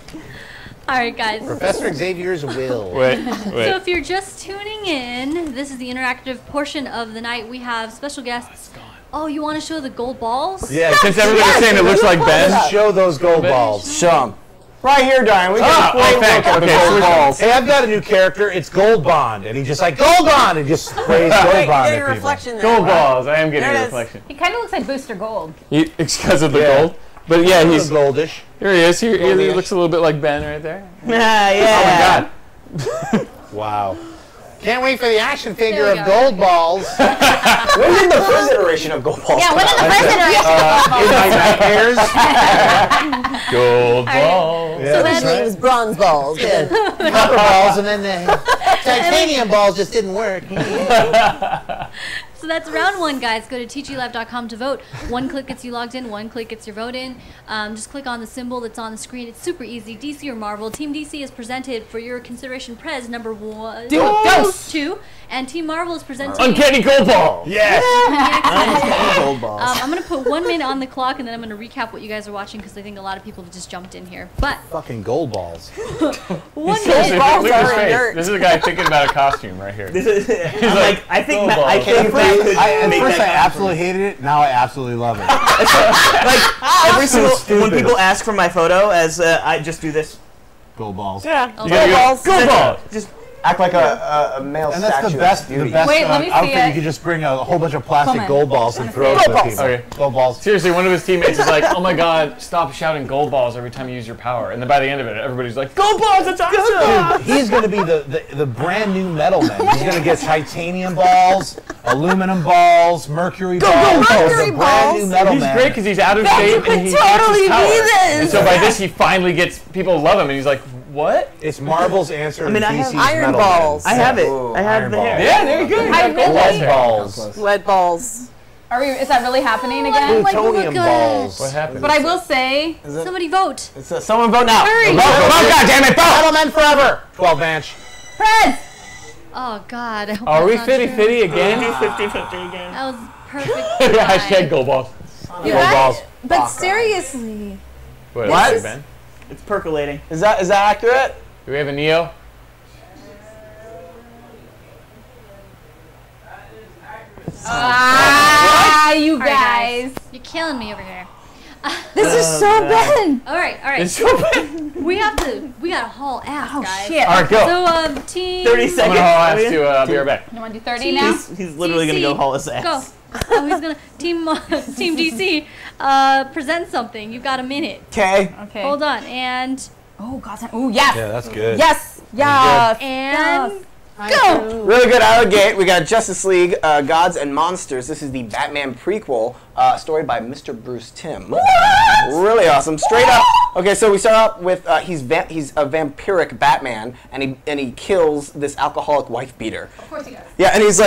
All right, guys. Professor Xavier's will. Wait. So if you're just tuning in, this is the interactive portion of the night. We have special guests. Oh, you want to show the gold balls? Yeah, since everybody's saying it looks like Ben. Show those gold balls. Show 'em. Right here, Diane. We got a great look at the gold balls. Hey, I've got a new character. It's Gold Bond, and he's just like Gold Bond, and just sprays Gold Bond at people. Gold balls. I am getting a reflection. He kind of looks like Booster Gold. It's because of the gold. But yeah, he's goldish. Here he is. He looks a little bit like Ben right there. Yeah. Oh my God. Wow. Can't wait for the action figure There we of go. Gold Balls. When did the first iteration of gold balls Yeah, when did the first iteration of Gold In Balls? my nightmares. Gold balls. Yeah, that's right. right. was bronze balls. Yeah. Copper balls, and then the titanium balls just didn't work. So that's round one, guys. Go to tglive.com to vote. One click gets you logged in. One click gets your vote in. Just click on the symbol that's on the screen. It's super easy. DC or Marvel. Team DC is presented for your consideration. Prez number 1, Dos. 2, and Team Marvel is presenting. Uncanny gold ball. Yes. Uncanny gold balls. I'm gonna put 1 minute on the clock, and then I'm gonna recap what you guys are watching because I think a lot of people have just jumped in here. But Fucking Gold Balls. 1 Seriously, minute. look at his face. This is a guy thinking about a costume right here. He's like, I think gold Matt, balls. I think Matt could At make first, I that absolutely hated it. Now I absolutely love it. like every So single when stupid. people ask for my photo, as I just do this. Gold Balls. Yeah, You gotta go, gold balls. Just Act like a male And that's statue. the best. Beauty. The best Wait, let me see outfit. it. You could just bring a whole bunch of plastic Come on. gold balls and throw it Gold to balls. people. Okay. Gold balls. Seriously, one of his teammates is like, "Oh my God, stop shouting gold balls every time you use your power." And then by the end of it, everybody's like, "Gold balls, that's awesome!" Dude, he's going to be the brand new metal man. He's going to get titanium balls, aluminum balls, mercury balls. mercury the brand new balls. metal He's man. great because he's out of That shape could and he totally keeps his power. be this. And so by this, he finally gets people love him, and he's like, "What?" It's Marvel's answer I mean, to I have DC's iron metal balls. man. I have it. Ooh, I have iron the balls. hair. Yeah, there you go. You got gold Lead balls. balls. Lead balls. Is that really happening again? like, Plutonium look good. balls. What happened? But I will say, Somebody vote. Someone vote now. Hurry. Vote, God damn it, vote! Metal men forever. 12 inch. Prez! Oh God. I hope Are that's we not fitty true. fitty again? 50-50 again. That was perfect. Hashtag gold balls. You Gold guys, balls. but seriously, What? This- Ben? It's percolating. Is that accurate? Do we have a Neo? You All right, guys. You're killing me over here. this is so bad. All right. It's so bad. We gotta haul ass, guys. Shit. All right, go. So, team. 30 I'm seconds. gonna haul ass to be right back. You want to do 30 now? He's literally gonna go haul his ass. Go. Oh, he's gonna team DC. Present something. You've got a minute. Okay. Okay. Hold on, and Oh, God. Oh, yes. Yeah, that's good. Yes. Yeah. and go. Really good out of the gate. We got Justice League, Gods and Monsters. This is the Batman prequel, story by Mr. Bruce Timm. Really awesome. Straight up. Okay, so we start out with he's a vampiric Batman, and he kills this alcoholic wife beater. Of course he does. Yeah, and he's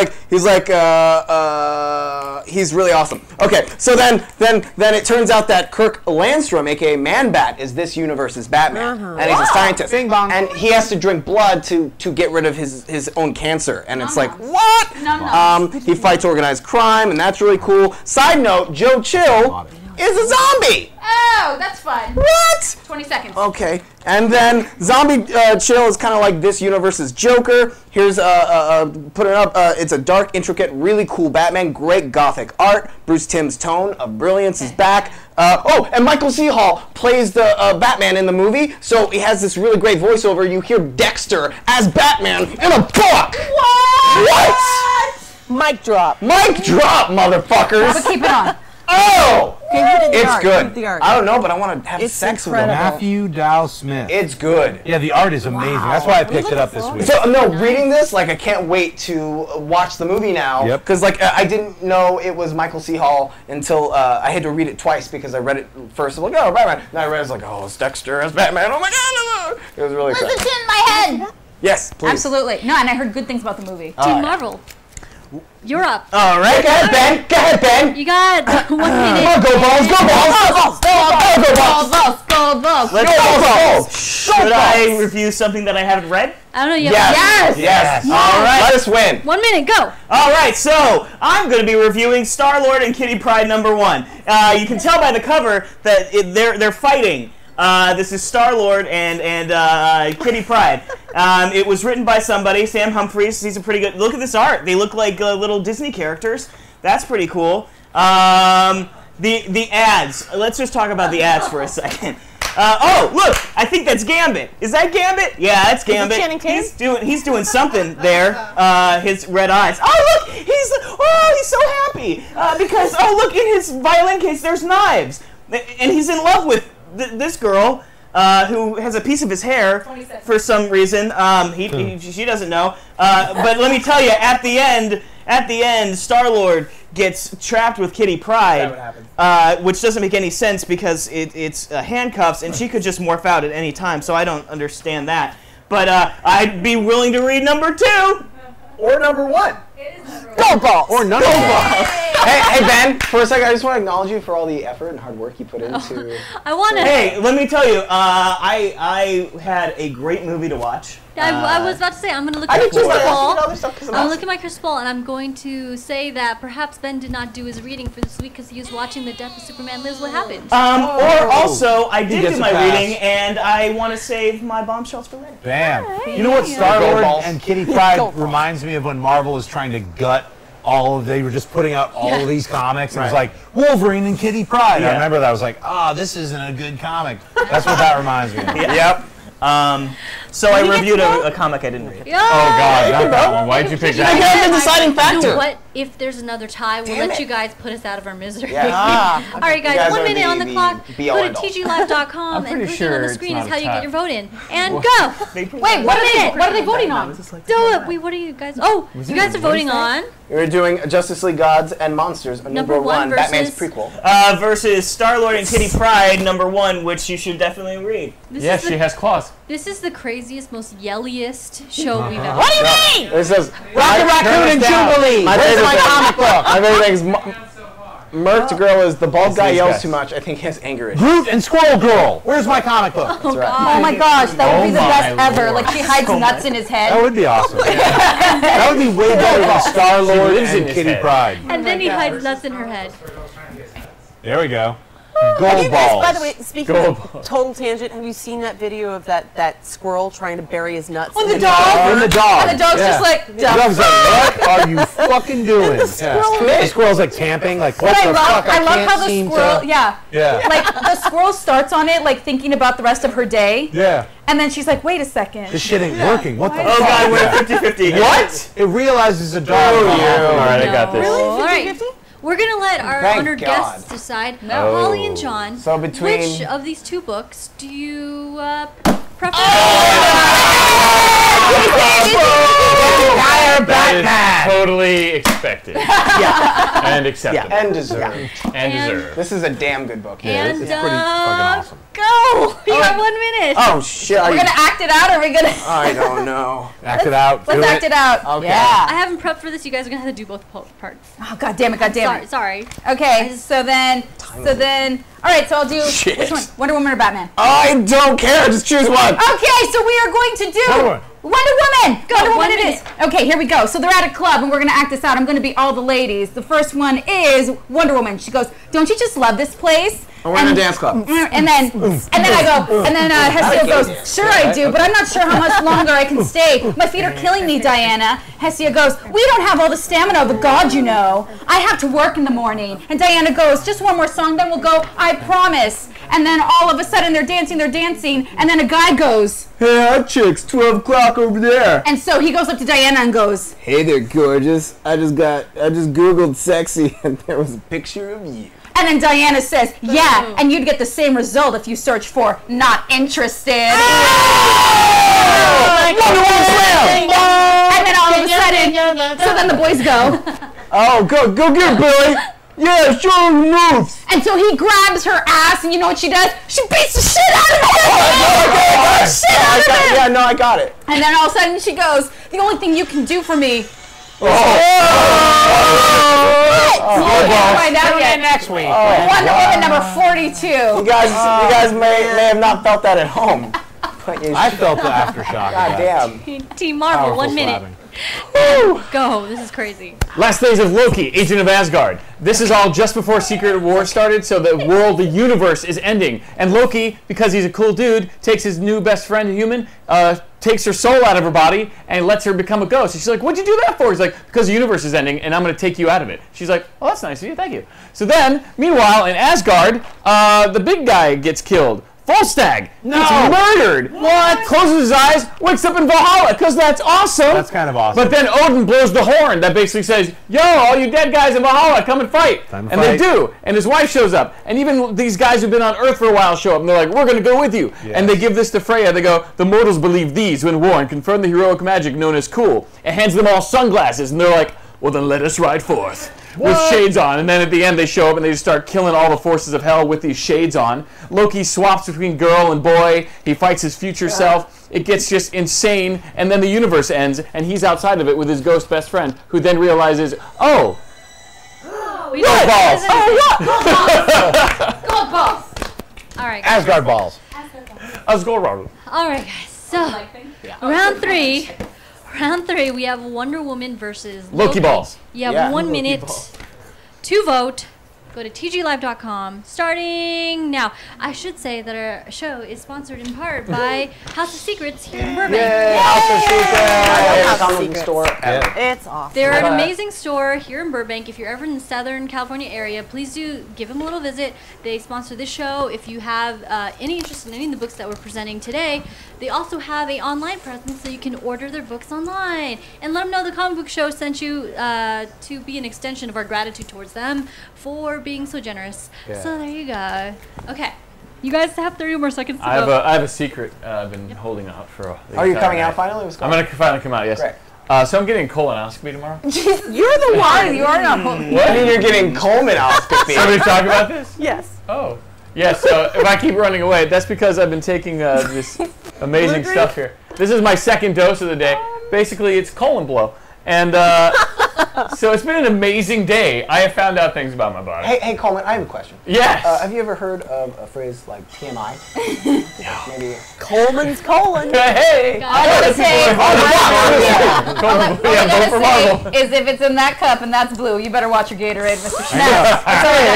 really awesome. Okay, so then it turns out that Kirk Landstrom, aka Man-Bat, is this universe's Batman, and he's a scientist. Bing bong. And he has to drink blood to get rid of his own cancer, and it's like, Num-nums. what? Num-nums. He fights organized crime, and that's really cool. Side note, Joe Chill is a zombie. Oh, that's fun. What? 20 seconds. Okay, and then Zombie Chill is kind of like this universe's Joker. Here's put it up. It's a dark, intricate, really cool Batman. Great gothic art. Bruce Timm's tone of brilliance is back. And Michael C. Hall plays the Batman in the movie, so he has this really great voiceover. You hear Dexter as Batman in a book. What? Mic drop. Mic drop, motherfuckers. But keep it on. Oh! It's art? good. Who did the art? I don't know, but I want to have It's sex with him. incredible. Matthew Dow Smith. It's good. Yeah, the art is amazing. That's why I picked it up this week. So no, reading this, like I can't wait to watch the movie now. Yep. Because like I didn't know it was Michael C. Hall until I had to read it twice because I read it first. I'm like, oh, Batman. And I read it, I was like, oh, it's Dexter as Batman. Oh my God! It was really exciting. Listen in my head. Yes, please. Absolutely. No, and I heard good things about the movie. Team Marvel. You're up. All right, go ahead, Ben. Go ahead, Ben. You got 1 minute. Come on, go balls, go balls, go balls, Go balls. Let's go balls. Should I review something that I haven't read? I don't know yet. Yes. All right. Let us win. 1 minute, go. All right, so I'm going to be reviewing Star-Lord and Kitty Pryde #1. You can tell by the cover that they're fighting. This is Star-Lord and Kitty Pryde. It was written by somebody, Sam Humphries. He's a pretty good. Look at this art. They look like little Disney characters. That's pretty cool. The ads. Let's just talk about the ads for a second. Oh, look! I think that's Gambit. Is that Gambit? Yeah, that's Gambit. He's doing something there. His red eyes. Oh, look! He's so happy because look, in his violin case there's knives, and he's in love with this girl who has a piece of his hair for some reason. She doesn't know. But let me tell you, at the end, Star-Lord gets trapped with Kitty Pryde, which doesn't make any sense because it's handcuffs, and she could just morph out at any time. So I don't understand that. But I'd be willing to read #2 or #1. Go balls. Or none of them. Hey, Ben, for a second, I just want to acknowledge you for all the effort and hard work you put into... I want to... Hey, let me tell you, I had a great movie to watch. I was about to say, I'm going to look at my crystal ball. I'm going to look at my crystal ball, and I'm going to say that perhaps Ben did not do his reading for this week because he was watching The Death of Superman Lives What Happened. Or also, I did do my reading, and I want to save my bombshells for later. Bam. Hey. You know what Star-Lord and Kitty Pryde reminds me of when Marvel was trying to gut they were just putting out all of these comics, and it was like Wolverine and Kitty Pryde. I remember that. I was like, this isn't a good comic. That's what that reminds me of. Yep. So I reviewed a comic I didn't read. Yeah. Oh God, not that one. Why'd you pick that? I got the deciding factor. You know what? If there's another tie, we'll let you guys put us out of our misery. Yeah. All right, guys, 1 minute on the clock. Go to tglive.com, and clicking on the screen is how you get your vote in. And go. Wait, what are they voting on? Do it. Wait, what are you guys? Oh, you guys are voting on. We're doing Justice League Gods and Monsters, #1, Batman's prequel. Versus Star-Lord and Kitty Pryde #1, which you should definitely read. Yes, she has claws. This is the craziest, most yelliest show we've ever. What do you mean? This says Rocket Raccoon and Jubilee. Where's my comic book? My favorite thing is Merc Girl is the bald guy yells too much. I think he has anger issues. Groot and Squirrel Girl. Where's my comic book? That's right. Oh my gosh, that would be the best ever. Like she hides nuts in his head. That would be awesome. That would be way better than Star-Lord and Kitty Pryde. And then he hides nuts in her head. There we go. Have Gold you guys, balls. by the way, speaking of total tangent, have you seen that video of that squirrel trying to bury his nuts? Oh, the dog? And the dog. And the dog's just like, the dog's like, what are you fucking doing? The squirrel's like tamping, like, what the fuck? I love how the squirrel, Yeah. like the squirrel starts on it, like thinking about the rest of her day. Yeah. And then she's like, wait a second. This shit ain't working. What the fuck? Oh God, we're 50-50. What? It realizes a dog. Oh, All right, I got this. Really? All right. We're going to let our Thank honored God. guests decide. No. Holly and John, So between- which of these two books do you prefer? That is totally expected. And acceptable. And deserved. And deserved. This is a damn good book. And It's pretty fucking awesome. go! You got 1 minute. Oh shit! We're gonna act it out, or are we gonna? I don't know. Act it out. Let's act it out. Okay. Yeah. I haven't prepped for this. You guys are gonna have to do both parts. Oh god damn it! God damn it! Sorry. Okay, so then, all right. So I'll do which one? Wonder Woman or Batman? I don't care. Just choose one. Okay, so we are going to do Wonder Woman! Go, Wonder 1 Woman it is. Okay, here we go. So they're at a club and we're going to act this out. I'm going to be all the ladies. The first one is Wonder Woman. She goes, don't you just love this place? We're in a dance club. And then I go, and then Hestia goes, sure I do, but I'm not sure how much longer I can stay. My feet are killing me, Diana. Hestia goes, we don't have all the stamina of a god, you know. I have to work in the morning. And Diana goes, just one more song, then we'll go, I promise. And then all of a sudden they're dancing, and then a guy goes, hey, hot chicks, 12 o'clock over there. And so he goes up to Diana and goes, hey there, gorgeous. I just Googled sexy and there was a picture of you. and then Diana says, yeah, and you'd get the same result if you search for not interested. And then all of a sudden, so then the boys go. Oh, go get it, Billy. Yeah, show him the moves. And so he grabs her ass, and you know what she does? She beats the shit out of him! Yeah, no, I got it. And then all of a sudden she goes, the only thing you can do for me. Find out next week. Wonder Woman number 42. You guys may have not felt that at home. I felt the aftershock. God damn. Team Marvel, Powerful 1 minute. slapping. Go. This is crazy. Last days of Loki, Agent of Asgard. This is all just before Secret War started, so the universe is ending. And Loki, because he's a cool dude, takes his new best friend, a human, takes her soul out of her body, and lets her become a ghost. And she's like, what'd you do that for? He's like, because the universe is ending, and I'm going to take you out of it. She's like, oh, that's nice of you, thank you. So then, meanwhile, in Asgard, the big guy gets killed. Volstagg gets murdered. What? Closes his eyes, wakes up in Valhalla, because that's awesome. That's kind of awesome. But then Odin blows the horn that basically says, yo, all you dead guys in Valhalla, come and fight. And they do. And his wife shows up. And even these guys who've been on Earth for a while show up. And they're like, we're going to go with you. Yes. And they give this to Freya. They go, the mortals believe these when war and confirm the heroic magic known as cool. It hands them all sunglasses. And they're like, well, then let us ride forth. With shades on, and then at the end they show up and they just start killing all the forces of hell with these shades on. Loki swaps between girl and boy. He fights his future self. It gets just insane, and then the universe ends, and he's outside of it with his ghost best friend, who then realizes, oh, Gold balls. Gold balls. All right. Guys. Asgard balls. Asgard balls. All right, guys. So round three. Round 3, we have Wonder Woman versus Loki balls. You have 1 minute to vote. Go to tglive.com. Starting now. I should say that our show is sponsored in part by House of Secrets here in Burbank. House of Secrets. Store. It's awesome. They're an amazing store here in Burbank. If you're ever in the Southern California area, please do give them a little visit. They sponsor this show. If you have any interest in any of the books that we're presenting today, they also have an online presence, so you can order their books online. And let them know the comic book show sent you to be an extension of our gratitude towards them for being so generous. Yeah. So there you go. Okay. You guys have 30 more seconds to go. I have a secret I've been holding out for Are you coming out finally? I'm going to finally come out, yes. Great. So I'm getting a colonoscopy tomorrow. You're the one. You are not. What? I mean, you're getting colonoscopy. Somebody talk about this? Yes. Oh. Yes, so if I keep running away, that's because I've been taking this amazing stuff here. This is my second dose of the day. Basically, it's colon blow. And so it's been an amazing day. I have found out things about my body. Hey, Coleman, I have a question. Yes. Have you ever heard of a phrase like TMI? Maybe Coleman's colon. Hey. All I gotta say, is if it's in that cup and that's blue, you better watch your Gatorade, Mr. Schnepp.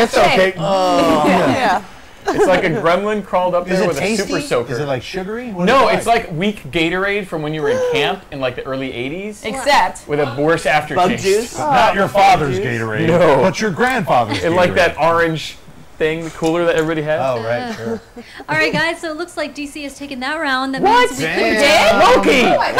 It's okay. Yeah. It's like a gremlin crawled up there with tasty? a super soaker. Is it like sugary? No, it's like weak Gatorade from when you were in camp in like the early 80s. Except with a worse aftertaste. juice? Not your father's Gatorade, no, but your grandfather's Gatorade. And like that orange thing, the cooler that everybody has. Oh, right, sure. All right, guys, so it looks like DC has taken that round. That What? means we Damn. could Loki! Oh my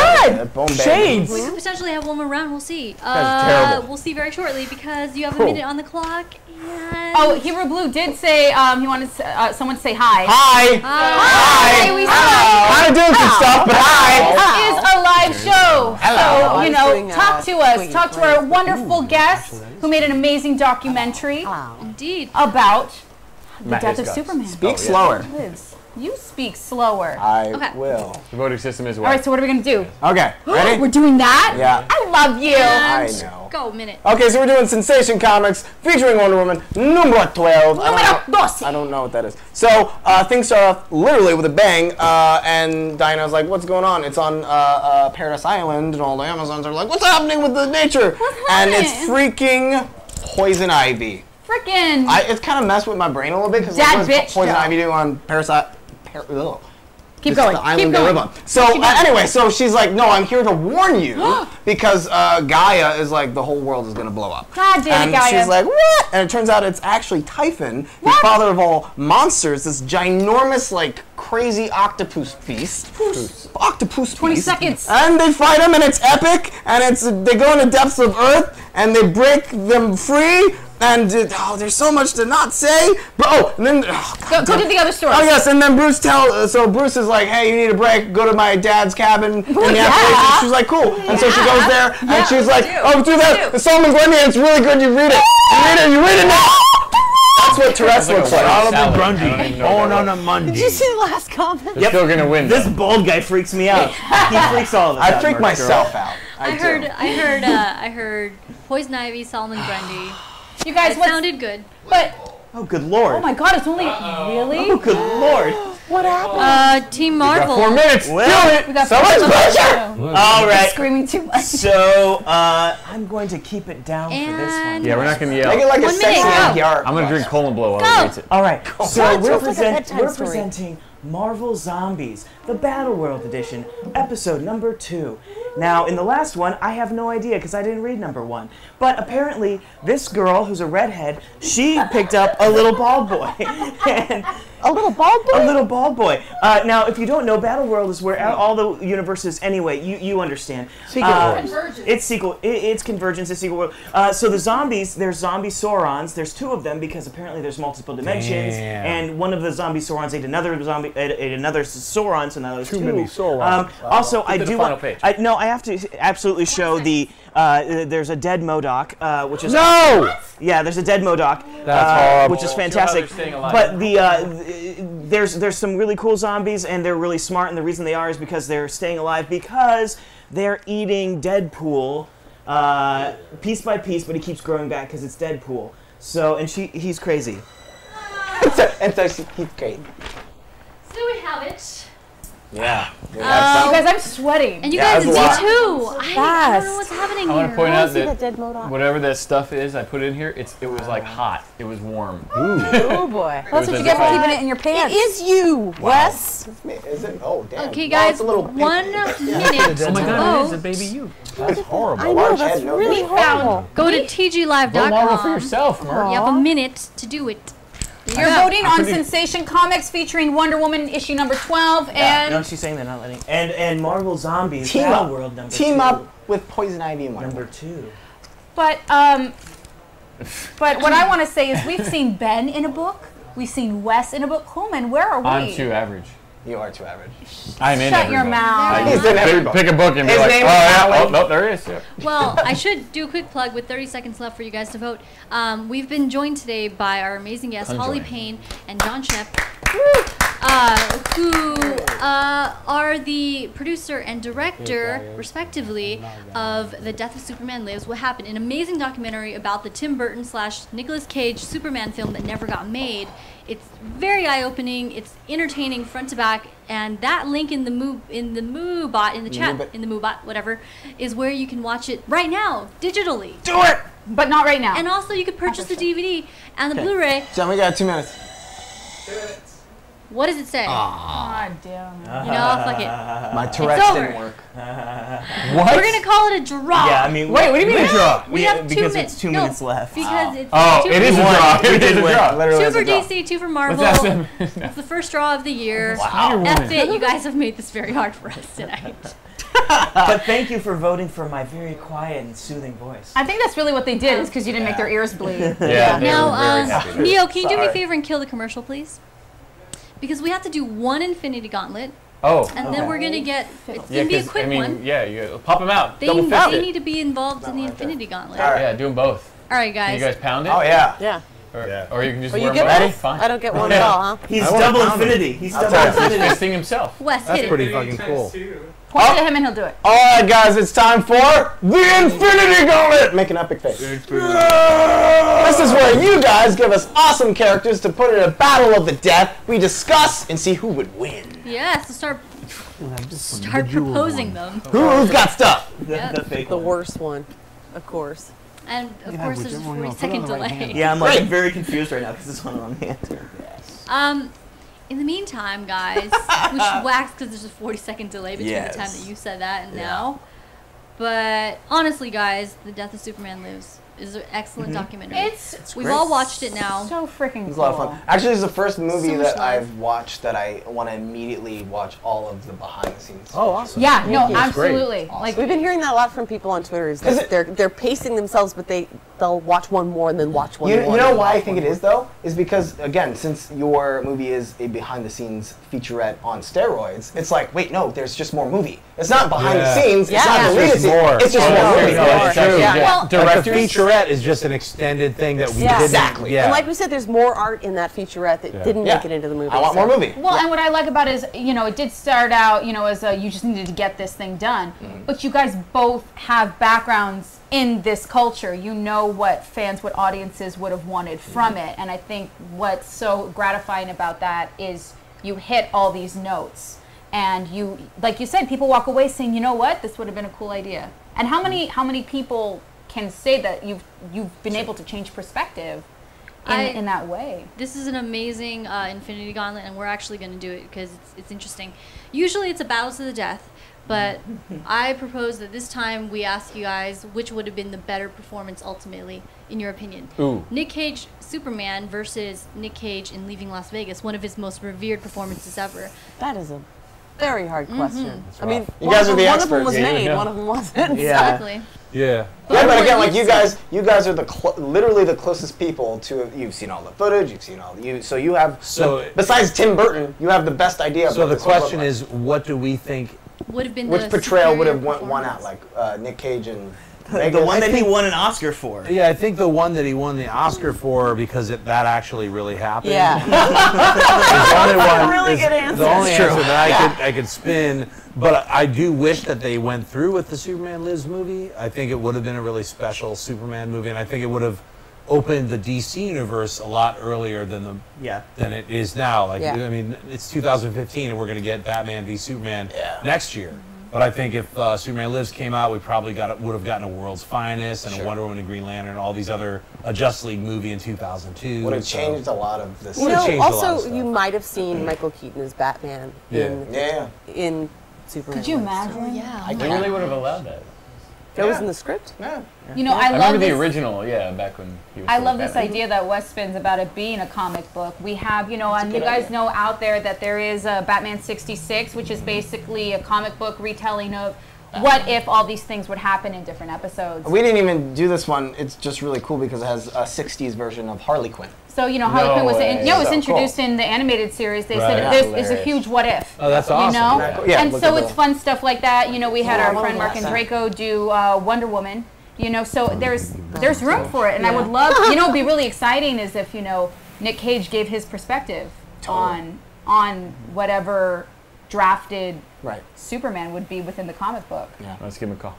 God! Shades! We could potentially have one more round. We'll see. That's terrible. We'll see very shortly because you have a Cool. minute on the clock. And Oh, Hero Blue did say he wanted someone to say hi. Hi! Hi! We Kind of doing some stuff, but hi! This is a live show. Hello. So, you know, doing, talk to us. Talk to our wonderful guest who made an amazing documentary indeed. about the Matt death of Hiscox. Superman. Speak slower. Liz, you speak slower. I Okay. will. The voting system is All right, what? so what are we going to do? Okay, ready? We're doing that? Yeah. I love you. I know. Go, minute. Okay, so we're doing Sensation Comics featuring Wonder Woman number 12. Número 12. I don't know what that is. So things start off literally with a bang, and Diana's like, "What's going on?" It's on Paradise Island, and all the Amazons are like, "What's happening with the nature?" And it's freaking Poison Ivy. Frickin'. It's kind of messed with my brain a little bit because Dad, what does bitch, Poison go. Ivy do on Parasite? Keep going. The island Keep they going. live on. So anyway, so she's like, "No, I'm here to warn you because Gaia is like the whole world is gonna blow up." God damn it, And Gaia. she's like, "What?" And it turns out it's actually Typhon, the father of all monsters. This ginormous, like crazy octopus beast. Octopus 20 beast. seconds. And they fight him, and it's epic. And they go in the depths of Earth, and they break them free. And there's so much to not say. But and then Go to the other story. Oh yes, and then Bruce so Bruce is like, "Hey, you need a break. Go to my dad's cabin in the Appalachians." She's like, "Cool." And so she goes there, and she's like, "Oh, do that. The Solomon Grundy, and it's really good. You read it. You read it now." That's what Tourette's looks like. Solomon Grundy. Born on a Monday. Did you see the last comment? They're still gonna win. This bald guy freaks me out. He freaks all of us out. I freak myself out. I heard Poison Ivy, Solomon Grundy. You guys, it sounded good. But oh, good lord! Oh my God, it's only really. Oh, good lord! What happened? Team Marvel. 4 minutes. Well, do it. We got So much pressure. All right. Screaming too much. So I'm going to keep it down for this one. Yeah, we're not gonna yell. Make it like a 1 sexy minute, go. NPR. I'm gonna drink Colin Blow while he reads it. All right. So Sounds we're, like a bedtime we're story. presenting Marvel Zombies, the Battle World Edition, episode number 2. Now, in the last one, I have no idea because I didn't read number 1. But apparently, this girl who's a redhead, she picked up a little bald boy. And A little bald boy? a little bald boy. Now, if you don't know, Battle World is where all the universes. Anyway, you understand. It's sequel. It's convergence. It's sequel world. So the zombies. There's zombie Saurons. There's 2 of them because apparently there's multiple dimensions. Damn. And one of the zombie Saurons ate another Sauron. So now there's Too 2. many Saurons. Also, I to the do. final page. I have to absolutely show the. There's a dead MODOK, which is No! Yeah, there's a dead MODOK, That's horrible. which is Show how fantastic. they're staying alive. But there's some really cool zombies, and they're really smart. And the reason they are is because they're staying alive because they're eating Deadpool piece by piece, but he keeps growing back because it's Deadpool. So he's crazy. And so he's great. So we have it. Yeah. You guys, I'm sweating. And you Yeah, guys, that's a me lot. too. I don't know what's happening I want to here. point out see that that dead MODOK. whatever that stuff is I put in here, it was like hot. It was warm. Oh boy. That's what you get for keeping it in your It pants. is you, Wes. Is it? Oh, damn. Okay, Well, guys, it's a little 1 minute Oh my to God, it is a vote. baby you. That's horrible. I know, that's really horrible. Go to Go Marvel for tglive.com. yourself, Mark. You have a minute to do it. You're voting on Sensation Comics featuring Wonder Woman issue number 12 and No, she's saying they're not letting. And Marvel Zombies Team Battle up. World number Team 2. up with Poison Ivy and Wonder Number Woman. 2. but what I want to say is we've seen Ben in a book. We've seen Wes in a book. Coleman, where are we? I'm too average. You are too average. I'm in Shut every your book. mouth. I He's just in every pick, book. pick a book and be His like, oh name is yeah, Alan. oh no, there is. Yeah. Well, I should do a quick plug with 30 seconds left for you guys to vote. We've been joined today by our amazing guests, Holly Payne and John Schnepp, who are the producer and director, respectively, of The Death of Superman Lives, What Happened, an amazing documentary about the Tim Burton / Nicolas Cage Superman film that never got made. It's very eye-opening. It's entertaining front to back, and that link in the MooBot, whatever, is where you can watch it right now, digitally. Do it! But not right now. And also, you could purchase the DVD and the Blu-ray. John, we got 2 minutes. What does it say? God damn it. You know, fuck it. My Tourette's over. didn't work. What? We're gonna call it a draw. Yeah, I mean, Wait, what do you mean a draw? We Yeah, have 2 because minutes. it's 2 minutes left. Because it's Oh, 2 it is a minutes. draw. We It did is a win. draw. Literally 2 is for a draw. DC, 2 for Marvel. What's that? It's the first draw of the year. Wow. F it, you guys have made this very hard for us tonight. But thank you for voting for my very quiet and soothing voice. I think that's really what they did, is because you didn't make their ears bleed. Yeah. they were very Now, happy. Neo, can you do me a Sorry. favor and kill the commercial, please? Because we have to do 1 Infinity Gauntlet, Oh. and then we're gonna get. It's Yeah, gonna be a 'cause, quick I mean, one. yeah, you pop them out. They, Double fist they it. need to be involved in the Infinity Gauntlet. All right. Yeah, do them both. All right, Can guys. you guys pound it? Oh, yeah. Yeah. Or you can just Or you wear get them both? both. Fine. I don't get one at all, huh? He's I wanna double pound it. infinity. He's double tell you. infinity. Fisting himself. Wes, That's hit pretty it. fucking cool. Point it at him and he'll do it. All right, guys, it's time for the Infinity Gauntlet. Make an epic face. This is where you guys give us awesome characters to put in a battle of the death. We discuss and see who would win. Yes, start proposing them. Who's got stuff? The worst one, of course. And of course, there's a 40-second delay. Yeah, I'm like very confused right now because it's on the wrong hand. In the meantime, guys, we should wax because there's a 40-second delay between the time that you said that and now. But honestly, guys, The Death of Superman Lives is an excellent documentary. We've all watched it now. So freaking cool. It's a lot of fun. Actually, this is the first movie So that much love. I've watched that I want to immediately watch all of the behind the scenes. Oh, awesome. Yeah, no, absolutely. Awesome. Like we've been hearing that a lot from people on Twitter. Is that they're pacing themselves, but they'll watch one more and then watch one more. You know why I think it is though? Is because again, since your movie is a behind the scenes featurette on steroids, it's like, wait, no, there's just more movie. It's not behind the scenes. It's not deleted scenes. It's just more movie. Well, the featurette is just an extended thing that we didn't. Exactly. Yeah. And like we said, there's more art in that featurette that didn't make it into the movie. I want more movie. Well, and what I like about it is, it did start out, as you just needed to get this thing done. But you guys both have backgrounds in this culture. You know what fans, what audiences would have wanted from it. And I think what's so gratifying about that is you hit all these notes. And you, like you said, people walk away saying, you know what, this would have been a cool idea. And how many people can say that you've been able to change perspective in that way? This is an amazing Infinity Gauntlet, and we're actually going to do it because it's interesting. Usually it's a battle to the death, but I propose that this time we ask you guys which would have been the better performance ultimately, in your opinion. Ooh. Nick Cage Superman versus Nick Cage in Leaving Las Vegas, one of his most revered performances ever. That is a very hard question. I mean, you guys are the one experts. of them was Yeah, made, one of them wasn't. Exactly. Yeah. Yeah, but again, like you guys are literally the closest people to. You've seen all the footage. You've seen all so you have. Besides Tim Burton, you have the best idea. So the question is, what do we think? Would have been which portrayal would have won out? Like Nick Cage and Vegas? The one that he won an Oscar for. Yeah, I think the one that he won the Oscar for because that actually really happened. Yeah. The only answer that I could spin. But I do wish that they went through with the Superman Lives movie. I think it would have been a really special Superman movie, and I think it would have opened the DC universe a lot earlier than it is now. Like I mean, it's 2015, and we're going to get Batman v Superman next year. But I think if Superman Lives came out, we probably would have gotten a World's Finest and a Wonder Woman and Green Lantern and all these other Justice League movie in 2002. Would have changed a lot of this. Also, you might have seen Michael Keaton as Batman in Superman. Could you imagine? Oh, yeah. I really would have allowed that. That was in the script? Yeah. I love remember the this. original, back when he was I still love this Batman. idea that Wes spins about it being a comic book. We have, and you guys know out there that there is a Batman 66, which is basically a comic book retelling of what if all these things would happen in different episodes. We didn't even do this one. It's just really cool because it has a 60s version of Harley Quinn. So, Harley Quinn was introduced in the animated series. They said there's a huge what if. Oh, that's awesome. And so it's fun stuff like that. We had our friend Mark and Draco do Wonder Woman. So there's room for it. And I would love, it'd be really exciting is if, Nick Cage gave his perspective on whatever drafted Superman would be within the comic book. Yeah. Let's give him a call.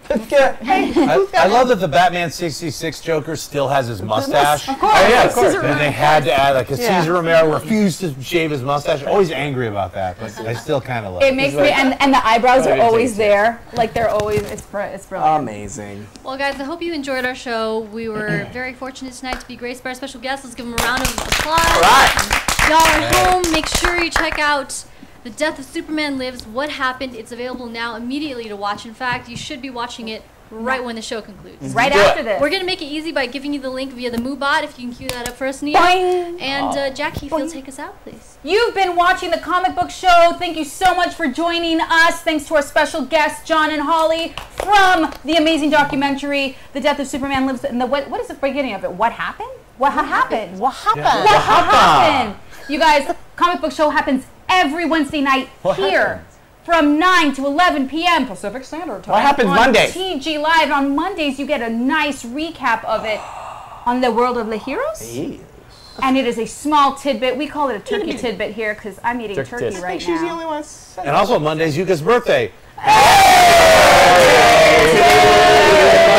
I love that the Batman 66 Joker still has his mustache. Of course. And they had to add because Cesar Romero refused to shave his mustache. Always angry about that, but I still kind of love it. It makes me, and the eyebrows are always there. Like they're always, it's brilliant. Amazing. Well, guys, I hope you enjoyed our show. We were very fortunate tonight to be graced by our special guest. Let's give them a round of applause. All right. Y'all at home, make sure you check out The Death of Superman Lives, What Happened. It's available now immediately to watch. In fact, you should be watching it right when the show concludes. Right after this. We're going to make it easy by giving you the link via the MooBot, if you can cue that up for us, Nia. Boing. And Jackie, if you'll take us out, please. You've been watching The Comic Book Show. Thank you so much for joining us. Thanks to our special guests, John and Holly, from the amazing documentary, The Death of Superman Lives. And what is the beginning of it? What happened? What happened? What happened? Yeah. What happened? You guys, Comic Book Show happens every Wednesday night here from 9 to 11 p.m. Pacific Standard Time. What happens on Monday? TG Live. On Mondays, you get a nice recap of it on the World of the Heroes. Yes. And it is a small tidbit. We call it a turkey tidbit here because I'm eating turkey right She's the now. only one. And also Monday's Yuka's birthday. But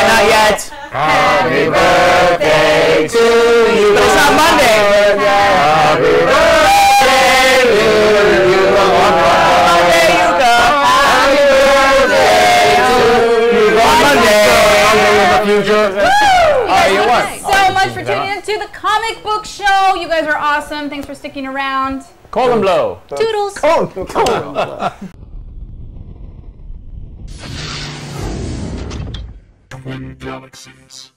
not yet. Happy birthday to you. But it's not Monday. Happy birthday to you. Monday, Yuka. Happy birthday to you. Woo! You guys so much for tuning in to the comic book show. You guys are awesome. Thanks for sticking around. Call and blow. Toodles. Twin Galaxies.